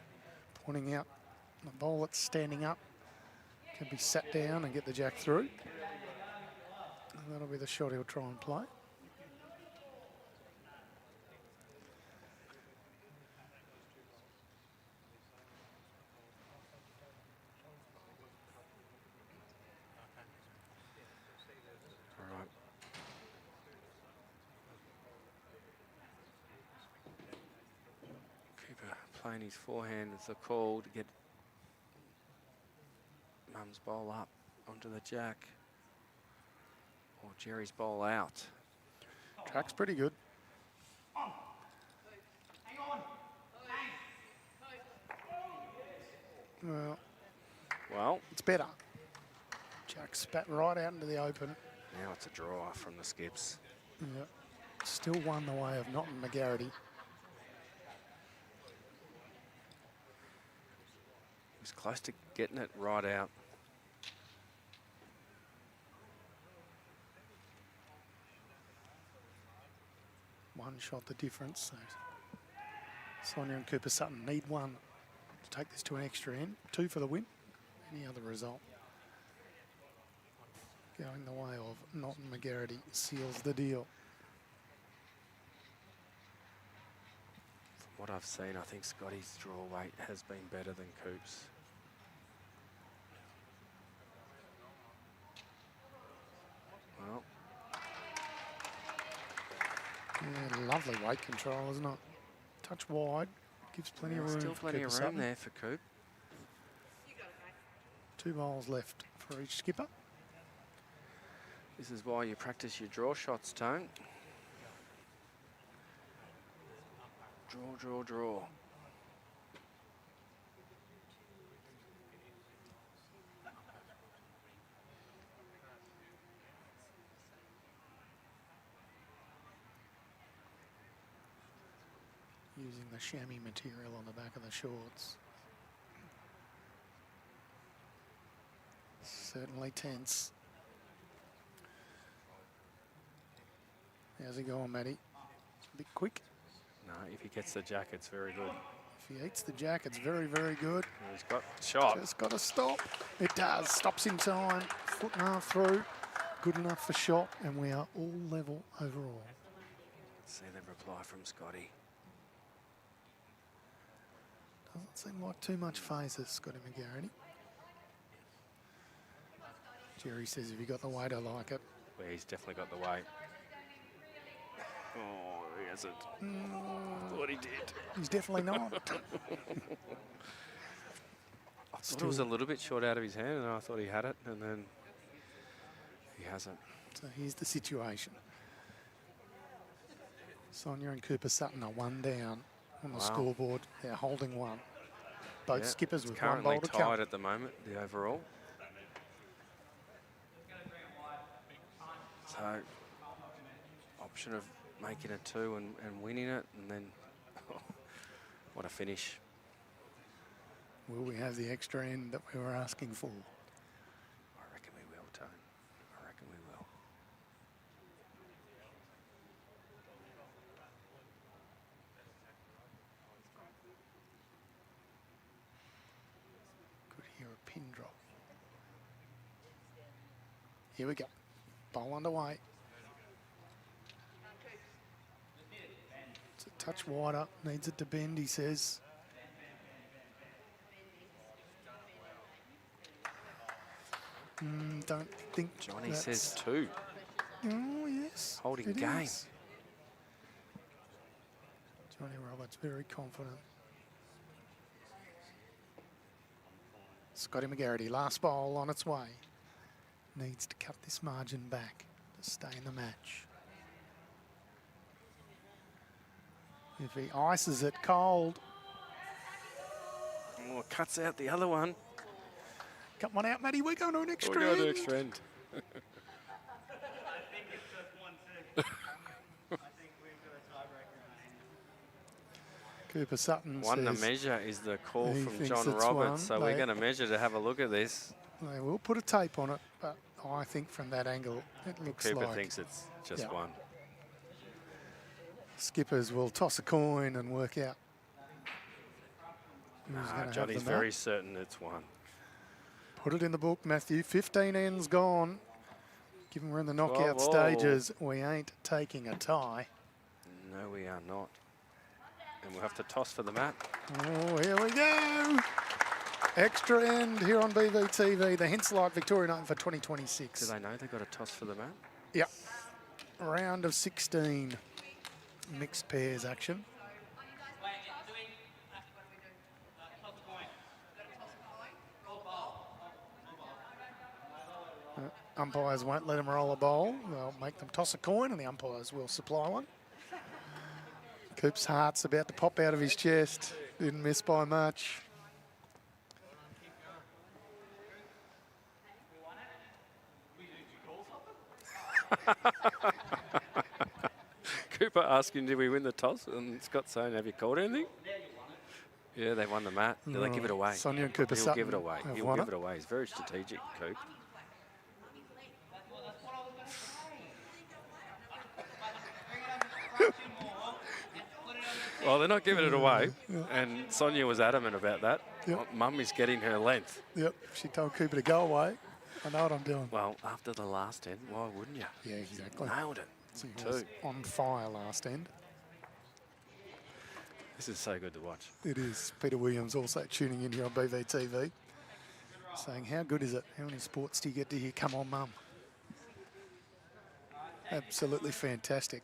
pointing out the ball that's standing up can be sat down and get the jack through. And that'll be the shot he'll try and play. All right. Cooper playing his forehand with the call to get Mum's bowl up onto the jack. Or Jerry's bowl out. Track's pretty good. Well, it's better. Jack spat right out into the open. Now it's a draw from the skips. Yep. Still won the way of NOTT and McGARRITY. He was close to getting it right out. One shot the difference. So Sonia and Cooper Sutton need one to take this to an extra end. 2 for the win. Any other result going the way of NOTT and McGARRITY seals the deal. From what I've seen, I think Scotty's draw weight has been better than Coops. Well, yeah, lovely weight control, isn't it? Touch wide, gives plenty of room. Still plenty of room there for Coop. 2 bowls left for each skipper. This is why you practice your draw shots, Tone. Draw, draw, draw. Using the chamois material on the back of the shorts. Certainly tense. How's he going, Matty? A bit quick. No, if he gets the jack, it's very good. If he eats the jack, it's very, very good. He's got shot. Just got to stop. It does. Stops in time. 1.5 foot through. Good enough for shot, and we are all level overall. Let's see the reply from Scotty. Doesn't seem like too much phases, Scotty McGarrity. Jerry says if you got the weight, I like it. Well, he's definitely got the weight. Oh, he hasn't. I thought he did. He's definitely not. I thought it was a little bit short out of his hand, and I thought he had it, and then he hasn't. So here's the situation. Sonia and Cooper Sutton are 1 down on the scoreboard. They're holding 1. Both skippers with 1 bowl to come. Currently tied at the moment, the overall. So, option of making a 2 and winning it, and then, what a finish. Will we have the extra end that we were asking for? I reckon we will, Tone. I reckon we will. Could hear a pin drop. Here we go. Bowl underway. It's a touch wider. Needs it to bend, he says. Don't think Johnny says 2. Oh, yes. Holding it game. is. Johnny Roberts very confident. Scotty McGarrity, last bowl on its way. Needs to cut this margin back to stay in the match. If he ices it cold. Oh, cuts out the other one. Cut one out, Matty. We're going to an extra We're end. going to extra end. Cooper Sutton One to says measure is the call he from thinks John it's Roberts. one. So we're going to measure to have a look at this. They will put a tape on it, but I think from that angle, it looks Cooper like thinks it's just one. skippers will toss a coin and work out who's going to have Johnny's the very mat. certain it's one. Put it in the book, Matthew. 15 ends gone. Given we're in the knockout 12 all. stages, we ain't taking a tie. No, we are not. And we'll have to toss for the mat. Oh, here we go. Extra end here on BVTV, the Henselite Victorian Open for 2026. Do they know they've got to toss for the mat? Yep. Round of 16 mixed pairs action. Umpires won't let them roll a bowl. They'll make them toss a coin and the umpires will supply one. Coop's heart's about to pop out of his chest. Didn't miss by much. Cooper asking, did we win the toss? And Scott saying, have you called anything? Yeah, they won the mat. Do they give it away? Sonia and Cooper He'll Sutton give it away. have He'll won give it. it away. He's very strategic, Coop. Well, they're not giving it away. And Sonia was adamant about that. Yep. Mum is getting her length. Yep, she told Cooper to go away. I know what I'm doing. Well, after the last end, why wouldn't you? Yeah, exactly. Nailed it. So he was Two. on fire last end. This is so good to watch. It is. Peter Williams also tuning in here on BVTV, saying, how good is it? How many sports do you get to hear? Come on, Mum. Absolutely fantastic.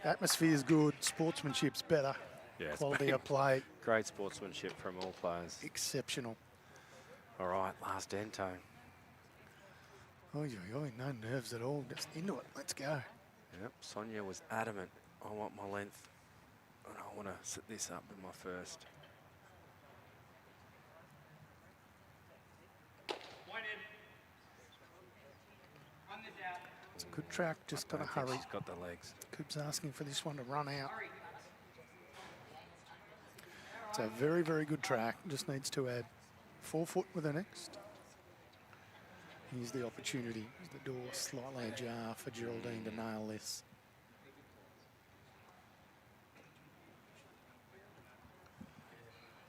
Atmosphere's good, sportsmanship's better. Yeah, it's Quality been of play, great sportsmanship from all players. exceptional. All right, last end, Tone. Oh, no nerves at all. Just into it. Let's go. Yep, Sonia was adamant. I want my length. And I want to set this up in my first. It's a good track. Just got to I think hurry. She's got the legs. Coop's asking for this one to run out. It's a very, very good track. Just needs to add 4 foot with the next. Here's the opportunity. Is the door slightly ajar for Geraldine to nail this?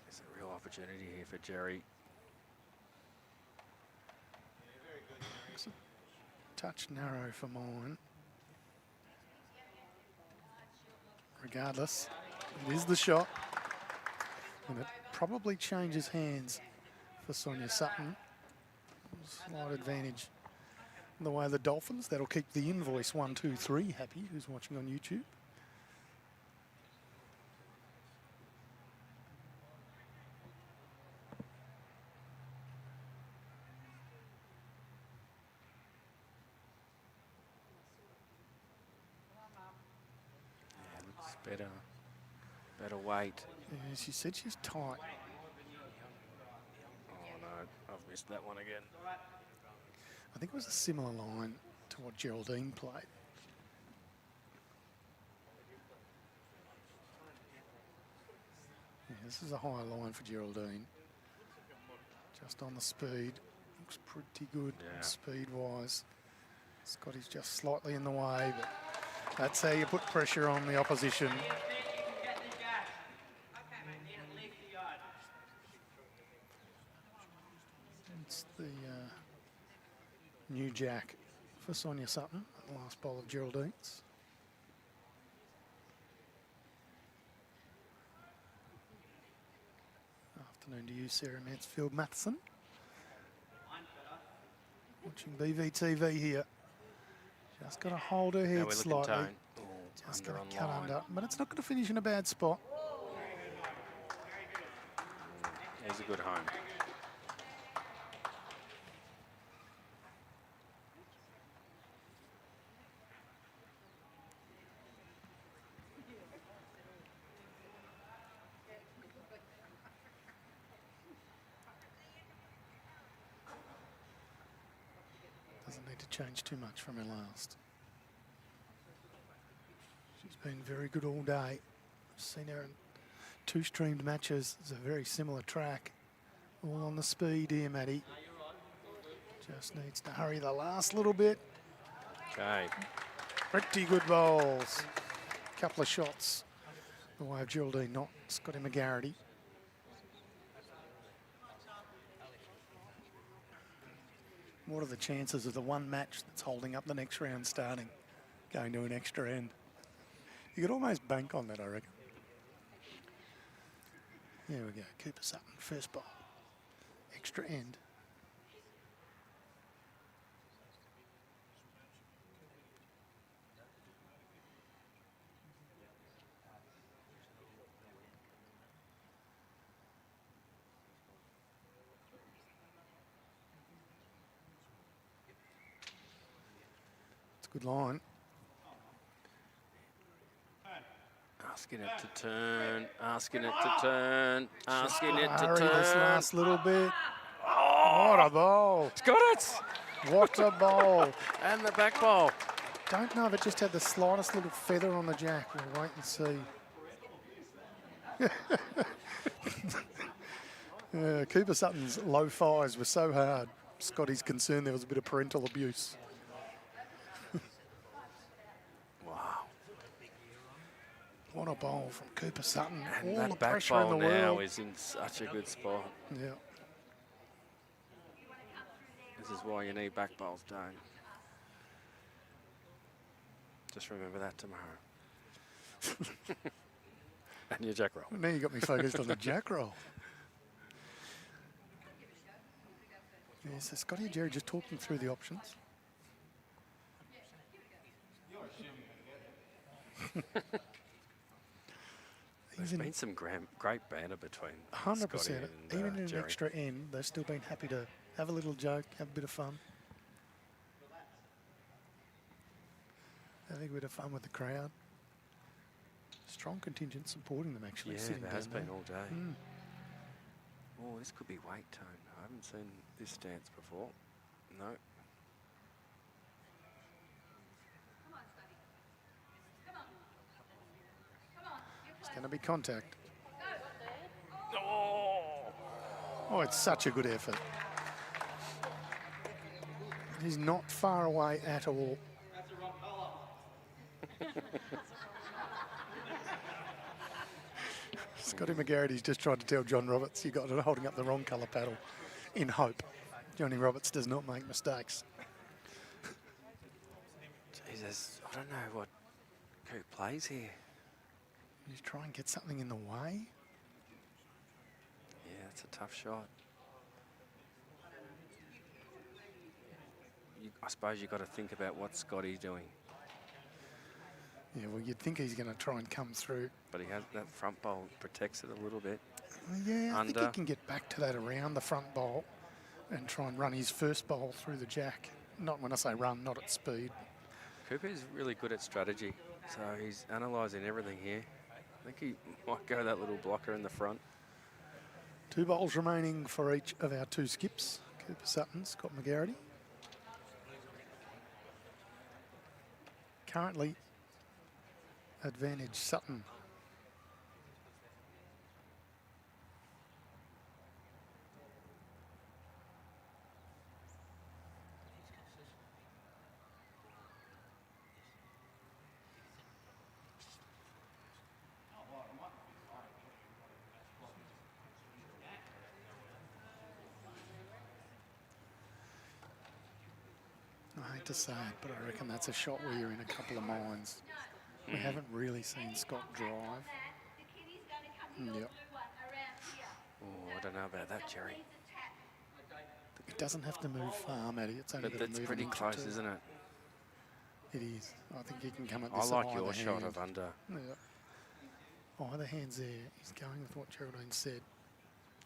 There's a real opportunity here for Jerry. It's a touch narrow for mine. Regardless, it is the shot. And it probably changes hands for Sonia Sutton. Slight advantage in the way of the Dolphins. That'll keep the invoice 123 happy, who's watching on YouTube. Yeah, looks better. Better weight. Yeah, she said she's tight. Oh no, I've missed that one again. I think it was a similar line to what Geraldine played. Yeah, this is a higher line for Geraldine. Just on the speed. Looks pretty good Yeah. speed-wise. Scotty's just slightly in the way, but that's how you put pressure on the opposition. It's the new jack for Sonia Sutton, the last bowl of Geraldine's. Afternoon to you, Sarah Mansfield-Matheson. Watching BVTV here. Just got to hold her How head we're looking, slightly. Tone. Oh, Just under going to on cut line. under, but it's not going to finish in a bad spot. Here's a good home. Doesn't need to change too much from her last. She's been very good all day. I've seen her in 2 streamed matches. It's a very similar track. All on the speed here, Maddie. Just needs to hurry the last little bit. Okay. Pretty good bowls. Couple of shots. The way of Geraldine Knott, Scotty McGARRITY. What are the chances of the one match that's holding up the next round starting, going to an extra end? You could almost bank on that, I reckon. There we go, Cooper Sutton, first bowl. Extra end. It's a good line. Asking it to turn, asking it to turn, asking it to Hurry this turn. last little bit. What a bowl. It's got it! What a bowl. And the back bowl. Don't know if it just had the slightest little feather on the jack. We'll wait and see. Cooper Sutton's low fives were so hard. Scotty's concerned there was a bit of parental abuse. Wow. What a bowl from Cooper Sutton. And All that the back pressure in bowl the now world. is in such a good spot. Yeah. This is why you need back bowls, don't. Just remember that tomorrow. And your jack roll. Now you got me focused on the jack roll. Yeah, so Scotty and Jerry just talking through the options. There's been some great banter between 100%. Scotty and Even in an Jerry. extra end, they've still been happy to have a little joke, have a bit of fun. Having a bit of fun with the crowd. Strong contingent supporting them, actually. Yeah, sitting there has down been there. all day. Mm. Oh, this could be weight tone. I haven't seen this stance before. No. It's going to be contact. Oh, it's such a good effort. He's not far away at all. Scotty McGarrity's just tried to tell John Roberts you got it holding up the wrong colour paddle in hope. Johnny Roberts does not make mistakes. Jesus, I don't know what Coop plays here. You try and get something in the way. Yeah, it's a tough shot. I suppose you've got to think about what Scotty's doing. Yeah, well, you'd think he's going to try and come through. But he has that front bowl protects it a little bit. Yeah, I think he Under. can get back to that around the front bowl and try and run his first bowl through the jack. Not when I say run, not at speed. Cooper is really good at strategy, so he's analysing everything here. I think he might go that little blocker in the front. 2 bowls remaining for each of our 2 skips. Cooper Sutton, Scott McGarrity. Currently, advantage Sutton. I hate to say it, but I reckon that's a shot where you're in a couple of minds. We haven't really seen Scott drive. Yep. Oh, I don't know about that, Jerry. It doesn't have to move far, Matty. It's only But got to that's move pretty an inch or close, 2. isn't it? It is. I think he can come at I this like on your either shot hand. of under. Yeah. Either hand's there. He's going with what Geraldine said.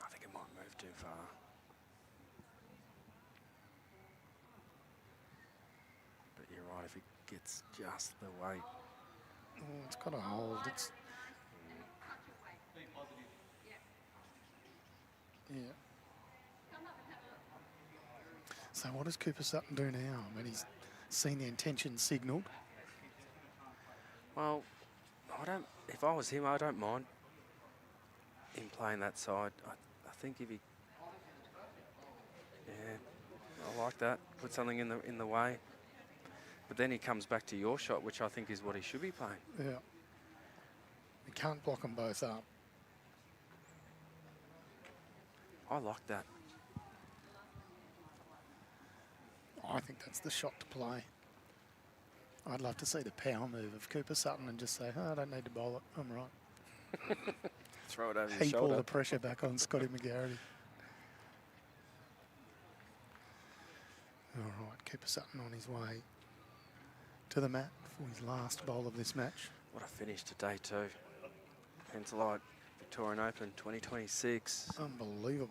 I think it might move too far. But you're right, if it gets just the weight. Oh, it's got to hold. It's yeah. So what does Cooper Sutton do now? I mean, he's seen the intention signalled. Well, I don't. If I was him, I don't mind him playing that side. I think if he, yeah, I like that. Put something in the way. But then he comes back to your shot, which I think is what he should be playing. Yeah. You can't block them both up. I like that. I think that's the shot to play. I'd love to see the power move of Cooper Sutton and just say, oh, I don't need to bowl it, I'm right. Throw it over your Heap all shoulder. the pressure back on Scotty McGARRITY. All right, Cooper Sutton on his way to the mat for his last bowl of this match. What a finish to day 2. Henselite Victorian Open 2026. Unbelievable.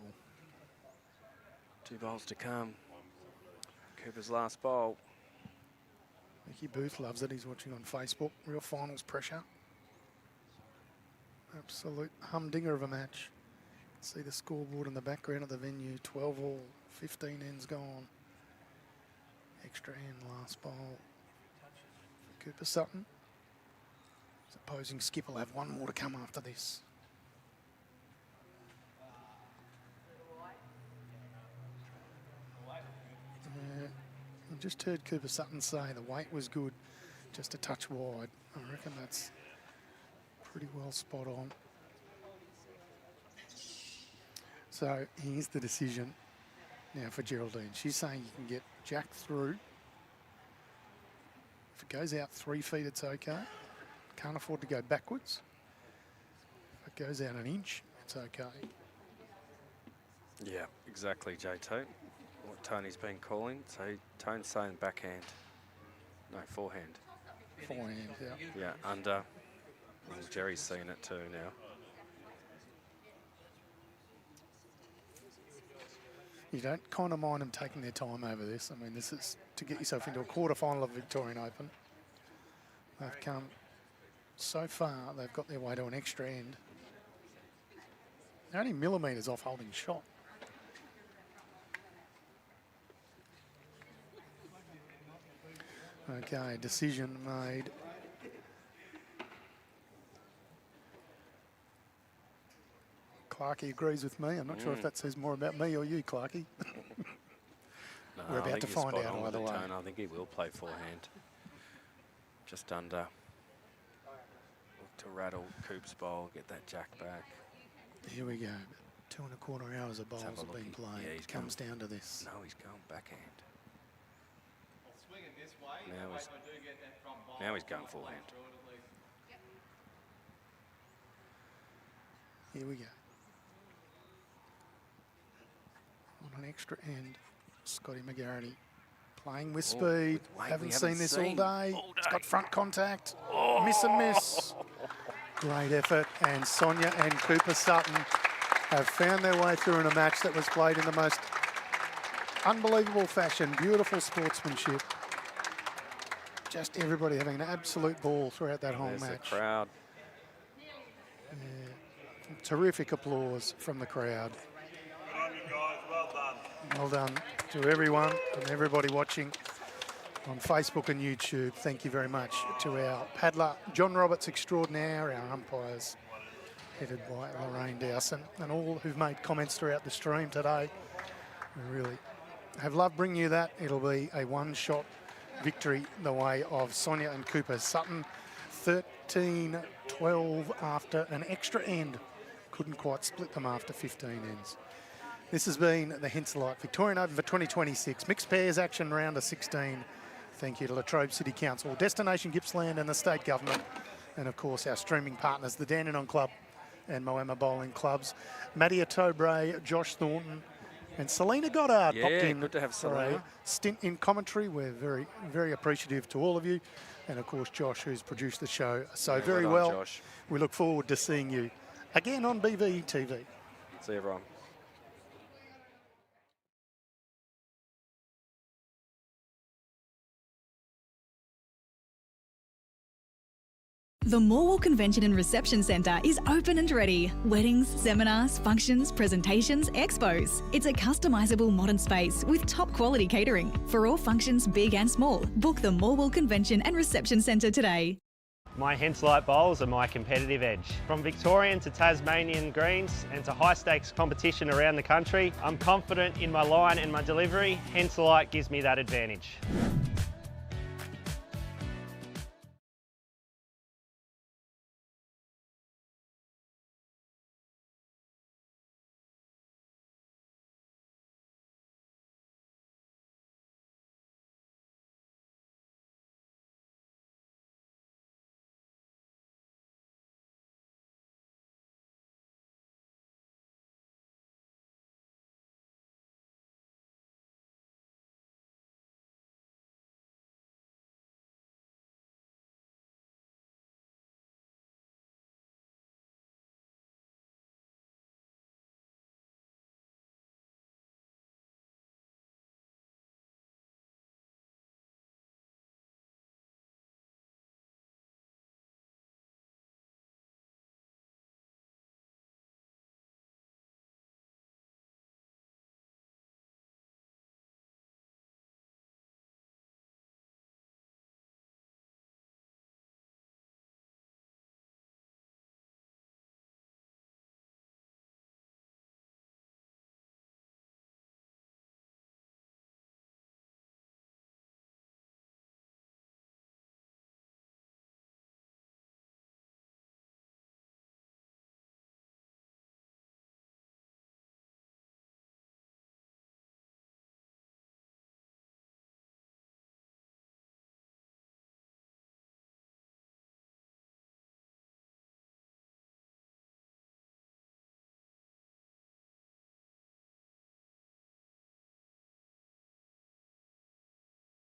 2 bowls to come. Cooper's last bowl. Mickey Booth loves it. He's watching on Facebook. Real finals pressure. Absolute humdinger of a match. See the scoreboard in the background of the venue. 12 all, 15 ends gone. Extra end, last bowl for Cooper Sutton. His opposing skip will have one more to come after this. I just heard Cooper Sutton say the weight was good, just a touch wide. I reckon that's pretty well spot on. So here's the decision now for Geraldine. She's saying you can get Jack through. If it goes out 3 feet, it's okay. Can't afford to go backwards. If it goes out an inch, it's okay. Yeah, exactly, JT. What Tony's been calling. So Tone's saying backhand. No, forehand. Forehand, yeah. Yeah, under. Well, Jerry's seen it too now. You don't kind of mind them taking their time over this. I mean, this is to get yourself into a quarter-final of Victorian Open. They've come so far, they've got their way to an extra end. They're only millimetres off holding shot. Okay, decision made. Clarkey agrees with me. I'm not sure if that says more about me or you, Clarkey. No, We're I about think to he's find spot out on with either it, way. Tone. I think he will play forehand. Just under. Look to rattle Coop's bowl, get that jack back. Here we go. 2 1/4 hours of bowls have a have look. been played. Yeah, It he's comes down to this. No, he's going backhand. I'll swing it this way. Now That way he's- if I do get that front bowl, now he's I going might play forehand. through it at least. Here we go. On an extra end, Scotty McGARRITY playing with Oh, speed. with weight Haven't we seen haven't this seen all day. all It's day. got front contact. Miss and miss. Great effort. And Sonia and Cooper Sutton have found their way through in a match that was played in the most unbelievable fashion. Beautiful sportsmanship. Just everybody having an absolute ball throughout that whole There's the match. crowd. Terrific applause from the crowd. Well done to everyone and everybody watching on Facebook and YouTube. Thank you very much to our paddler, John Roberts extraordinaire, our umpires, headed by Lorraine Dowson, and all who've made comments throughout the stream today. We really have loved bringing you that. It'll be a one-shot victory the way of Sonia and Cooper Sutton. 13-12 after an extra end. Couldn't quite split them after 15 ends. This has been the Henselite Victorian Open for 2026. Mixed pairs action round of 16. Thank you to Latrobe City Council, Destination Gippsland and the State Government. And of course our streaming partners, the Dandenong Club and Moama Bowling Clubs. Mattia Tobray, Josh Thornton and Selena Goddard Yeah, popped in good to have for a Selena. stint in commentary. We're very, very appreciative to all of you. And of course Josh, who's produced the show so Yeah, very well done, well. Josh. We look forward to seeing you again on BVTV. See everyone. The Morwell Convention and Reception Centre is open and ready. Weddings, seminars, functions, presentations, expos. It's a customisable modern space with top quality catering. For all functions big and small, book the Morwell Convention and Reception Centre today. My Henselite bowls are my competitive edge. From Victorian to Tasmanian greens and to high stakes competition around the country, I'm confident in my line and my delivery. Henselite gives me that advantage.